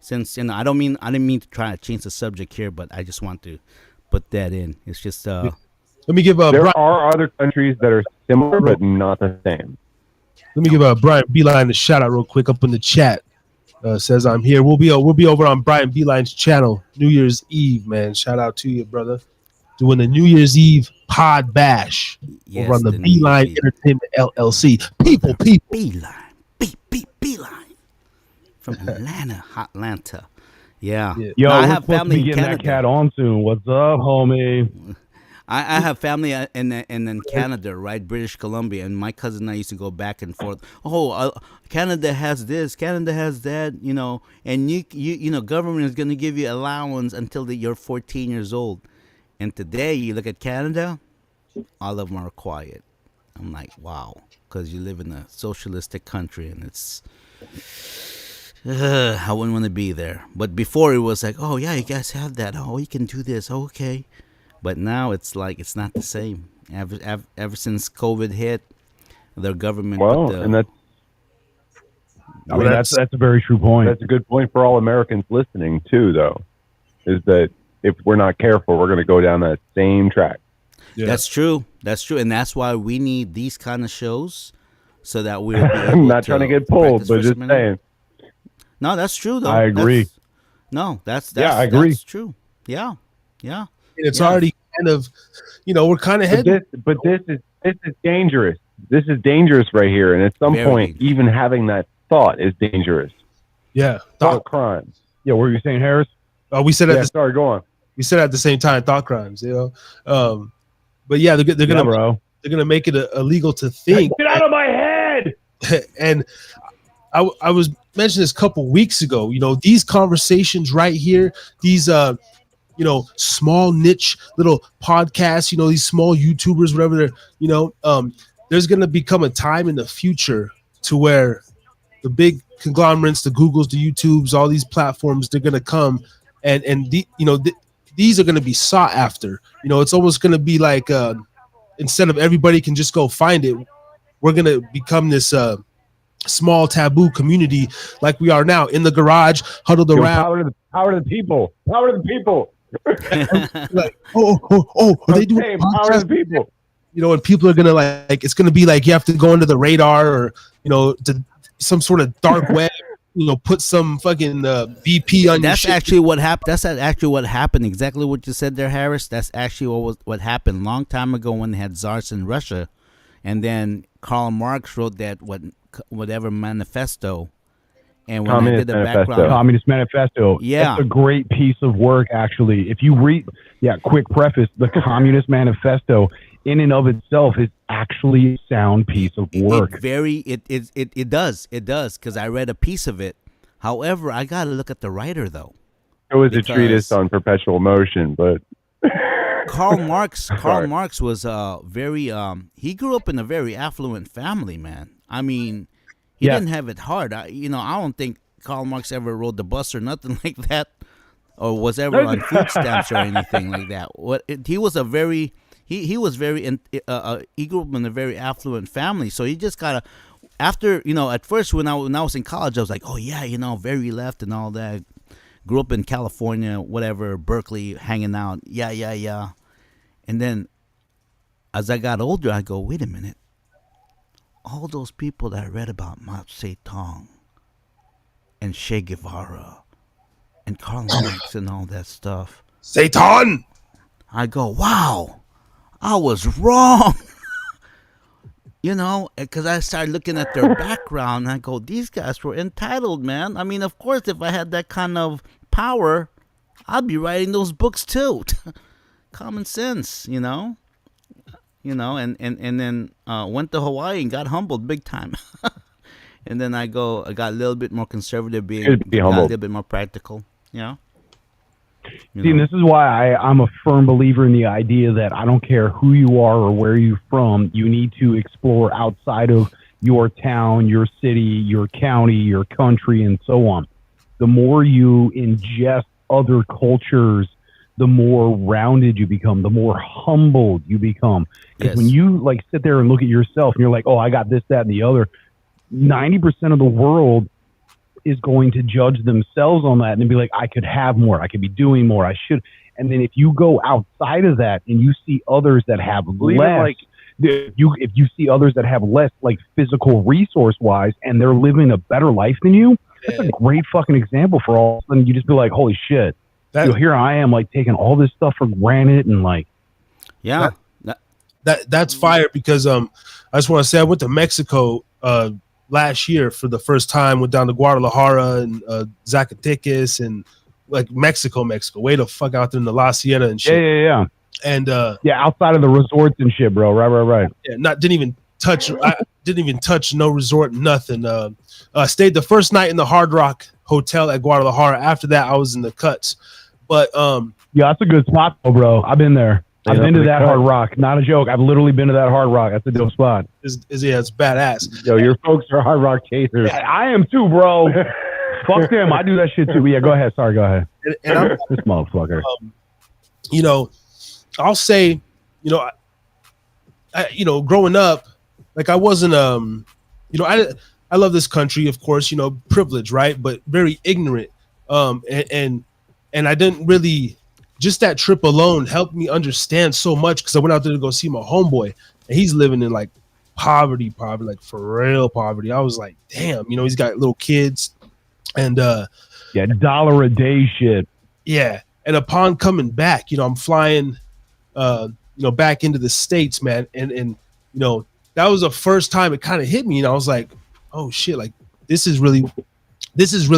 Since, I didn't mean to try to change the subject here, but I just want to put that in. It's just let me give there are other countries that are similar but not the same. Let me give Brian Beeline a shout out real quick up in the chat. Says I'm here. We'll be over on Brian Beeline's channel New Year's Eve, man. Shout out to you, brother. Doing the New Year's Eve pod bash over on the Beeline Entertainment LLC. People. Beeline from Atlanta. Yeah. Yeah. Yo, No, I we're have supposed to family be in getting Canada. that cat on soon. What's up, homie? I have family in Canada, right? British Columbia, and my cousin and I used to go back and forth. Oh, Canada has this, Canada has that, and you know, government is going to give you allowance until you're 14 years old. And today, you look at Canada, all of them are quiet. I'm like, wow, because you live in a socialistic country, and it's. I wouldn't want to be there. But before it was like, oh yeah, you guys have that. Oh, you can do this. Oh, okay. But now it's like it's not the same. Ever since COVID hit, their government. Well, and that's I mean, that's a very true point. That's a good point for all Americans listening too, though, is that if we're not careful, we're going to go down that same track. Yeah. That's true, and that's why we need these kind of shows, so that we'll be able not trying to get pulled, but just saying. No, that's true though. I agree. That's I agree. That's true. Yeah. It's already kind of, we're kind of heading. But this is dangerous. This is dangerous right here, and at some point, even having that thought is dangerous. Yeah, thought crimes. Yeah, what were you saying, Harris? We said sorry, go on. We said at the same time, thought crimes. But yeah, they're gonna make it illegal to think. Get out of my head! And I was mentioning this a couple weeks ago. These conversations right here, these small niche little podcasts, these small YouTubers, whatever they're, there's going to become a time in the future to where the big conglomerates, the Googles, the YouTubes, all these platforms, they're going to come and these are going to be sought after. It's almost going to be like instead of everybody can just go find it, we're going to become this small taboo community like we are now, in the garage, huddled around. Power to the people. Power to the people. Like, are they doing power to the people? And people are gonna like it's gonna be like you have to go under the radar, or to some sort of dark web, put some fucking VP on. That's actually what happened. That's actually what happened. Exactly what you said there, Harris. That's actually what happened a long time ago when they had czars in Russia, and then Karl Marx wrote that whatever manifesto. And when I did the background, Communist Manifesto. Yeah, that's a great piece of work, actually. If you read, quick preface, the Communist Manifesto in and of itself is actually a sound piece of work. It does, because I read a piece of it. However, I got to look at the writer though. It was a treatise on perpetual motion, but Karl Marx was very he grew up in a very affluent family, man. I mean, he didn't have it hard. I don't think Karl Marx ever rode the bus or nothing like that, or was ever on food stamps or anything like that. He was a very he was very he grew up in a very affluent family. So he just gotta after at first when I was in college, I was like, oh yeah, very left and all that. Grew up in California, whatever, Berkeley, hanging out, yeah. And then as I got older, I go, wait a minute. All those people that I read about, Mao Zedong and Che Guevara and Karl Marx and all that stuff. Satan! I go, wow, I was wrong. Because I started looking at their background and I go, these guys were entitled, man. I mean, of course, if I had that kind of power, I'd be writing those books too. Common sense, and then went to Hawaii and got humbled big time. And then I got a little bit more conservative, got a little bit more practical. See, and this is why I'm a firm believer in the idea that I don't care who you are or where you're from, you need to explore outside of your town, your city, your county, your country, and so on. The more you ingest other cultures, the more rounded you become, the more humbled you become. Because when you sit there and look at yourself and you're like, oh, I got this, that, and the other, 90% of the world is going to judge themselves on that and be like, I could have more, I could be doing more, I should. And then if you go outside of that and you see others that have less, if you see others that have less, like physical resource wise, and they're living a better life than you, that's a great fucking example for all of a sudden you just be like, holy shit. Here I am, like taking all this stuff for granted, and like, that's fire. Because I just want to say I went to Mexico last year for the first time. Went down to Guadalajara and Zacatecas and like Mexico, way the fuck out there in the La Cienega and shit. Yeah. And outside of the resorts and shit, bro. Right. Yeah, didn't even touch no resort, nothing. Stayed the first night in the Hard Rock Hotel at Guadalajara. After that, I was in the Cuts. But yeah, that's a good spot, though, bro. I've been there. I've been to that Hard Rock. Not a joke. I've literally been to that Hard Rock. That's a dope spot. It's badass. Yo, your folks are Hard Rock chasers. Yeah, I am too, bro. Fuck them. I do that shit too. Yeah, go ahead. Sorry, go ahead. And I'm, this motherfucker. I'll say, I growing up, like I wasn't, I love this country, of course, privileged, right? But very ignorant. And I didn't really, just that trip alone helped me understand so much because I went out there to go see my homeboy and he's living in like poverty, like for real poverty. I was like, damn, he's got little kids and $1 a day shit. Yeah. And upon coming back, I'm flying back into the States, man. And that was the first time it kind of hit me. And I was like, oh shit, like this is really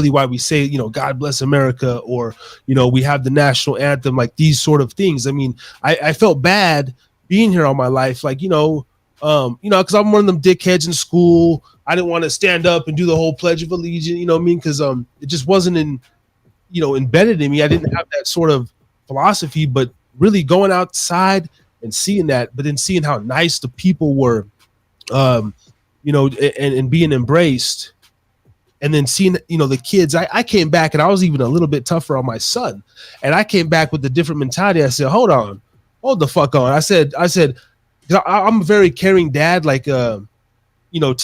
why we say, God bless America, or, we have the national anthem, like these sort of things. I mean, I felt bad being here all my life. Like, cause I'm one of them dickheads in school. I didn't want to stand up and do the whole Pledge of Allegiance, cause it just wasn't embedded in me. I didn't have that sort of philosophy, but really going outside and seeing that, but then seeing how nice the people were, and being embraced, and then seeing, the kids, I came back and I was even a little bit tougher on my son. And I came back with a different mentality. I said, hold the fuck on. I said, I'm a very caring dad, like, I do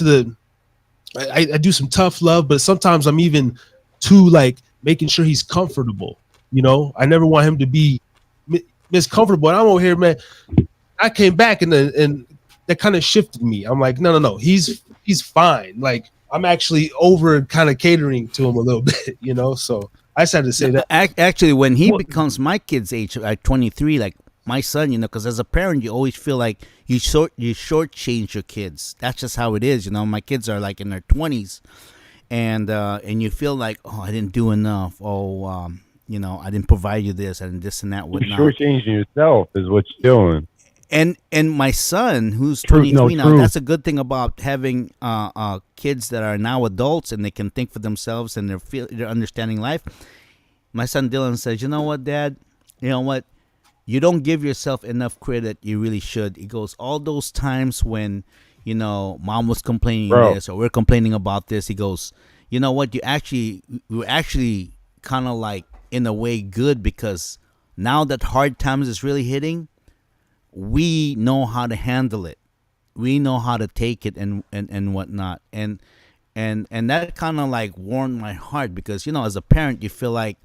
some tough love, but sometimes I'm even too like making sure he's comfortable. I never want him to be miscomfortable. And I'm over here, man. I came back and that kind of shifted me. I'm like, no, he's fine. Like I'm actually over kind of catering to him a little bit, So I just had to say that. Actually, when he becomes my kid's age, at 23, like my son, because as a parent, you always feel like you shortchange your kids. That's just how it is, My kids are like in their 20s, and you feel like, oh, I didn't do enough. Oh, I didn't provide you this and this and that. Whatnot. You're shortchanging yourself is what you're doing. And my son, who's 23 now, that's a good thing about having kids that are now adults and they can think for themselves and they're understanding life. My son Dylan says, you know what, Dad? You know what? You don't give yourself enough credit. You really should. He goes, all those times when, Mom was complaining this or we're complaining about this. He goes, you know what? We're actually kind of like in a way good because now that hard times is really hitting, we know how to handle it. We know how to take it and whatnot. And that kind of like warmed my heart because, as a parent, you feel like,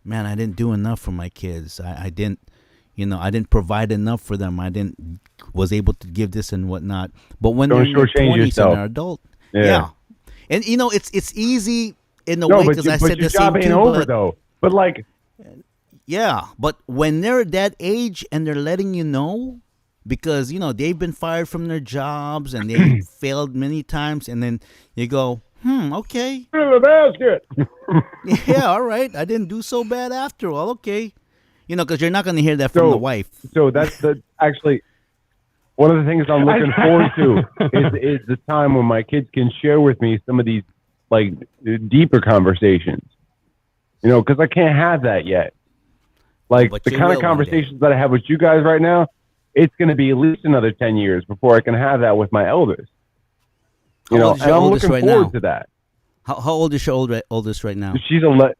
man, I didn't do enough for my kids. I didn't provide enough for them. Was able to give this and whatnot. But when they're in their 20s and they're adult, yeah. And it's easy in a way because I said the same thing. Over though. But like. Yeah, but when they're that age and they're letting you know, because, they've been fired from their jobs and they failed many times, and then you go, okay. In the basket. Yeah, all right. I didn't do so bad after all. Okay. Because you're not going to hear that from the wife. So that's actually one of the things I'm looking forward to is the time when my kids can share with me some of these like deeper conversations, because I can't have that yet. Like the kind of conversations that I have with you guys right now, it's going to be at least another 10 years before I can have that with my eldest. And I'm looking forward to that. How old is your oldest right now? She's 11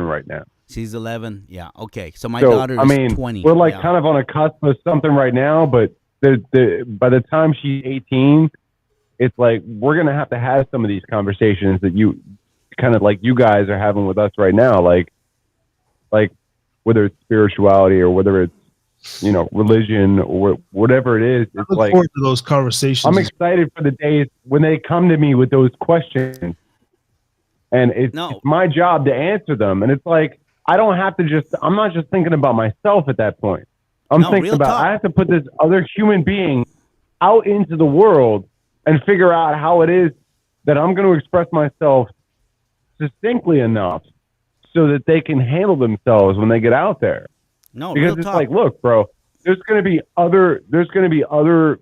right now. She's 11. Yeah. Okay. So my daughter is 20. We're like kind of on a cusp of something right now, but by the time she's 18, it's like we're going to have some of these conversations that you kind of like you guys are having with us right now, like whether it's spirituality or whether it's religion or whatever it is. It's like forward to those conversations. I'm excited for the days when they come to me with those questions, and it's my job to answer them. And it's like I'm not just thinking about myself at that point. I'm thinking about I have to put this other human being out into the world and figure out how it is that I'm going to express myself succinctly enough so that they can handle themselves when they get out there. No, Because real it's talk. like, look, bro, there's going to be other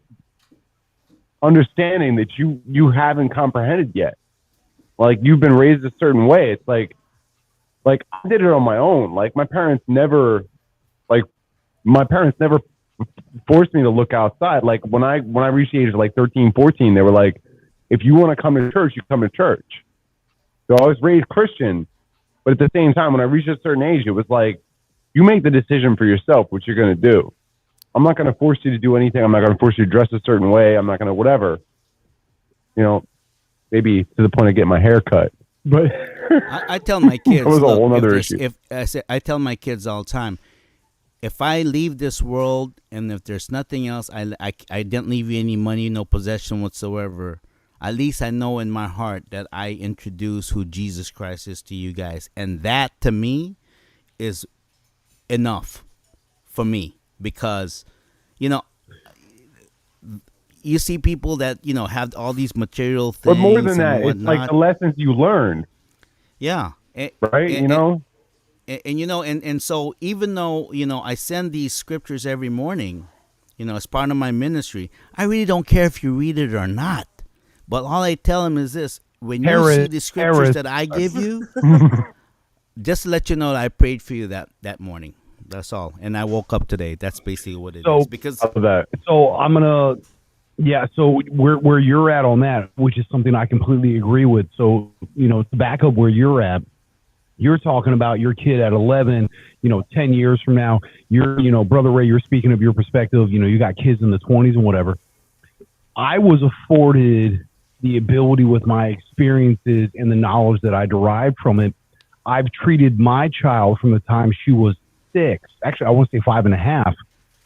understanding that you haven't comprehended yet. Like, you've been raised a certain way. It's like I did it on my own. Like, my parents never forced me to look outside. Like, when I reached the age of like 13, 14, they were like, if you want to come to church, you come to church. So I was raised Christian, but at the same time, when I reached a certain age, it was like, you make the decision for yourself what you're going to do. I'm not going to force you to do anything. I'm not going to force you to dress a certain way. I'm not going to whatever. You know, maybe to the point of getting my hair cut. But I tell my kids, that was a whole look, other if issue. I tell my kids all the time, if I leave this world and if there's nothing else, I didn't leave you any money, no possession whatsoever. At least I know in my heart that I introduce who Jesus Christ is to you guys. And that, to me, is enough for me. Because, you know, you see people that, you know, have all these material things. But more than that, and it's like whatnot. the lessons you learned, Yeah. right? You know? And you know, and so even though, you know, I send these scriptures every morning, you know, as part of my ministry, I really don't care if you read it or not. But all I tell them is this: when you see the scriptures that I give you, just to let you know that I prayed for you that morning. That's all. And I woke up today. That's basically what it is. Because of that. So I'm gonna, yeah. So where you're at on that, which is something I completely agree with. So, you know, to back up where you're at, you're talking about your kid at 11. You know, 10 years from now, you know, Brother Ray, you're speaking of your perspective. You know, you got kids in the 20s and whatever. I was afforded the ability with my experiences and the knowledge that I derived from it. I've treated my child from the time she was 6, actually I want to say 5.5,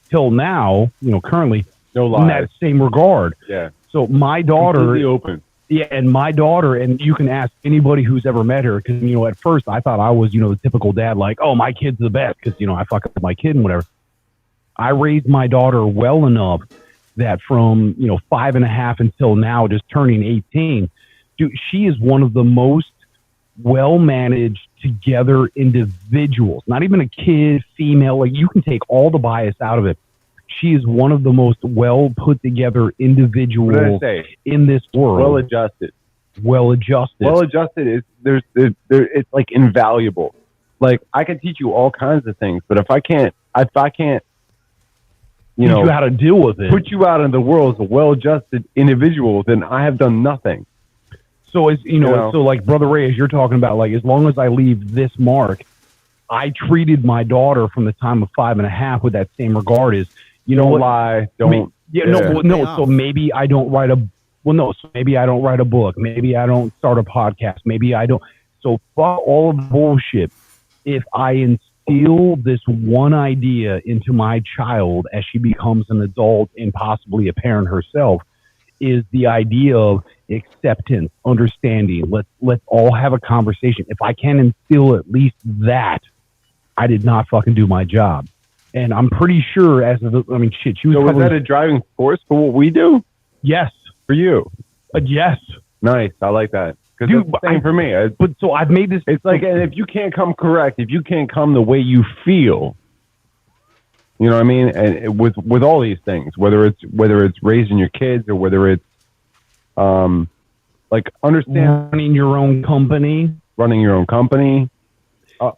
till now, you know, currently, in that same regard. Yeah. So my daughter, completely open. yeah, and my daughter, and you can ask anybody who's ever met her, because, you know, at first I thought I was, you know, the typical dad, like, oh, my kid's the best, because, you know, I fuck up my kid and whatever. I raised my daughter well enough that from, you know, 5.5 until now, just turning 18, dude, she is one of the most well-managed together individuals, not even a kid, female, like you can take all the bias out of it. She is one of the most well put together individuals in this world. Well adjusted. Well adjusted is there it's like invaluable. Like, I can teach you all kinds of things, but if I can't you know, how to deal with it, put you out in the world as a well adjusted individual, then I have done nothing. So as you know, so like Brother Ray, as you're talking about, like, as long as I leave this mark, I treated my daughter from the time of 5.5 with that same regard. As, you know, don't lie, don't. No. So maybe I don't write maybe I don't write a book. Maybe I don't start a podcast. Maybe I don't. So fuck all of the bullshit. If I instill this one idea into my child as she becomes an adult and possibly a parent herself, is the idea of acceptance, understanding. Let's all have a conversation. If I can instill at least that, I did not fucking do my job. And I'm pretty sure she was. So was that a driving force for what we do? Yes. For you? Yes. Nice. I like that. Because it's the same for me. But so I've made this. It's like, and if you can't come correct, if you can't come the way you feel, you know what I mean? And with all these things, whether it's raising your kids or whether it's like running your own company,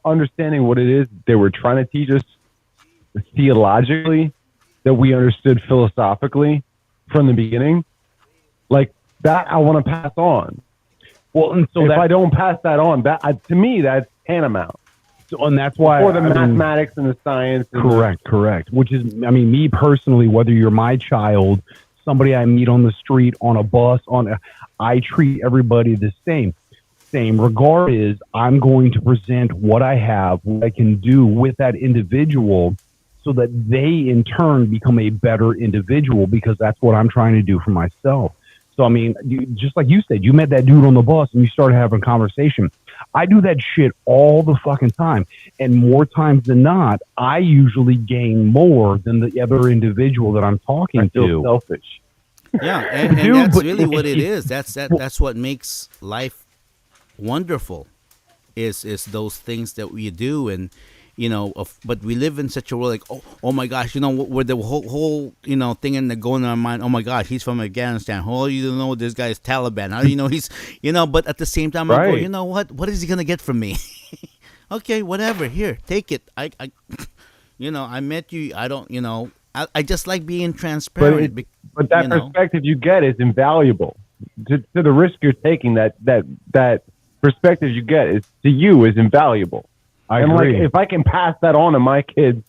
understanding what it is they were trying to teach us theologically, that we understood philosophically from the beginning, like that I want to pass on. Well, and so if I don't pass that on, to me that's tantamount. So, and that's why for the mathematics and the science. And correct. Which is, I mean, me personally, whether you're my child, somebody I meet on the street, on a bus, I treat everybody the same. Same regard is I'm going to present what I have, what I can do with that individual, so that they in turn become a better individual, because that's what I'm trying to do for myself. So, I mean, just like you said, you met that dude on the bus and you started having a conversation. I do that shit all the fucking time. And more times than not, I usually gain more than the other individual that I'm talking to. Selfish. Yeah, and that's really what it is. That's what makes life wonderful. is those things that we do. And but we live in such a world like, oh my gosh, where the whole thing in the going in our mind, oh my gosh, he's from Afghanistan, how do you know this guy is Taliban, how do you know he's but at the same time I go, Right. what is he gonna get from me? Okay, whatever, here, take it. I I met you. I don't, I just like being transparent. But that perspective you get is invaluable. To the risk you're taking, that perspective you get is to you is invaluable. I and agree. like, if I can pass that on to my kids,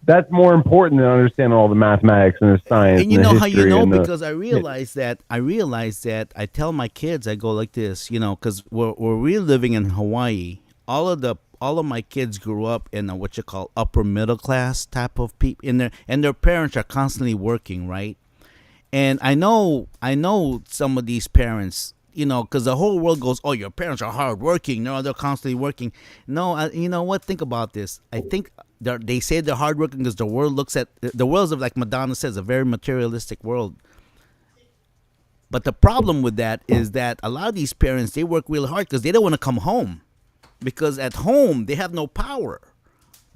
that's more important than understanding all the mathematics and the science. And you the know how you history know, and because I realized that I tell my kids, I go like this, because we're living in Hawaii. All of my kids grew up in a, what you call, upper middle class type of people, and their parents are constantly working, right? And I know some of these parents, because the whole world goes, oh, your parents are hardworking. No, they're constantly working. No, you know what? Think about this. I think they say they're hardworking because the world is, like Madonna says, a very materialistic world. But the problem with that is that a lot of these parents, they work really hard because they don't want to come home, because at home they have no power.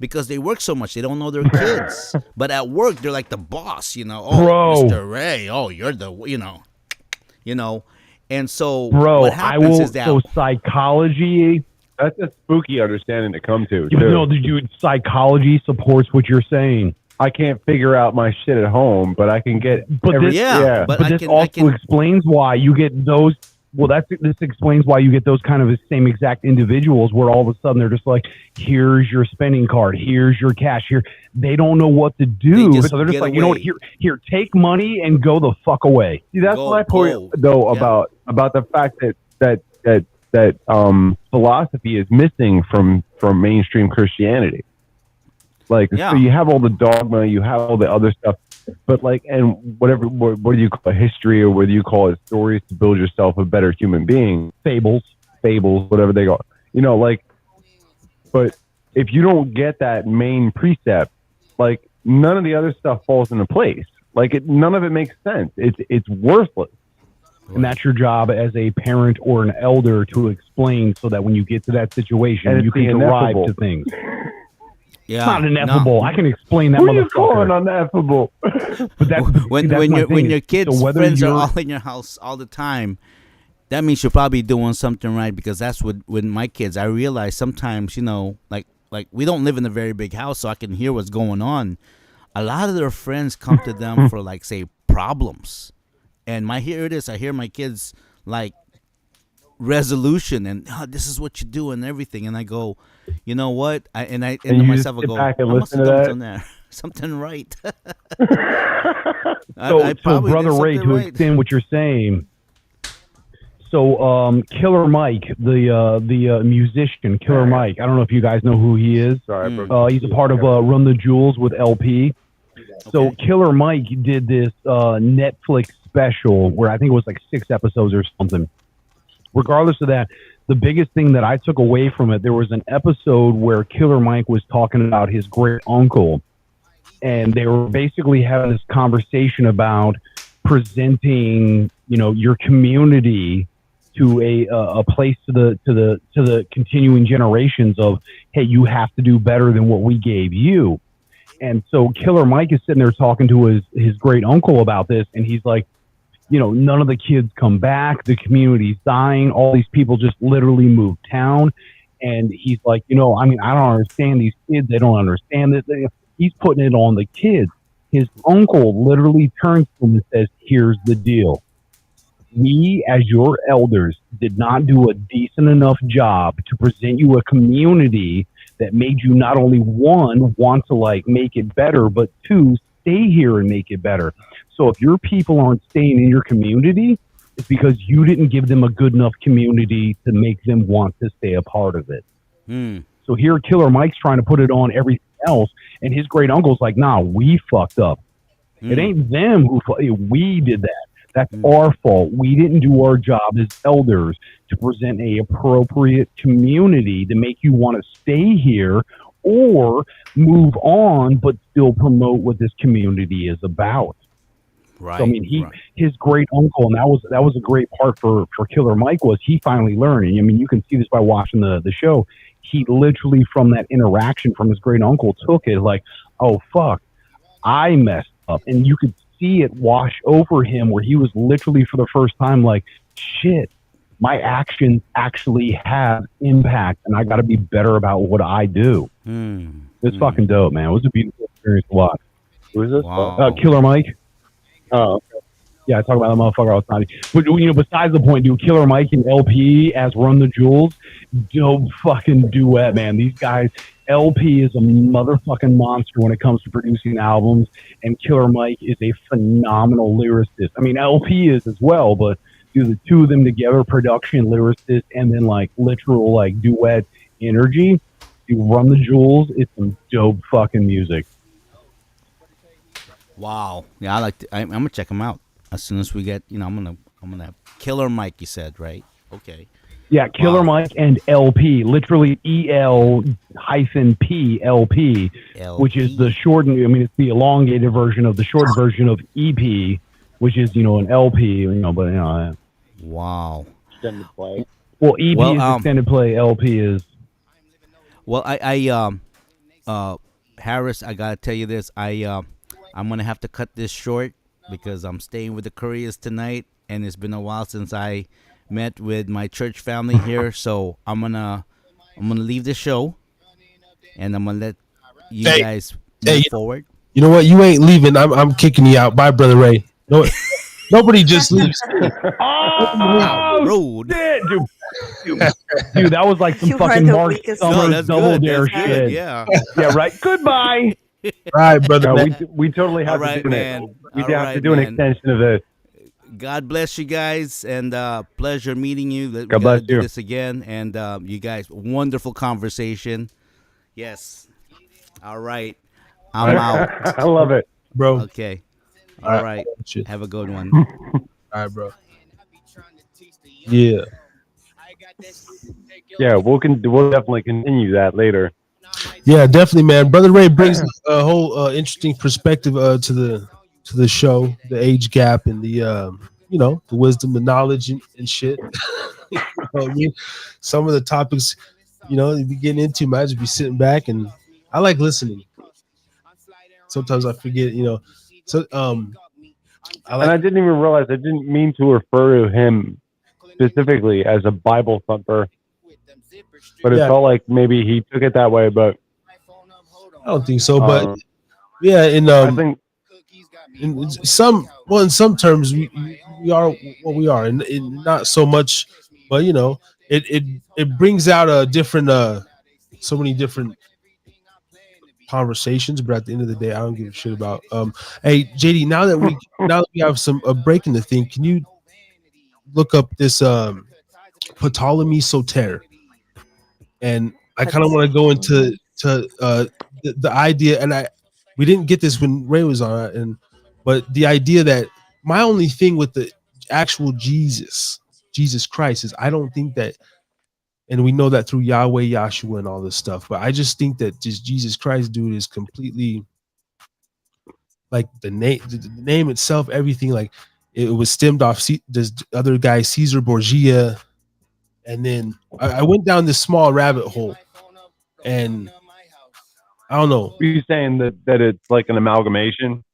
Because they work so much, they don't know their kids. But at work, they're like the boss, Oh, Bro. Mr. Ray, oh, you're the, And so Bro, what I happens will. is that So psychology. that's a spooky understanding to come to. You too. know, dude, psychology supports what you're saying. I can't figure out my shit at home, but I can get. But this, yeah, but but this also explains why you get those. Well, this explains why you get those kind of same exact individuals where all of a sudden they're just like, here's your spending card, here's your cash, here. They don't know what to do, so they're just like, you know what, here, take money and go the fuck away. See, that's my point, though, about the fact that philosophy is missing from mainstream Christianity. Like, so you have all the dogma, you have all the other stuff, but like, and whatever, what do you call it, history, or what do you call it, stories to build yourself a better human being, fables, whatever they go, like, but if you don't get that main precept, like, none of the other stuff falls into place. Like, none of it makes sense. It's worthless. And that's your job as a parent or an elder to explain, so that when you get to that situation, you can arrive to things. Yeah, it's not ineffable. I can explain that. Who are you calling ineffable? But that's when your kids' friends are all in your house all the time, that means you're probably doing something right. Because that's what, with my kids, I realize sometimes, like we don't live in a very big house, so I can hear what's going on. A lot of their friends come to them for, like, say, problems, and I hear my kids like resolution and this is what you do and everything, and I go, you know what, and to myself I go, I must have done something there, something right. So Brother Ray, to extend what you're saying, so Killer Mike, the musician, Killer Mike, I don't know if you guys know who he is. Sorry, he's a part of Run the Jewels with LP. So Killer Mike did this Netflix special where I think it was like 6 episodes or something. Regardless of that, the biggest thing that I took away from it, there was an episode where Killer Mike was talking about his great uncle, and they were basically having this conversation about presenting, your community to a place to the continuing generations of, hey, you have to do better than what we gave you. And so Killer Mike is sitting there talking to his great uncle about this, and he's like, none of the kids come back. The community's dying. All these people just literally moved town. And he's like, I don't understand these kids. They don't understand this. He's putting it on the kids. His uncle literally turns to him and says, here's the deal. We, as your elders, did not do a decent enough job to present you a community that made you not only, 1, want to, like, make it better, but 2, stay here and make it better. So if your people aren't staying in your community, it's because you didn't give them a good enough community to make them want to stay a part of it. So here Killer Mike's trying to put it on everything else, and his great uncle's like, nah, we fucked up. It ain't them we did that. That's our fault. We didn't do our job as elders to present a appropriate community to make you want to stay here or move on, but still promote what this community is about. Right. So I mean, his great uncle, and that was a great part for Killer Mike, was he finally learned. And I mean, you can see this by watching the show. He literally, from that interaction from his great uncle, took it like, oh fuck, I messed up, and you could see it wash over him, where he was literally for the first time like, shit, my actions actually have impact, and I got to be better about what I do. It's fucking dope, man. It was a beautiful experience to watch. Who is this? Wow. Killer Mike. Oh, okay. Yeah, I talk about that motherfucker outside. But you know, besides the point, dude, Killer Mike and LP as Run the Jewels, dope fucking duet, man. These guys, LP is a motherfucking monster when it comes to producing albums, and Killer Mike is a phenomenal lyricist. I mean, LP is as well, but do the two of them together, production, lyricist, and then like literal like duet energy. You Run the Jewels, it's some dope fucking music. Wow. Yeah, I like. I'm gonna check them out as soon as we get. You know, I'm gonna Killer Mike. You said right? Okay. Yeah, Killer Mike and LP, literally EL-P LP, which is the shortened. I mean, it's the elongated version of the short version of EP, which is an LP. But Wow. Extended play. Well, EP is extended play. LP is. Well, Harris, I gotta tell you this. I'm gonna have to cut this short because I'm staying with the Couriers tonight, and it's been a while since I met with my church family here. So I'm gonna leave the show, and I'm gonna let you guys move forward. You know what? You ain't leaving. I'm kicking you out. Bye, Brother Ray. No, nobody just leaves. Rude. Dude, that was like some You are fucking the Mark weakest Summers that's double good. dare That's good. shit. Yeah. Yeah, right. Goodbye. All right, brother. No, man. we totally have All right, to do man. it. We All have right, to do an man. extension of this. God bless you guys, and pleasure meeting you. We God gotta bless do you. this again, and you guys, wonderful conversation. Yes. All right. I'm out. I love it. Bro. Okay. All All right. right. Have a good one. All right, bro. Yeah. Yeah, we'll definitely continue that later. Yeah, definitely, man. Brother Ray brings a whole interesting perspective to the show, the age gap and the the wisdom, the knowledge and shit. You know what I mean? Some of the topics, you be getting into, might just be sitting back, and I like listening. Sometimes I forget, So I like. And I didn't even realize, I didn't mean to refer to him specifically as a Bible thumper, but it felt like maybe he took it that way. But I don't think so. But yeah, I think in some terms we are what we are, and not so much, but it brings out a different so many different conversations. But at the end of the day, I don't give a shit about hey JD, now that we have some a break in the thing, can you look up this Ptolemy Soter? And I kind of want to go into the idea, and we didn't get this when Ray was on, but the idea that my only thing with the actual Jesus Christ is I don't think that, and we know that through Yahweh, Yahshua, and all this stuff, but I just think that just Jesus Christ, dude, is completely like the name itself, everything, like it was stemmed off this other guy, Caesar Borgia, and then I went down this small rabbit hole, and I don't know. Are you saying that it's like an amalgamation?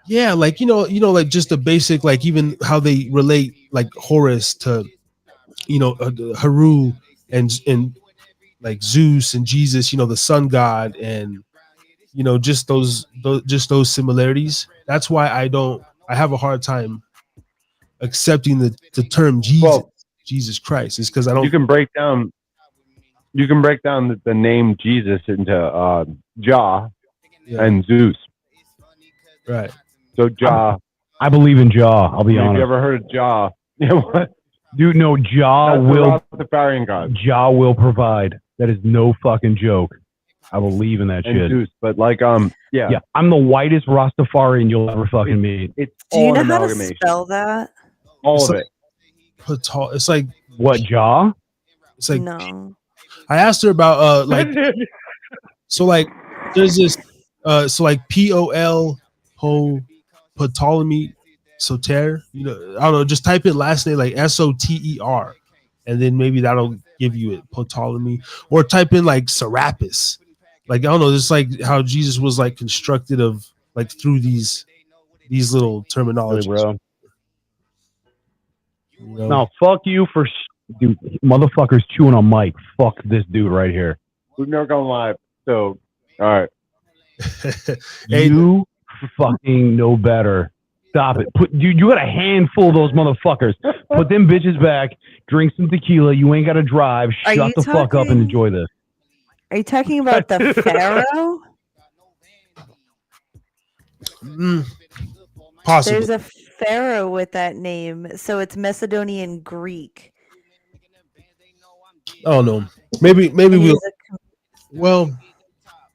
Yeah, like like just the basic, like even how they relate like Horus to Haru and like Zeus and Jesus, the sun god, and just those similarities. That's why I have a hard time accepting the term Jesus Christ, is because I don't. You can break down the name Jesus into Jah and Zeus. Right. So Jah. I believe in Jah. I'll be honest. Have you ever heard of Jah? Yeah, what? Dude, no, Jah will. The Rastafarian God. Jah will provide. That is no fucking joke. I believe in that and shit. Zeus, but like yeah, I'm the whitest Rastafarian you'll ever fucking meet. It's Do you know how to spell that? All of it. It's like what, Jah? It's like no. I asked her about like so like there's this so like Ptolemy Soter. You know, I don't know. Just type in last name like Soter, and then maybe that'll give you it. Ptolemy, or type in like Serapis. Like I don't know. It's like how Jesus was like constructed of like through these little Really, terminologies. bro. You know? No, fuck you for dude. Motherfuckers chewing on mic. Fuck this dude right here. We've never gone live, so all right. Hey, You fucking know better. Stop it. You got a handful of those motherfuckers. Put them bitches back. Drink some tequila. You ain't got to drive. Are Shut you the fuck up and talking- enjoy this. Are you talking about the pharaoh? possible. There's a pharaoh with that name, so it's Macedonian Greek. I don't know. Maybe And we'll. he's a Well,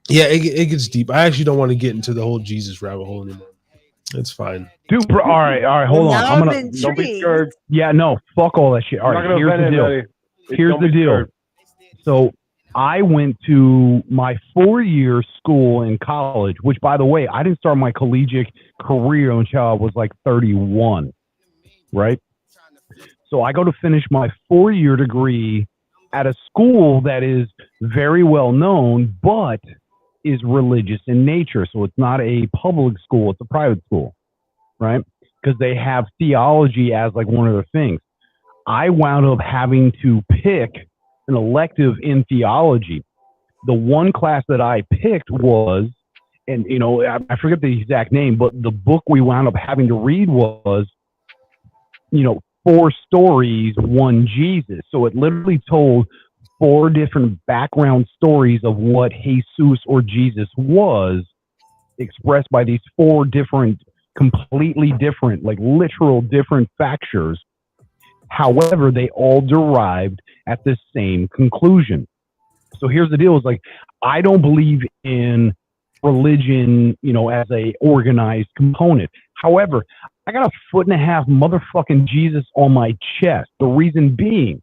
yeah, it gets deep. I actually don't want to get into the whole Jesus rabbit hole anymore. It's fine. Dude, bro, all right, hold on. Now I'm I'm gonna. intrigued. Don't be scared. Yeah, no, fuck all that shit. All I'm not right, gonna here's offend the deal. anybody. Here's Don't the be deal. scared. So I went to my 4-year school in college, which, by the way, I didn't start my collegiate career until I was like 31, right? So I go to finish my 4-year degree at a school that is very well known, but is religious in nature. So it's not a public school, it's a private school, right? Because they have theology as like one of their things. I wound up having to pick an elective in theology. The one class that I picked was, and you know, I forget the exact name, but the book we wound up having to read was, you know, 4 stories, 1 Jesus. So it literally told 4 different background stories of what Jesus or Jesus was, expressed by these 4 different, completely different, like literal different factors. However, they all derived at the same conclusion. So here's the deal: is like, I don't believe in religion, you know, as a organized component. However, I got a 1.5 foot motherfucking Jesus on my chest. The reason being,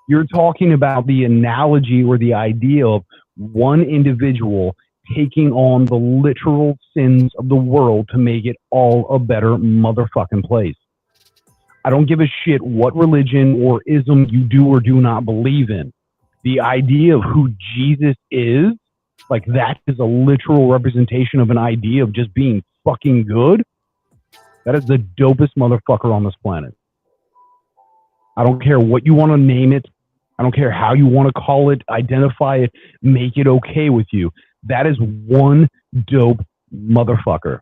you're talking about the analogy or the idea of one individual taking on the literal sins of the world to make it all a better motherfucking place. I don't give a shit what religion or ism you do or do not believe in. The idea of who Jesus is, like that is a literal representation of an idea of just being fucking good. That is the dopest motherfucker on this planet. I don't care what you want to name it. I don't care how you want to call it, identify it, make it okay with you. That is one dope motherfucker.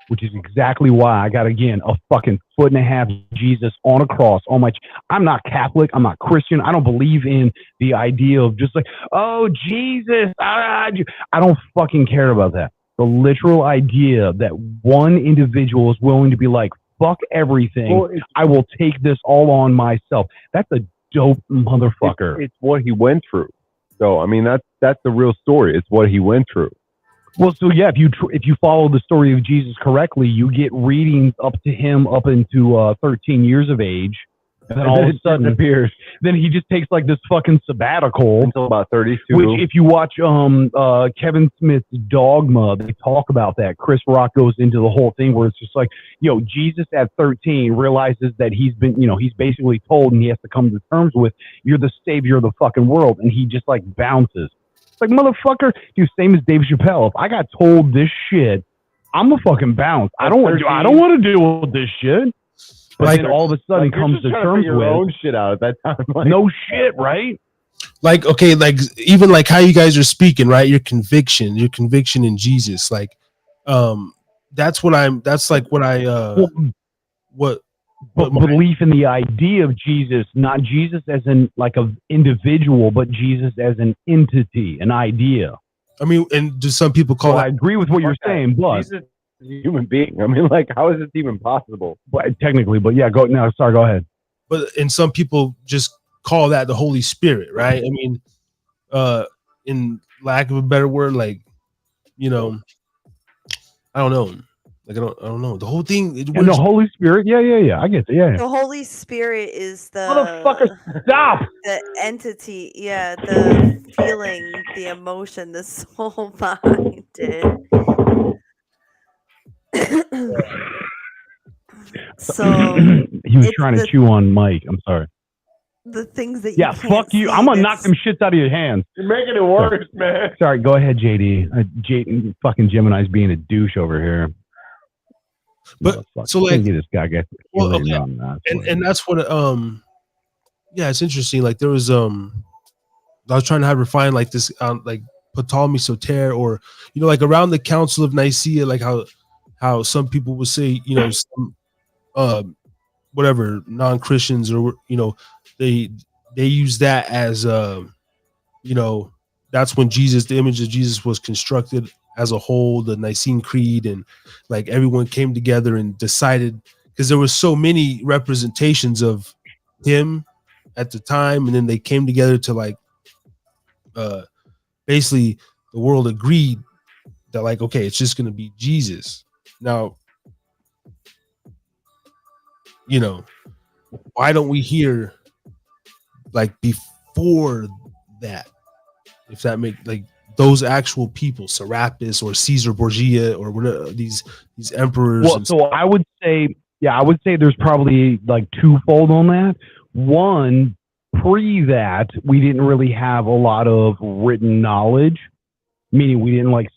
Which is exactly why I got, again, a fucking 1.5 foot Jesus on a cross on my. I'm not Catholic. I'm not Christian. I don't believe in the idea of just like, oh, Jesus. I don't fucking care about that. The literal idea that one individual is willing to be like, fuck everything. Well, I will take this all on myself. That's a dope motherfucker. It's what he went through. So I mean, that's the real story. It's what he went through. Well, so yeah, if you follow the story of Jesus correctly, you get readings up to him up into 13 years of age, and then all of a sudden appears. Then he just takes like this fucking sabbatical Until about 32. Which, if you watch Kevin Smith's Dogma, they talk about that. Chris Rock goes into the whole thing where it's just like, yo, Jesus at 13 realizes that he's basically told, and he has to come to terms with, you're the savior of the fucking world, and he just like bounces. Like, motherfucker, dude, same as Dave Chappelle. If I got told this shit, I'm a fucking bounce. I don't want to deal with this shit. But like, then all of a sudden like comes to terms your with own shit out at that time. Like, no shit, right? Like, okay, like even like how you guys are speaking, right? Your conviction in Jesus, like, that's what I'm. That's like what I. What. But belief in the idea of Jesus, not Jesus as an like an individual, but Jesus as an entity, an idea. I mean, and do some people call So it? I agree with what you're saying, but Jesus is a human being. I mean, like, how is this even possible? technically, but yeah, go ahead. But and some people just call that the Holy Spirit, right? I mean, in lack of a better word, like, you know, I don't know. Like, I don't know. The whole thing. And the Holy Spirit, yeah. I get it, yeah. The Holy Spirit is the Motherfucker, stop! the entity, yeah, the feeling, the emotion, the soul behind it. So He was it's trying to the chew on Mike. I'm sorry. the things that you Yeah, can't fuck you. see I'm gonna knock that's- them shits out of your hands. You're making it worse, man. Sorry, go ahead, JD. Fucking Gemini's being a douche over here. But so can't like, get this guy. well, okay, and that's what yeah, it's interesting. Like there was I was trying to have her find like this like Ptolemy Soter, or like around the Council of Nicaea, like how some people would say, some whatever non-Christians, or they use that as that's when the image of Jesus was constructed as a whole, the Nicene Creed, and like everyone came together and decided, because there was so many representations of him at the time, and then they came together to like basically the world agreed that like, okay, it's just going to be Jesus. Now, why don't we hear like before that, if that make like those actual people, Serapis or Caesar Borgia or whatever, these emperors? Well, so I would say there's probably like twofold on that. One, pre that, we didn't really have a lot of written knowledge, meaning we didn't like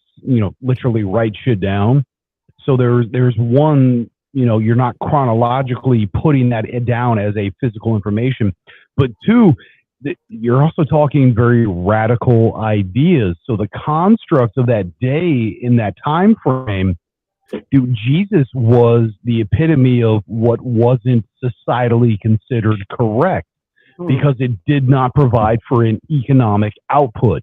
literally write shit down. So there's one, you're not chronologically putting that down as a physical information. But two, you're also talking very radical ideas. So the construct of that day in that time frame, dude, Jesus was the epitome of what wasn't societally considered correct, because it did not provide for an economic output.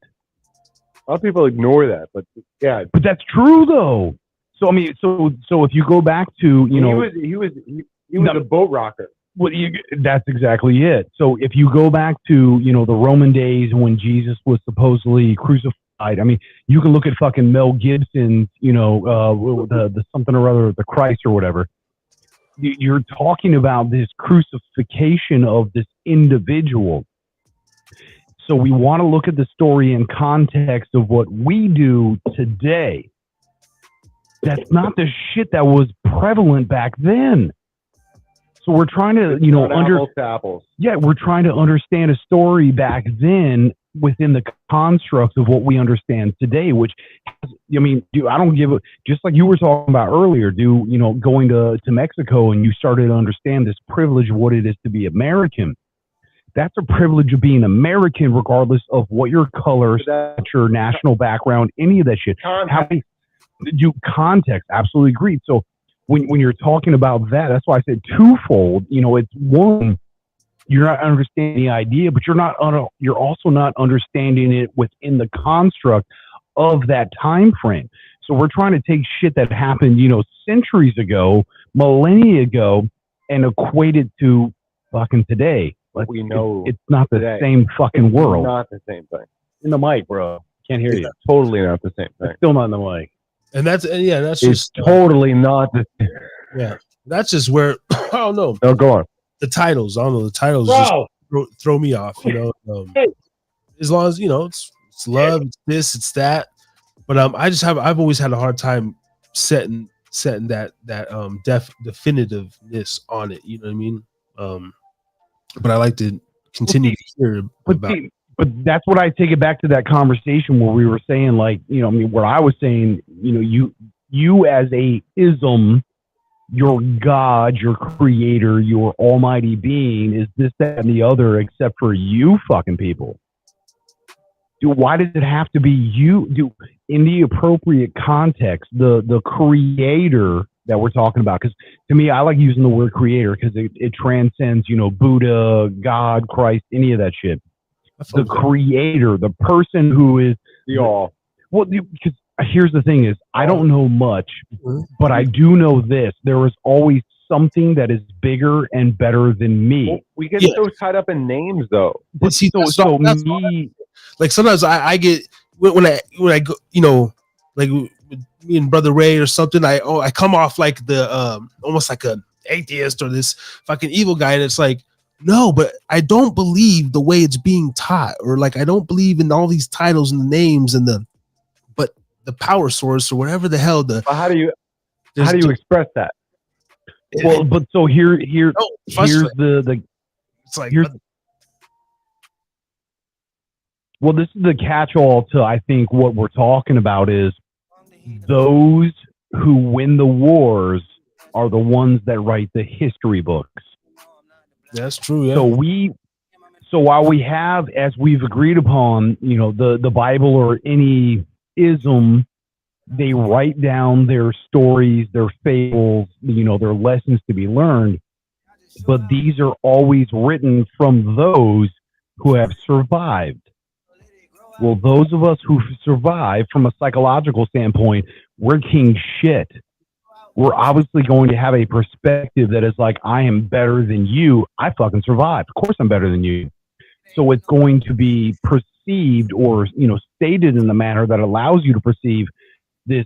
A lot of people ignore that, but yeah. But that's true though. So I mean, so if you go back to he was a boat rocker. Well, that's exactly it. So if you go back to the Roman days when Jesus was supposedly crucified, I mean, you can look at fucking Mel Gibson's, the something or other, the Christ or whatever. You're talking about this crucifixion of this individual. So we want to look at the story in context of what we do today. That's not the shit that was prevalent back then. So we're trying to, apples. Yeah, we're trying to understand a story back then within the construct of what we understand today, which, I don't give a, just like you were talking about earlier, going to Mexico and you started to understand this privilege of what it is to be American. That's a privilege of being American, regardless of what your color, stature, national background, any of that shit. Context, absolutely agreed. So when you're talking about that, that's why I said twofold. It's one, you're not understanding the idea, but you're also not understanding it within the construct of that time frame. So we're trying to take shit that happened, centuries ago, millennia ago, and equate it to fucking today. Like, we know it's not the same fucking world. Not the same thing. In the mic, bro. Can't hear you. Totally not the same thing. It's still not in the mic. And that's it's just totally not the same. Yeah, that's just where I don't know. No, go on. The titles, I don't know. The titles Bro. just throw me off. As long as it's love, it's this, it's that. But I've always had a hard time setting that definitiveness on it. You know what I mean? But I like to continue to hear about. But that's what I take it back to that conversation where we were saying, like, where I was saying, you as a ism, your God, your creator, your almighty being is this, that, and the other, except for you fucking people. Dude, why does it have to be you? Dude, in the appropriate context, the creator that we're talking about, because to me, I like using the word creator because it transcends, Buddha, God, Christ, any of that shit. The creator, the person who is the all. Well, because here's the thing is, I don't know much, but I do know this. There is always something that is bigger and better than me. Well, we get so tied up in names, though. But see, like sometimes I get when I go, like me and Brother Ray or something, I come off like the almost like an atheist or this fucking evil guy, and it's like, no, but I don't believe the way it's being taught, or like I don't believe in all these titles and the names and the power source or whatever the hell. How do you express that? Well, but so here's the it's like here's well, this is the catch-all to I think what we're talking about is those who win the wars are the ones that write the history books. that's true. Yeah. So while we have, as we've agreed upon, the Bible or any ism, they write down their stories, their fables, their lessons to be learned. But these are always written from those who have survived. Well, those of us who survive from a psychological standpoint, we're king shit. We're obviously going to have a perspective that is like, I am better than you. I fucking survived. Of course I'm better than you. So it's going to be perceived or, stated in a manner that allows you to perceive this,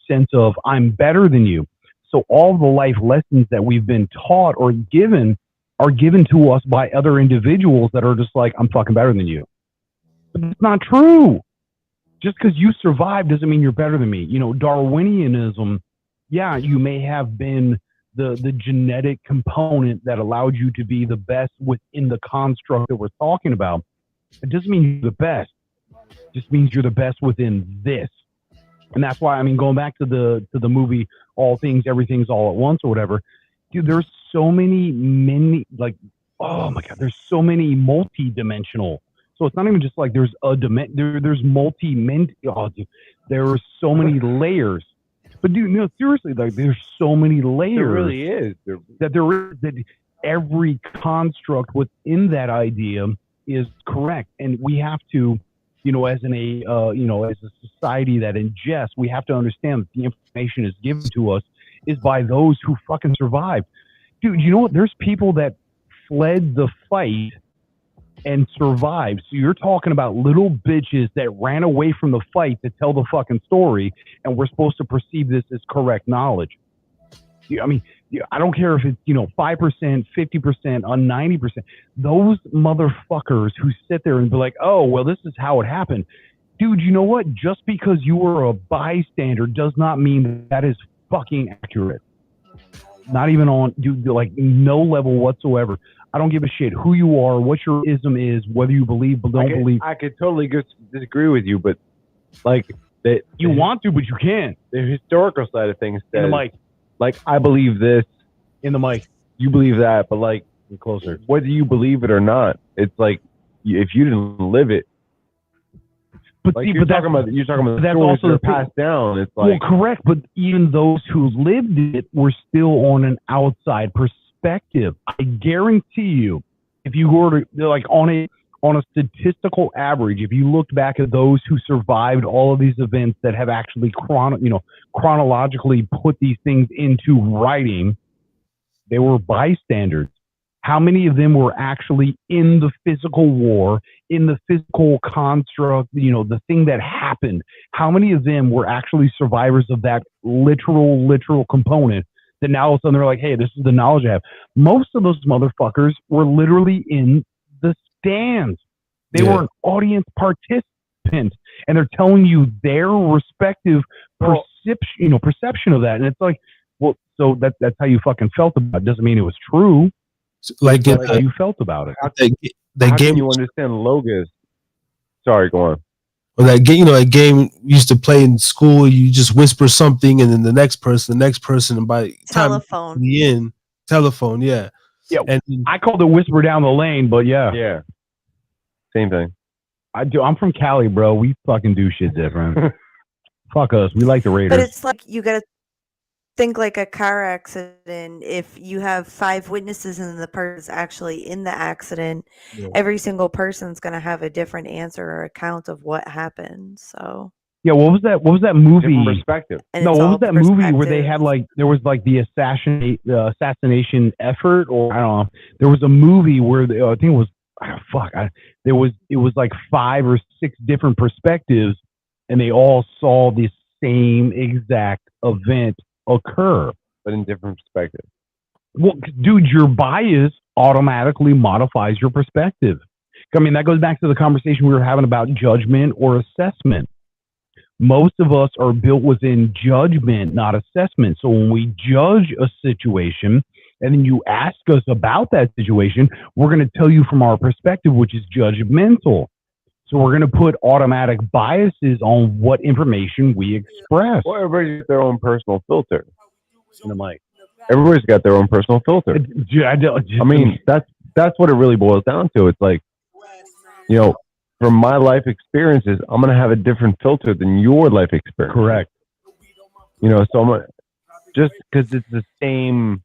sense of I'm better than you. So all the life lessons that we've been taught or given are given to us by other individuals that are just like, I'm fucking better than you. But it's not true. Just because you survived doesn't mean you're better than me. Darwinianism, yeah, you may have been the genetic component that allowed you to be the best within the construct that we're talking about. It doesn't mean you're the best. It just means you're the best within this. And that's why, going back to the movie All Things, Everything's All at Once or whatever, dude, there's so many, like, oh my God, there's so many multi-dimensional. So it's not even just like there's there's there are so many layers. But dude, seriously, like there's so many layers. There really is. That every construct within that idea is correct. And we have to, as a society that ingests, we have to understand that the information is given to us is by those who fucking survived. Dude, you know what? There's people that fled the fight and survived. So you're talking about little bitches that ran away from the fight to tell the fucking story, and we're supposed to perceive this as correct knowledge. I don't care if it's 5%, 50%, on 90%. Those motherfuckers who sit there and be like, "Oh, well, this is how it happened." Dude, you know what? Just because you were a bystander does not mean that is fucking accurate. Not even on, dude, like no level whatsoever. I don't give a shit who you are, what your ism is, whether you believe or don't believe. I could totally disagree with you, but like that you want to, but you can't. The historical side of things says, in the mic, like I believe this, in the mic, you believe that, but like closer. Whether you believe it or not, it's like if you didn't live it. But like see, you're but talking about that's also the passed down. It's like, well, correct, but even those who lived it were still on an outside perspective. I guarantee you, if you were to like on a statistical average, if you looked back at those who survived all of these events that have actually chronologically put these things into writing, they were bystanders. How many of them were actually in the physical war, in the physical construct, the thing that happened? How many of them were actually survivors of that literal component that now all of a sudden they're like, hey, this is the knowledge I have? Most of those motherfuckers were literally in the stands. They were an audience participant, and they're telling you their respective perception of that. And it's like, well, so that's how you fucking felt about it. Doesn't mean it was true. Like how you felt about it. That game, can you understand Logos? Sorry, go on. Well, that game, a game we used to play in school. You just whisper something, and then the next person, and by the time the end, telephone, yeah. And I called it whisper down the lane, but yeah, same thing. I'm from Cali, bro. We fucking do shit different. Fuck us. We like the Raiders. But it's like you gotta think like a car accident. If you have 5 witnesses and the person's actually in the accident, every single person's going to have a different answer or account of what happened. So yeah, what was that movie? Different perspective. No, what was that movie where they had there was the assassination effort, or I don't know. There was a movie where I think it was it was like 5 or 6 different perspectives, and they all saw the same exact event occur, but in different perspectives. Well, dude, your bias automatically modifies your perspective. I mean, that goes back to the conversation we were having about judgment or assessment. Most of us are built within judgment, not assessment. So when we judge a situation and then you ask us about that situation, we're going to tell you from our perspective, which is judgmental. So we're going to put automatic biases on what information we express. Well, everybody's got their own personal filter. And I'm like, everybody's got their own personal filter. I mean, that's what it really boils down to. It's like, you know, from my life experiences, I'm going to have a different filter than your life experience. Correct. You know, so I'm gonna, just because it's the same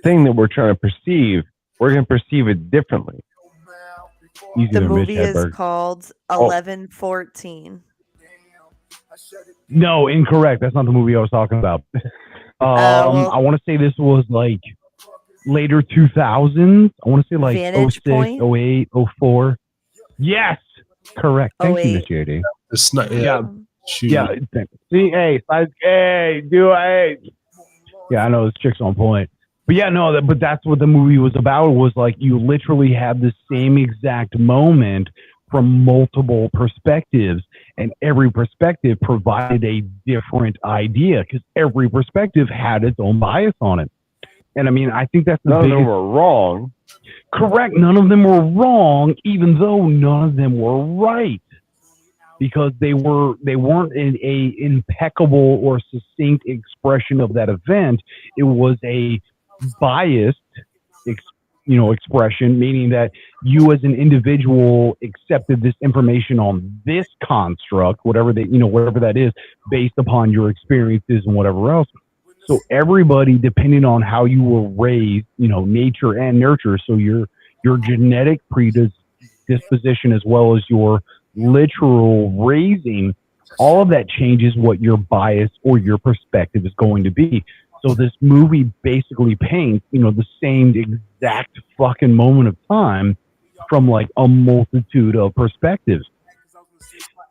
thing that we're trying to perceive, we're going to perceive it differently. The movie is called 1114. No, incorrect. That's not the movie I was talking about. Well, I want to say this was like later 2000s. I want to say like Vantage 06, Point? 08, 04. Yes, correct. Thank you, Miss 08. JD. Yeah. Shoot. Yeah. See, hey, yeah, I know this chick's on point. But yeah, no, but that's what the movie was about. Was like you literally had the same exact moment from multiple perspectives, and every perspective provided a different idea because every perspective had its own bias on it. And I mean, I think that's the biggest. None of them were wrong. Correct. None of them were wrong, even though none of them were right, because they weren't in a impeccable or succinct expression of that event. It was a biased expression, meaning that you as an individual accepted this information on this construct, whatever that is, based upon your experiences and whatever else. So everybody, depending on how you were raised, nature and nurture, so your genetic predisposition as well as your literal raising, all of that changes what your bias or your perspective is going to be. So this movie basically paints, the same exact fucking moment of time from like a multitude of perspectives.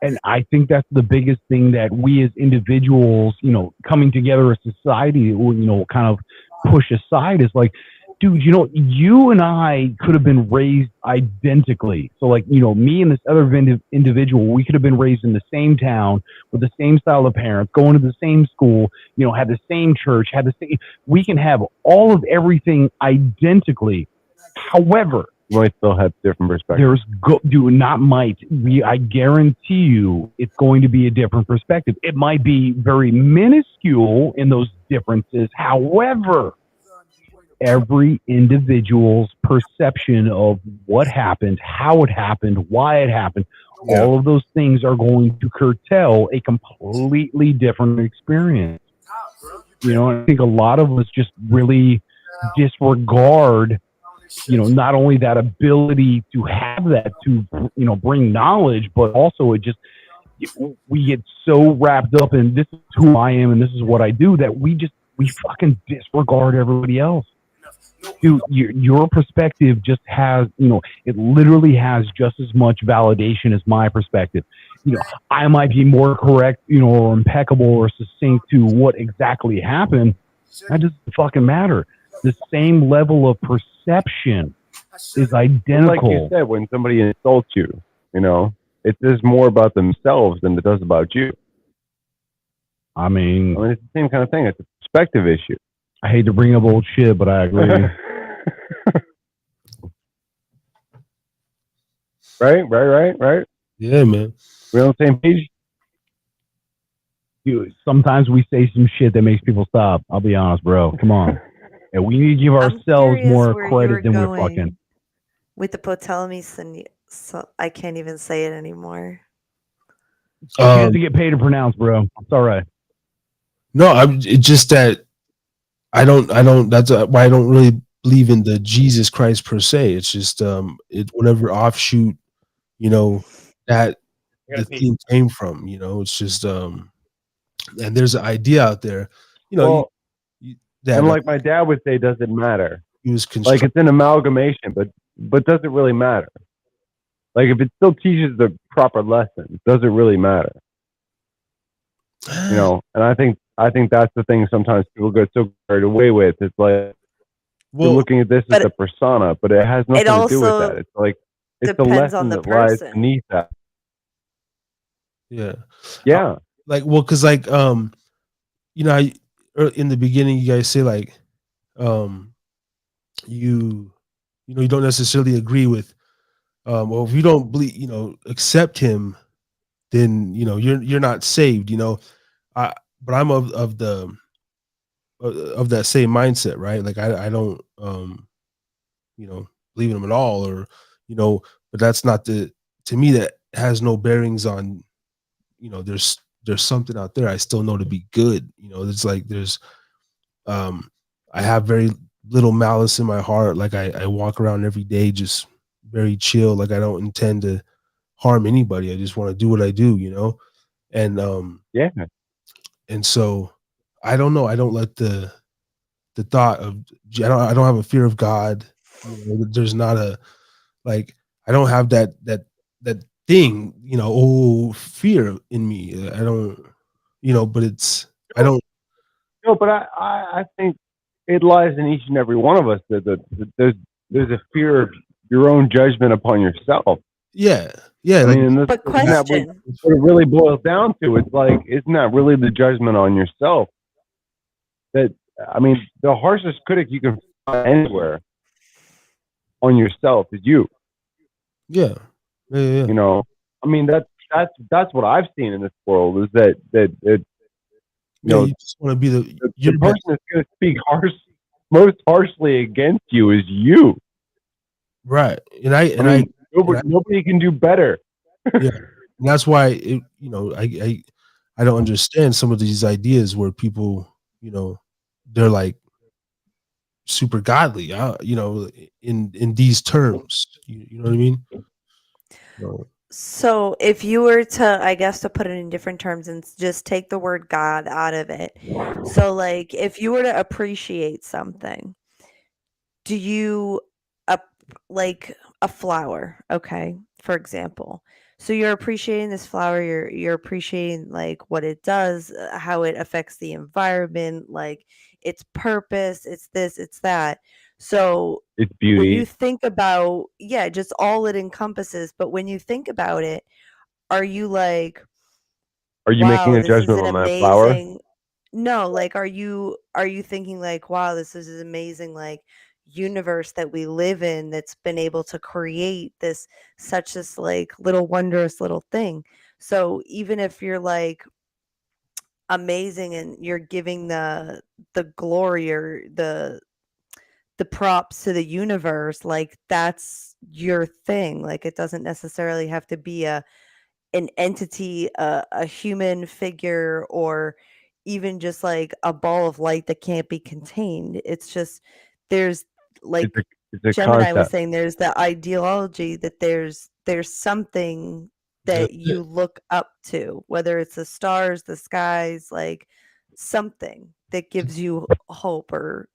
And I think that's the biggest thing that we as individuals, coming together as society, kind of push aside is like, dude, you and I could have been raised identically. So like, me and this other individual, we could have been raised in the same town with the same style of parents, going to the same school, had the same church, we can have all of everything identically. However, you might still have different perspectives. I guarantee you it's going to be a different perspective. It might be very minuscule in those differences. However, every individual's perception of what happened, how it happened, why it happened, all of those things are going to curtail a completely different experience. I think a lot of us just really disregard, not only that ability to have that to, bring knowledge, but also we get so wrapped up in this is who I am and this is what I do that we fucking disregard everybody else. Dude, your perspective just has, it literally has just as much validation as my perspective. I might be more correct, or impeccable or succinct to what exactly happened. That doesn't fucking matter. The same level of perception is identical. Like you said, when somebody insults you, it says more about themselves than it does about you. I mean, it's the same kind of thing. It's a perspective issue. I hate to bring up old shit, but I agree. Right. Yeah, man. We're on the same page. Dude, sometimes we say some shit that makes people stop. I'll be honest, bro. Come on. And we need to give ourselves more credit than we're fucking. With the Ptolemys, so I can't even say it anymore. You have to get paid to pronounce, bro. It's all right. No, it's just that I don't. That's why I don't really believe in the Jesus Christ per se. It's just whatever offshoot, that the theme came from. It's just and there's an idea out there, that, and like my dad would say, does it matter? He was like it's an amalgamation, but does it really matter? Like if it still teaches the proper lesson, does it really matter? And I think that's the thing sometimes people get so carried away with. It's like you're looking at this as a persona, but it has nothing to do with that. It's like it's the lesson that lies beneath that. Yeah. Yeah. Like, well, because like in the beginning, you guys say like you you don't necessarily agree with well, if you don't believe, accept him, then you're not saved. I but I'm of the of that same mindset, right? Like I don't believe in him at all, or but that's not the to me that has no bearings on there's something out there I still know to be good. It's like um I have very little malice in my heart. Like I walk around every day just very chill. Like I don't intend to harm anybody. I just want to do what I do. And Yeah. and so I don't know. I don't let the thought of I don't have a fear of God. There's not a like I don't have that thing, fear in me. I don't, but it's I don't. No, but I think it lies in each and every one of us that there's a fear of your own judgment upon yourself. Yeah, yeah. I Like mean, and But isn't that question. what it really boils down to? It's like, isn't that really the judgment on yourself? That I mean, the harshest critic you can find anywhere on yourself is you. yeah, yeah, yeah. You know, I mean that's what I've seen in this world is that You just want to be the your person best, that's going to speak most harshly against you is you. right? And I I and I mean, nobody can do better. yeah, and that's why I don't understand some of these ideas where people, they're like super godly, in these terms. You know what I mean? So, So if you were to, I guess, to put it in different terms and just take the word God out of it. So like if you were to appreciate something, do you like a flower, okay, for example. So you're appreciating this flower, you're appreciating like what it does, how it affects the environment, like its purpose, it's this, it's that. So It's when you beauty. think about, yeah, just all it encompasses, but when you think about it, are you like, Are you making wow, a this is judgment an on that flower? amazing, no, like are you thinking like, wow, this is an amazing like universe that we live in that's been able to create this like little wondrous little thing. So even if you're like amazing and you're giving the glory or the props to the universe, like that's your thing. Like it doesn't necessarily have to be an entity, a human figure, or even just like a ball of light that can't be contained. It's just there's It's like a Gemini was concept. saying, there's the ideology that there's something that's that it. you look up to, whether it's the stars, the skies, like something that gives you hope or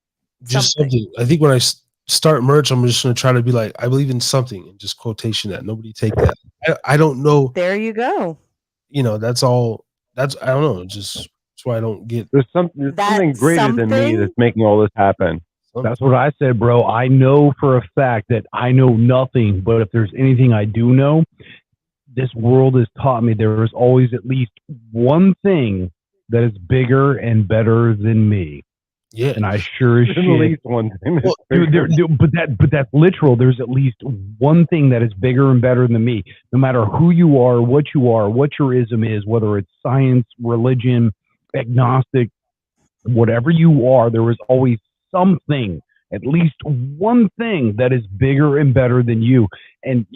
Just something. something. I think when I start merch, I'm just gonna try to be like, I believe in something, and just quotation that. Nobody take that. I don't know. There you go. That's all. I don't know. Just that's why I don't get There's That something greater than me something. that's making all this happen. something. That's what I said, bro. I know for a fact that I know nothing, but if there's anything I do know, this world has taught me there is always at least one thing that is bigger and better than me. Yeah. And I sure as There's at shit, least one thing. Well, but that's literal. There's at least one thing that is bigger and better than me. No matter who you are, what your ism is, whether it's science, religion, agnostic, whatever you are, there is always something, at least one thing that is bigger and better than you. And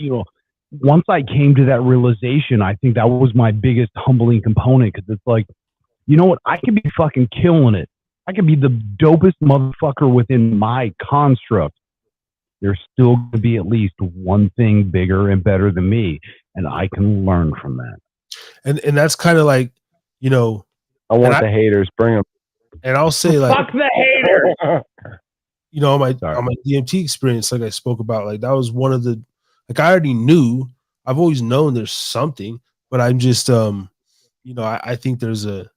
once I came to that realization, I think that was my biggest humbling component because it's like, you know what? I could be fucking killing it. I could be the dopest motherfucker within my construct. There's still going to be at least one thing bigger and better than me, and I can learn from that. and that's kind of like, I want and the haters. Bring them. and I'll say like, Fuck the hater. on my Sorry. DMT experience, like I spoke about, like that was one of the, like I already knew. I've always known there's something, but I'm just I think there's the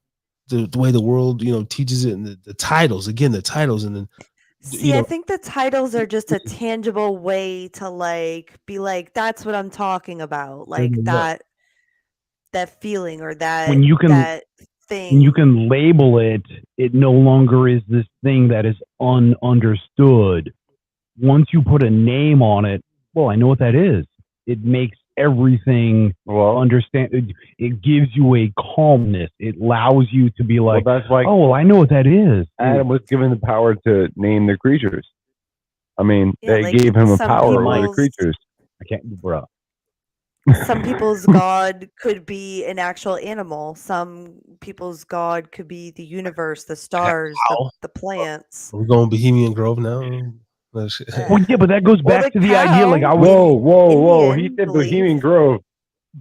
way the world teaches it, and the titles, again, the titles, and then See, I think the titles are just a tangible way to like be like, that's what I'm talking about. Like no. that feeling or that when you can that thing. when you can label it, it no longer is this thing that is ununderstood. Once you put a name on it, well, I know what that is. It makes everything understand. It gives you a calmness. It allows you to be like, that's like, oh, well, I know what that is. Adam was given the power to name the creatures. I mean, Yeah, they like gave him a some power over the people's- creatures. I can't, bro. Some people's god could be an actual animal. Some people's god could be the universe, the stars, the plants. We're going Bohemian Grove now. Well, yeah, but that goes back to the idea. Like I was, Whoa! He Indian said belief. Bohemian Grove.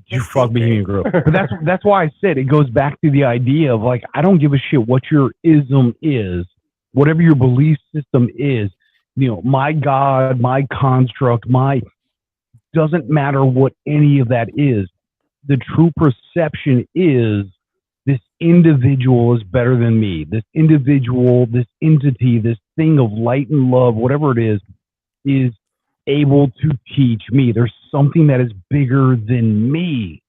you It's fuck Bohemian sacred. Grove. But that's why I said it goes back to the idea of like I don't give a shit what your ism is, whatever your belief system is. You know, my God, my construct, my doesn't matter what any of that is. The true perception is this individual is better than me. This individual, this entity, this thing of light and love, whatever it is able to teach me. There's something that is bigger than me.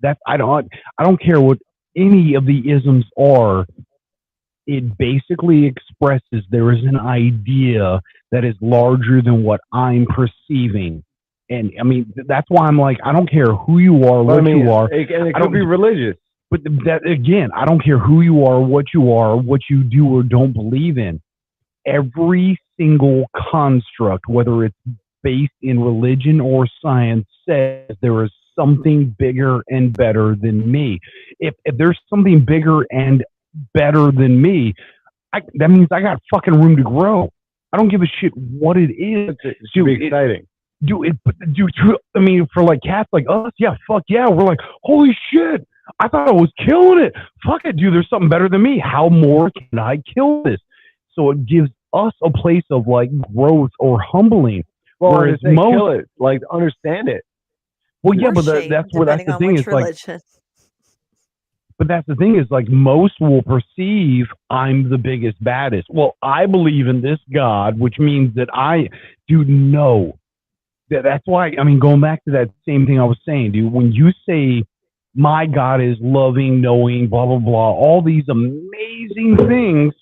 That I don't care what any of the isms are. It basically expresses there is an idea that is larger than what I'm perceiving. And I mean, that's why I'm like, I don't care who you are, what you are. It I could don't- be religious. But that again, I don't care who you are, what you do or don't believe in. Every single construct, whether it's based in religion or science, says there is something bigger and better than me. If there's something bigger and better than me, that means I got fucking room to grow. I don't give a shit what it is. It should be exciting. I mean, for like cats like us, yeah, fuck yeah. We're like, holy shit, I thought I was killing it. Fuck it, dude, there's something better than me. How more can I kill this? So it gives us a place of like growth or humbling. Well, Whereas they most- kill it, like understand it. Well, yeah, Or but shame, that's the depending thing on which is like, religion. but that's the thing is like most will perceive I'm the biggest, baddest. Well, I believe in this God, which means that no. That's why, I mean, going back to that same thing I was saying, dude, when you say my God is loving, knowing, blah, blah, blah, all these amazing things,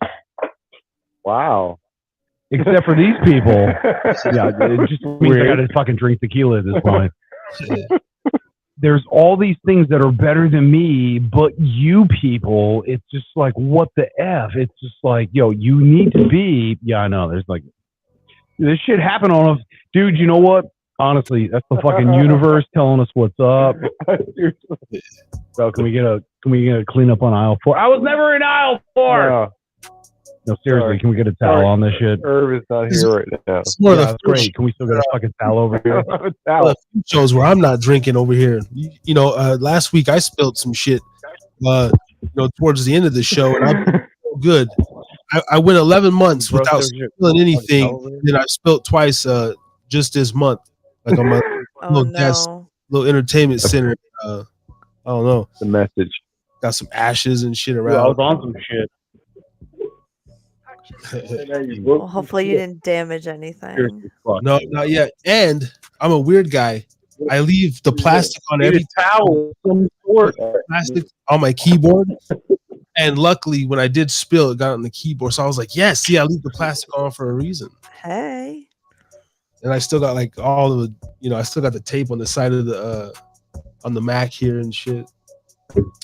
Wow. except for these people, yeah, it just means I got to fucking drink tequila at this point. There's all these things that are better than me, but you people, it's just like, what the F? It's just like, yo, you need to be, yeah, I know, there's like, this shit happened on us. Dude, you know what? Honestly, that's the fucking universe telling us what's up. Bro, can we get a cleanup on aisle 4? I was never in aisle 4. No, seriously, Sorry. can we get a towel on this shit? Irv is not here right now. It's one of Yeah, the that's great. Can we still get a fucking towel over here? one of the few shows where I'm not drinking over here. You know, last week I spilled some shit. Towards the end of the show, and I'm so good. I went 11 months without spilling anything. Then I spilled twice just this month, like on my Oh no. little entertainment center. I don't know. The message. Got some ashes and shit I around. was on some shit. Well, hopefully you didn't damage anything. No, not yet. And I'm a weird guy. I leave the plastic on every towel, some sort. plastic on my keyboard. And luckily, when I did spill, it got on the keyboard. So I was like, yes, see, I leave the plastic on for a reason. Hey. And I still got like all of the, I still got the tape on the side of the, on the Mac here and shit.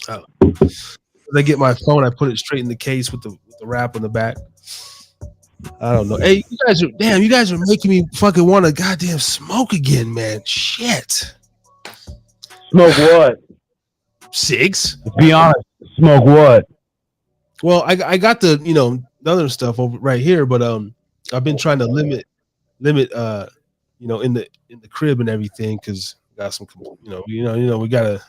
I get my phone, I put it straight in the case with the wrap on the back. I don't know. Hey, you guys are making me fucking want to goddamn smoke again, man. Shit. Smoke what? Cigs? Be honest. Smoke what? Well, I got the the other stuff over right here, but I've been trying to limit in the crib and everything because got some we gotta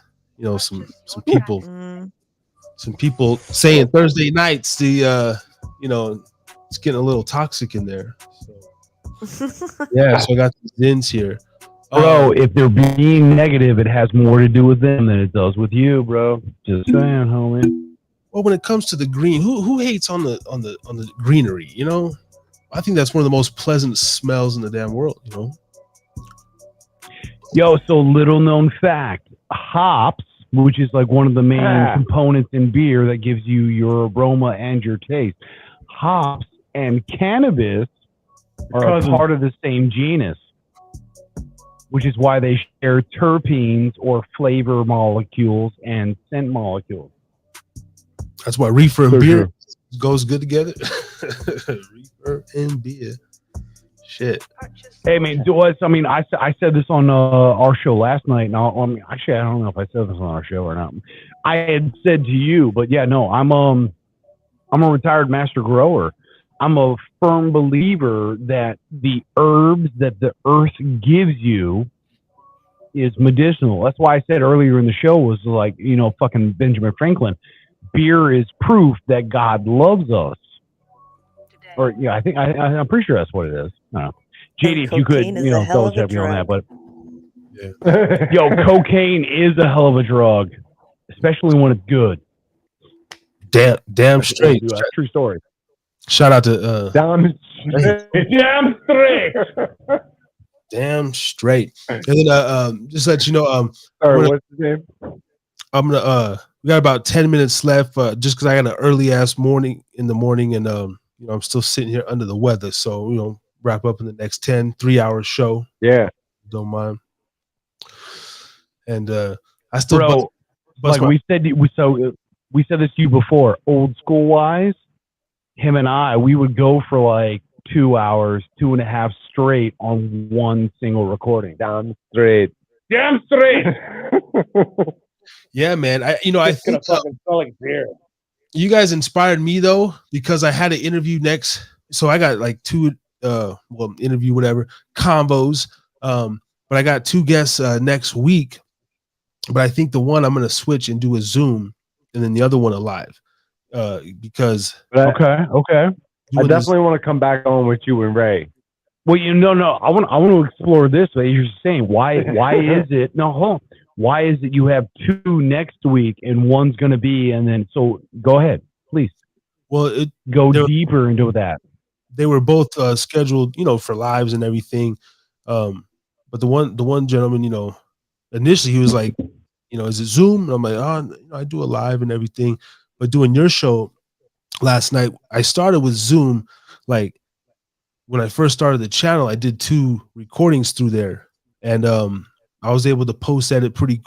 some people some people saying Thursday nights it's getting a little toxic in there. So yeah, so I got these Zins here. Bro, if they're being negative, it has more to do with them than it does with you, bro. Just saying, homie. Well, when it comes to the green, who hates on the greenery? I think that's one of the most pleasant smells in the damn world. Yo, so little known fact: hops which is like one of the main components in beer that gives you your aroma and your taste. Hops and cannabis are a part of the same genus, which is why they share terpenes or flavor molecules and scent molecules. That's why reefer and beer goes good together. Reefer and beer. Shit. Hey, man, I said this on our show last night. Now, actually, I don't know if I said this on our show or not. I had said to you, but yeah, no, I'm a retired master grower. I'm a firm believer that the herbs that the earth gives you is medicinal. That's why I said earlier in the show was like, fucking Benjamin Franklin. Beer is proof that God loves us. Or yeah, I'm pretty sure that's what it is. I don't know. JD, if you could, double check me on that. But yeah. Yo, cocaine is a hell of a drug, especially when it's good. Damn straight. True story. Shout out to damn straight. Damn straight. And then just let you know, sorry, what's his name? I'm gonna we got about 10 minutes left, just because I got an early ass morning, and I'm still sitting here under the weather, so wrap up in the next 3 hour show. Yeah, don't mind. And I still we said this to you before, old school wise, him and I, we would go for like 2 hours, 2.5 straight on one single recording. Damn straight. Yeah, man. I think fucking smell like beer. You guys inspired me though, because I had an interview next. So I got like two interview whatever combos. But I got 2 guests next week. But I think the one I'm gonna switch and do a Zoom, and then the other one a live. Because okay. I definitely want to come back on with you and Ray. Well, no. I want to explore this. But you're saying why is it? No, hold on. Why is it you have 2 next week and one's going to be, and then so go ahead, please. Well, go deeper into that. They were both scheduled, for lives and everything. But the one gentleman, initially he was like, is it Zoom? And I'm like, I do a live and everything. But doing your show last night, I started with Zoom. Like when I first started the channel, I did 2 recordings through there, and I was able to post edit pretty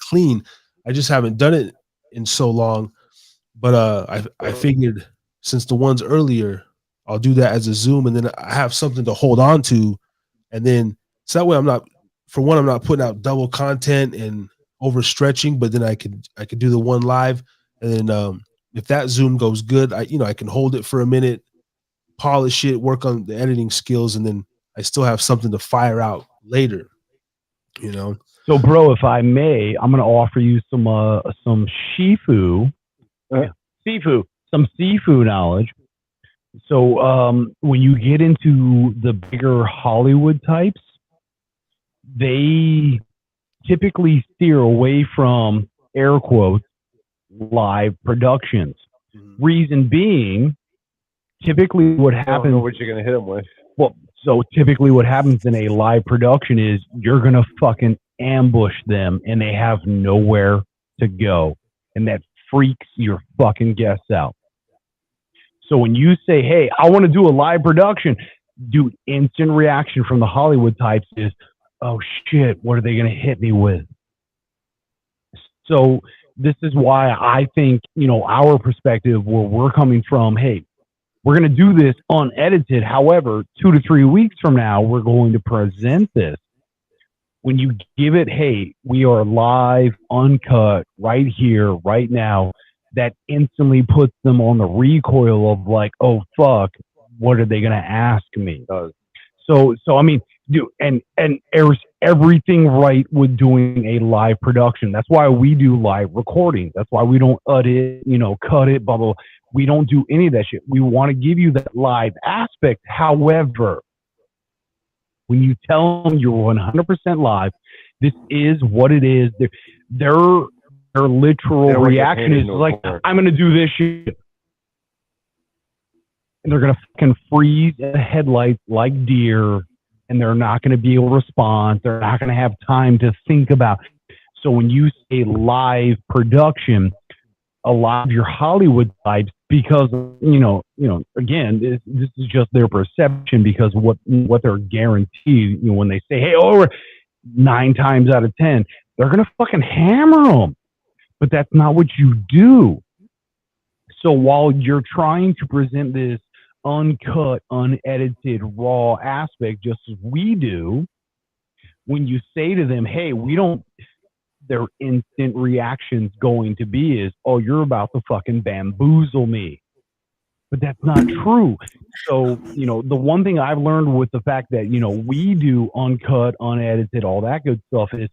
clean. I just haven't done it in so long, but I figured since the ones earlier, I'll do that as a Zoom, and then I have something to hold on to, and then so that way I'm not putting out double content and overstretching, but then I could do the one live, and then if that Zoom goes good, I can hold it for a minute, polish it, work on the editing skills, and then I still have something to fire out later. So, bro, if I may, I'm going to offer you some shifu, some seafood knowledge. So, when you get into the bigger Hollywood types, they typically steer away from, air quotes, live productions. Reason being, typically what happens. I don't know what you're going to hit them with. Well, so typically what happens in a live production is you're going to fucking ambush them and they have nowhere to go. And that freaks your fucking guests out. So when you say, hey, I want to do a live production, dude, instant reaction from the Hollywood types is, oh shit, what are they going to hit me with? So this is why I think, our perspective where we're coming from, hey, we're going to do this unedited. However, 2 to 3 weeks from now, we're going to present this. When you give it, hey, we are live, uncut, right here, right now, that instantly puts them on the recoil of like, oh, fuck, what are they going to ask me? So I mean, dude, and there's everything right with doing a live production. That's why we do live recordings. That's why we don't edit, cut it, blah, blah, blah. We don't do any of that shit. We want to give you that live aspect. However, when you tell them you're 100% live, this is what it is. Their literal reaction is like, I'm going to do this shit. And they're going to fucking freeze at the headlights like deer, and they're not going to be able to respond. They're not going to have time to think about. So when you say live production, a lot of your Hollywood types, because again, this is just their perception because what they're guaranteed. When they say, "Hey, over 9 times out of 10, they're gonna fucking hammer them," but that's not what you do. So while you're trying to present this uncut, unedited, raw aspect, just as we do, when you say to them, "Hey, we don't," their instant reaction's going to be is, "Oh, you're about to fucking bamboozle me." But that's not true. So, the one thing I've learned with the fact that, we do uncut, unedited, all that good stuff is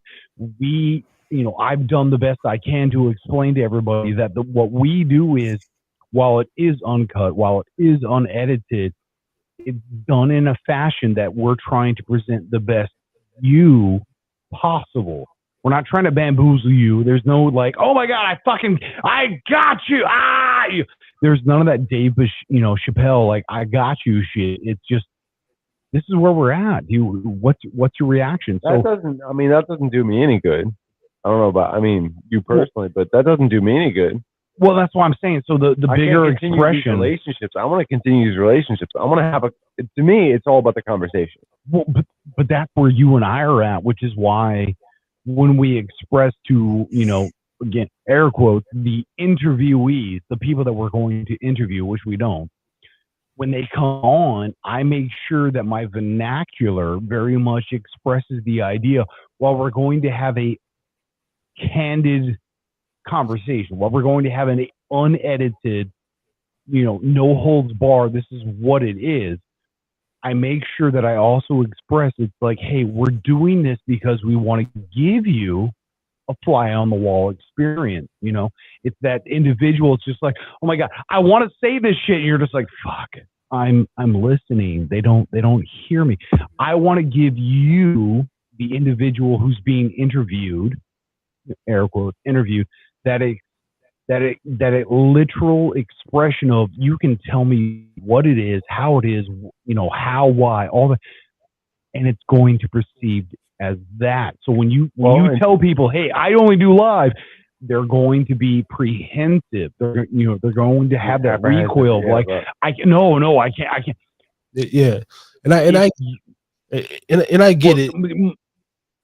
I've done the best I can to explain to everybody that what we do is, while it is uncut, while it is unedited, it's done in a fashion that we're trying to present the best you possible. We're not trying to bamboozle you. There's no like, "Oh my God, I got you." There's none of that Dave, Chappelle, like, "I got you" shit. It's just, this is where we're at. What's your reaction? That doesn't do me any good. I don't know about, you personally, but that doesn't do me any good. Well, that's what I'm saying. So the bigger expression, relationships. I want to continue these relationships. I want to have to me, it's all about the conversation. Well, but that's where you and I are at, which is why when we express to, again, air quotes, the interviewees, the people that we're going to interview, which we don't, when they come on, I make sure that my vernacular very much expresses the idea, while we're going to have a candid conversation, while we're going to have an unedited, no holds barred, this is what it is. I make sure that I also express it's like, "Hey, we're doing this because we want to give you a fly on the wall experience." It's that individual. It's just like, "Oh my God, I want to say this shit." And you're just like, "Fuck, I'm listening. They don't hear me." I want to give you, the individual who's being interviewed, air quotes, interviewed, that a literal expression of, you can tell me what it is, how it is, how, why, all that, and it's going to perceive as that. So when you tell people, "Hey, I only do live," they're going to be prehensive. They're going to have that recoil of like, "I can't." Yeah, and I get it.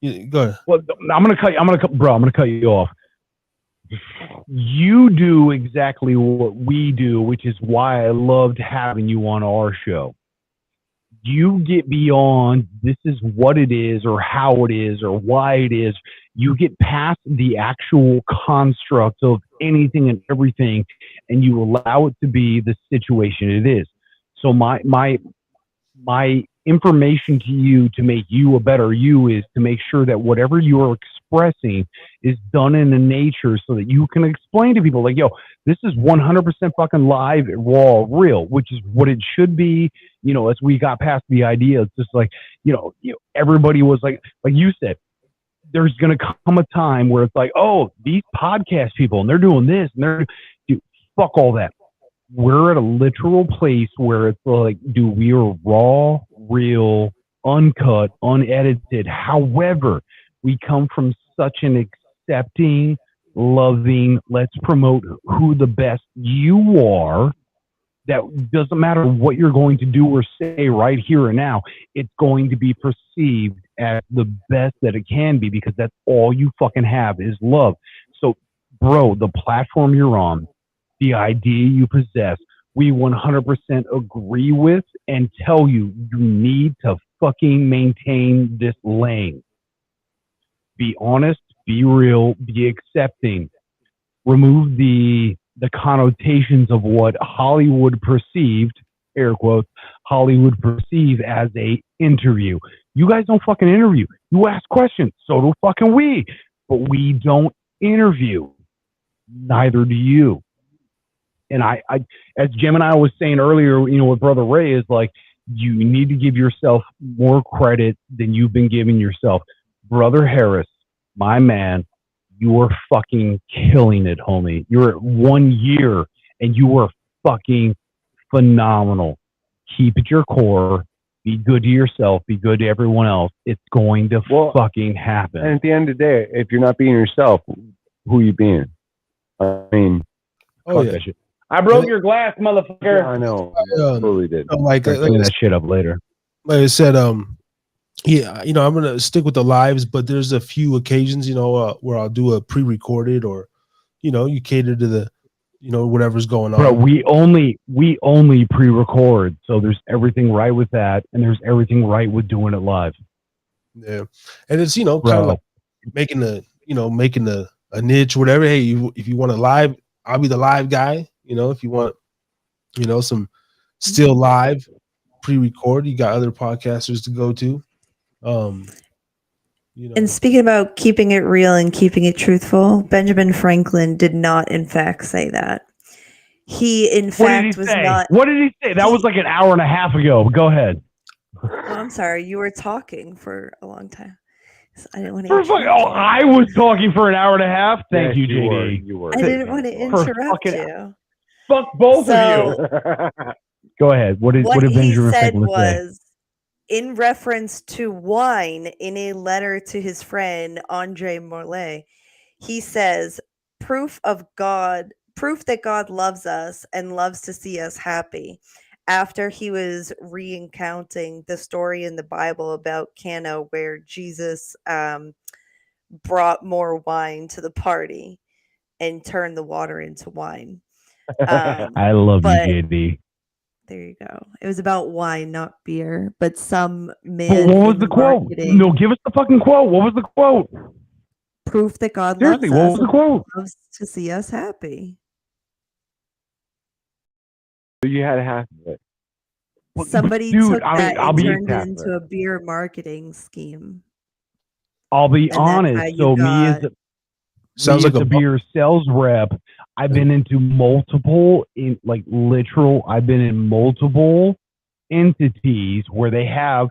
Yeah, go ahead. Well, I'm gonna cut you off. You do exactly what we do, which is why I loved having you on our show. You get beyond, "This is what it is," or "how it is," or "why it is." You get past the actual construct of anything and everything, and you allow it to be the situation it is. So my information to you to make you a better you is to make sure that whatever you are expressing is done in a nature so that you can explain to people like, "Yo, this is 100% fucking live, raw, real," which is what it should be. As we got past the idea, it's just like, everybody was like you said, there's going to come a time where it's like, "Oh, these podcast people, and they're doing this, and dude, fuck all that." We're at a literal place where it's like, we are raw, real, uncut, unedited. However, we come from such an accepting, loving, let's promote who the best you are, that doesn't matter what you're going to do or say right here and now, it's going to be perceived as the best that it can be, because that's all you fucking have is love. So, bro, the platform you're on, the idea you possess, we 100% agree with and tell you need to fucking maintain this lane. Be honest, be real, be accepting. Remove the connotations of what Hollywood perceived, air quotes, Hollywood perceive as a interview. You guys don't fucking interview. You ask questions. So do fucking we. But we don't interview. Neither do you. And I as Gemini was saying earlier, with Brother Ray, is like, you need to give yourself more credit than you've been giving yourself. Brother Harris, my man, you are fucking killing it, homie. You're at 1 year and you are fucking phenomenal. Keep at your core. Be good to yourself. Be good to everyone else. It's going to fucking happen. And at the end of the day, if you're not being yourself, who you being? I mean, that shit. I broke your glass, motherfucker. Yeah, I know. Totally did. Like clean that shit up later. Like I said, yeah, I'm gonna stick with the lives, but there's a few occasions, where I'll do a pre-recorded, or you cater to the whatever's going on. Bro, we only pre-record, so there's everything right with that, and there's everything right with doing it live. Yeah, and it's kind of like making a niche, whatever. Hey, if you want a live, I'll be the live guy. If you want some still live pre-record, you got other podcasters to go to. And speaking about keeping it real and keeping it truthful, Benjamin Franklin did not, in fact, say that. He, in fact, was not. What did he say? That was like an hour and a half ago. Go ahead. Oh, I'm sorry. You were talking for a long time. So I didn't want to. I was talking for an hour and a half. Thank you, JD. You were. I didn't want to interrupt you. Fuck both of you. Go ahead. What did Benjamin Franklin say? In reference to wine, in a letter to his friend Andre Morlaix, he says, proof that God loves us and loves to see us happy. After he was recounting the story in the Bible about Cana, where Jesus brought more wine to the party and turned the water into wine. I love you, JD. There you go. It was about wine, not beer. But some man. But what was the quote? No, give us the fucking quote. What was the quote? Proof that God Seriously, loves us. what was the quote? Loves to see us happy. You had half of it. Somebody took that and turned it into a beer marketing scheme. I'll be honest. So me as a beer sales rep, I've been into multiple I've been in multiple entities where they have,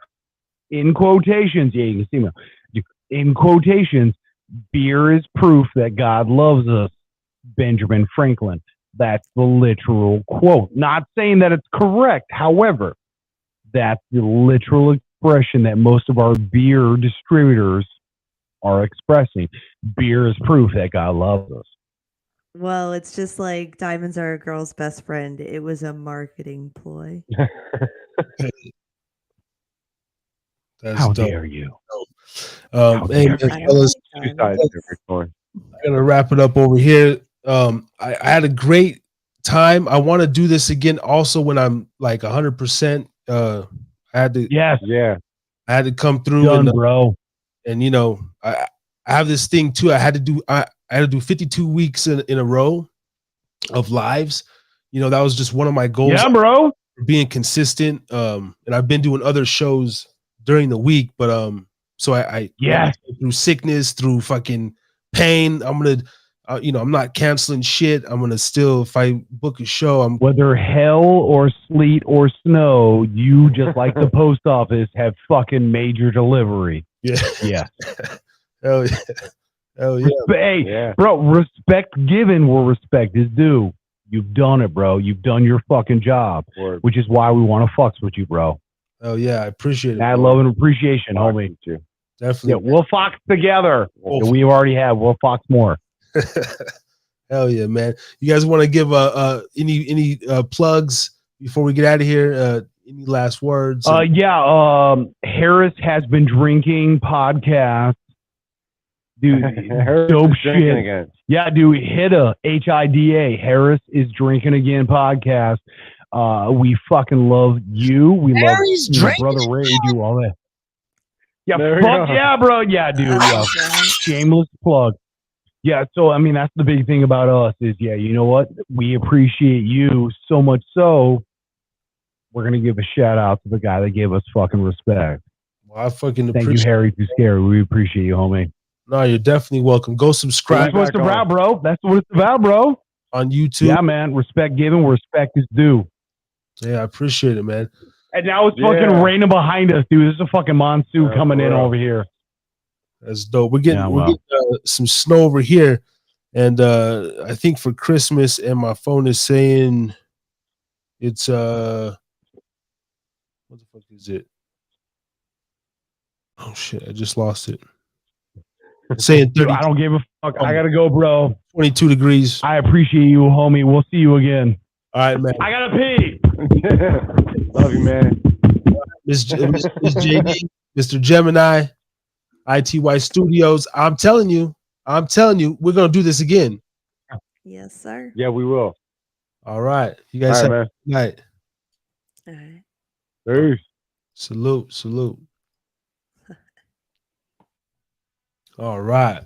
in quotations, yeah, you can see me, in quotations, beer is proof that God loves us, Benjamin Franklin. That's the literal quote. Not saying that it's correct. However, that's the literal expression that most of our beer distributors are expressing. Beer is proof that God loves us. Well, it's just like diamonds are a girl's best friend. It was a marketing ploy. How dare you? Hey, man, fellas, I'm gonna wrap it up over here. I had a great time. I want to do this again also when I'm like 100%. I had to I had to come through bro. And I have this thing too. I had to do 52 weeks in a row of lives. That was just one of my goals. Yeah, bro. Being consistent. And I've been doing other shows during the week, but so I through sickness, through fucking pain, I'm gonna I'm not canceling shit. I'm gonna still, if I book a show, whether hell or sleet or snow, you just like the post office have fucking made your delivery. Yeah. Hell yeah. Hell yeah. Hey, bro, respect given where respect is due. You've done it, bro. You've done your fucking job, which is why we want to fucks with you, bro. Oh yeah, I appreciate it. I love and appreciation, homie. Definitely. Yeah, we'll fox together. We already have. We'll fox more. Hell yeah, man. You guys want to give any plugs before we get out of here? Any last words? Harris Has Been Drinking podcast. Dude, dope shit. Again. Yeah, dude, HIDA, HIDA. Harris is Drinking Again podcast. We fucking love you. We love Brother Ray. Do all that. Yeah, fuck yeah, bro. Yeah, dude. Yeah. Shameless plug. Yeah, so I mean that's the big thing about us is you know what? We appreciate you so much so we're gonna give a shout out to the guy that gave us fucking respect. Well, I fucking thank you, Harry Too Scary. We appreciate you, homie. No, you're definitely welcome. Go subscribe. That's what it's about, bro. That's what it's about, bro. On YouTube. Yeah, man. Respect given where respect is due. Yeah, I appreciate it, man. And now it's fucking raining behind us, dude. This is a fucking monsoon coming in over here. That's dope. We're getting some snow over here, and I think for Christmas, and my phone is saying it's what the fuck is it? Oh shit! I just lost it. Saying Dude, 30, I don't give a fuck. I gotta go, bro. 22 degrees. I appreciate you, homie. We'll see you again. All right, man. I gotta pee. Love you, man. Miss JD, Mr. Gemini, ITY Studios. I'm telling you, we're gonna do this again. Yes, sir. Yeah, we will. All right, you guys All have right, a good night. All right. man. Peace. Salute. All right,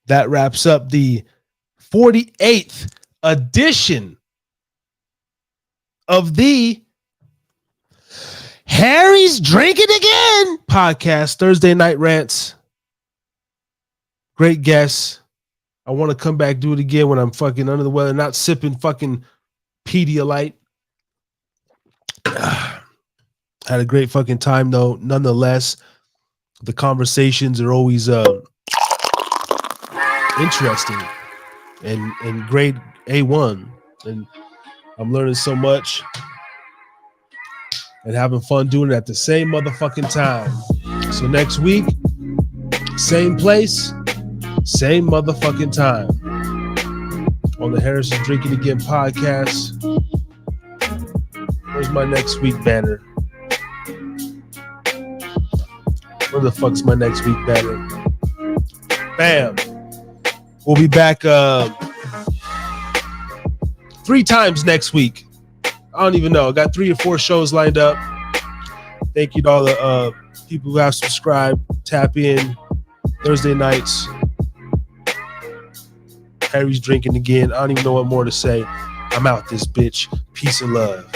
that wraps up the 48th edition of the Harry's Drinking Again podcast, Thursday Night Rants. Great guests. I want to come back, do it again when I'm fucking under the weather, not sipping fucking Pedialyte. Had a great fucking time though. Nonetheless, the conversations are always interesting and grade A1. And I'm learning so much and having fun doing it at the same motherfucking time. So next week, same place, same motherfucking time on the Harris is Drinking Again podcast. Where's my next week banner? Where the fuck's my next week banner? Bam. We'll be back 3 times next week. I don't even know. I got 3 or 4 shows lined up. Thank you to all the people who have subscribed. Tap in Thursday nights. Harry's Drinking Again. I don't even know what more to say. I'm out this bitch. Peace and love.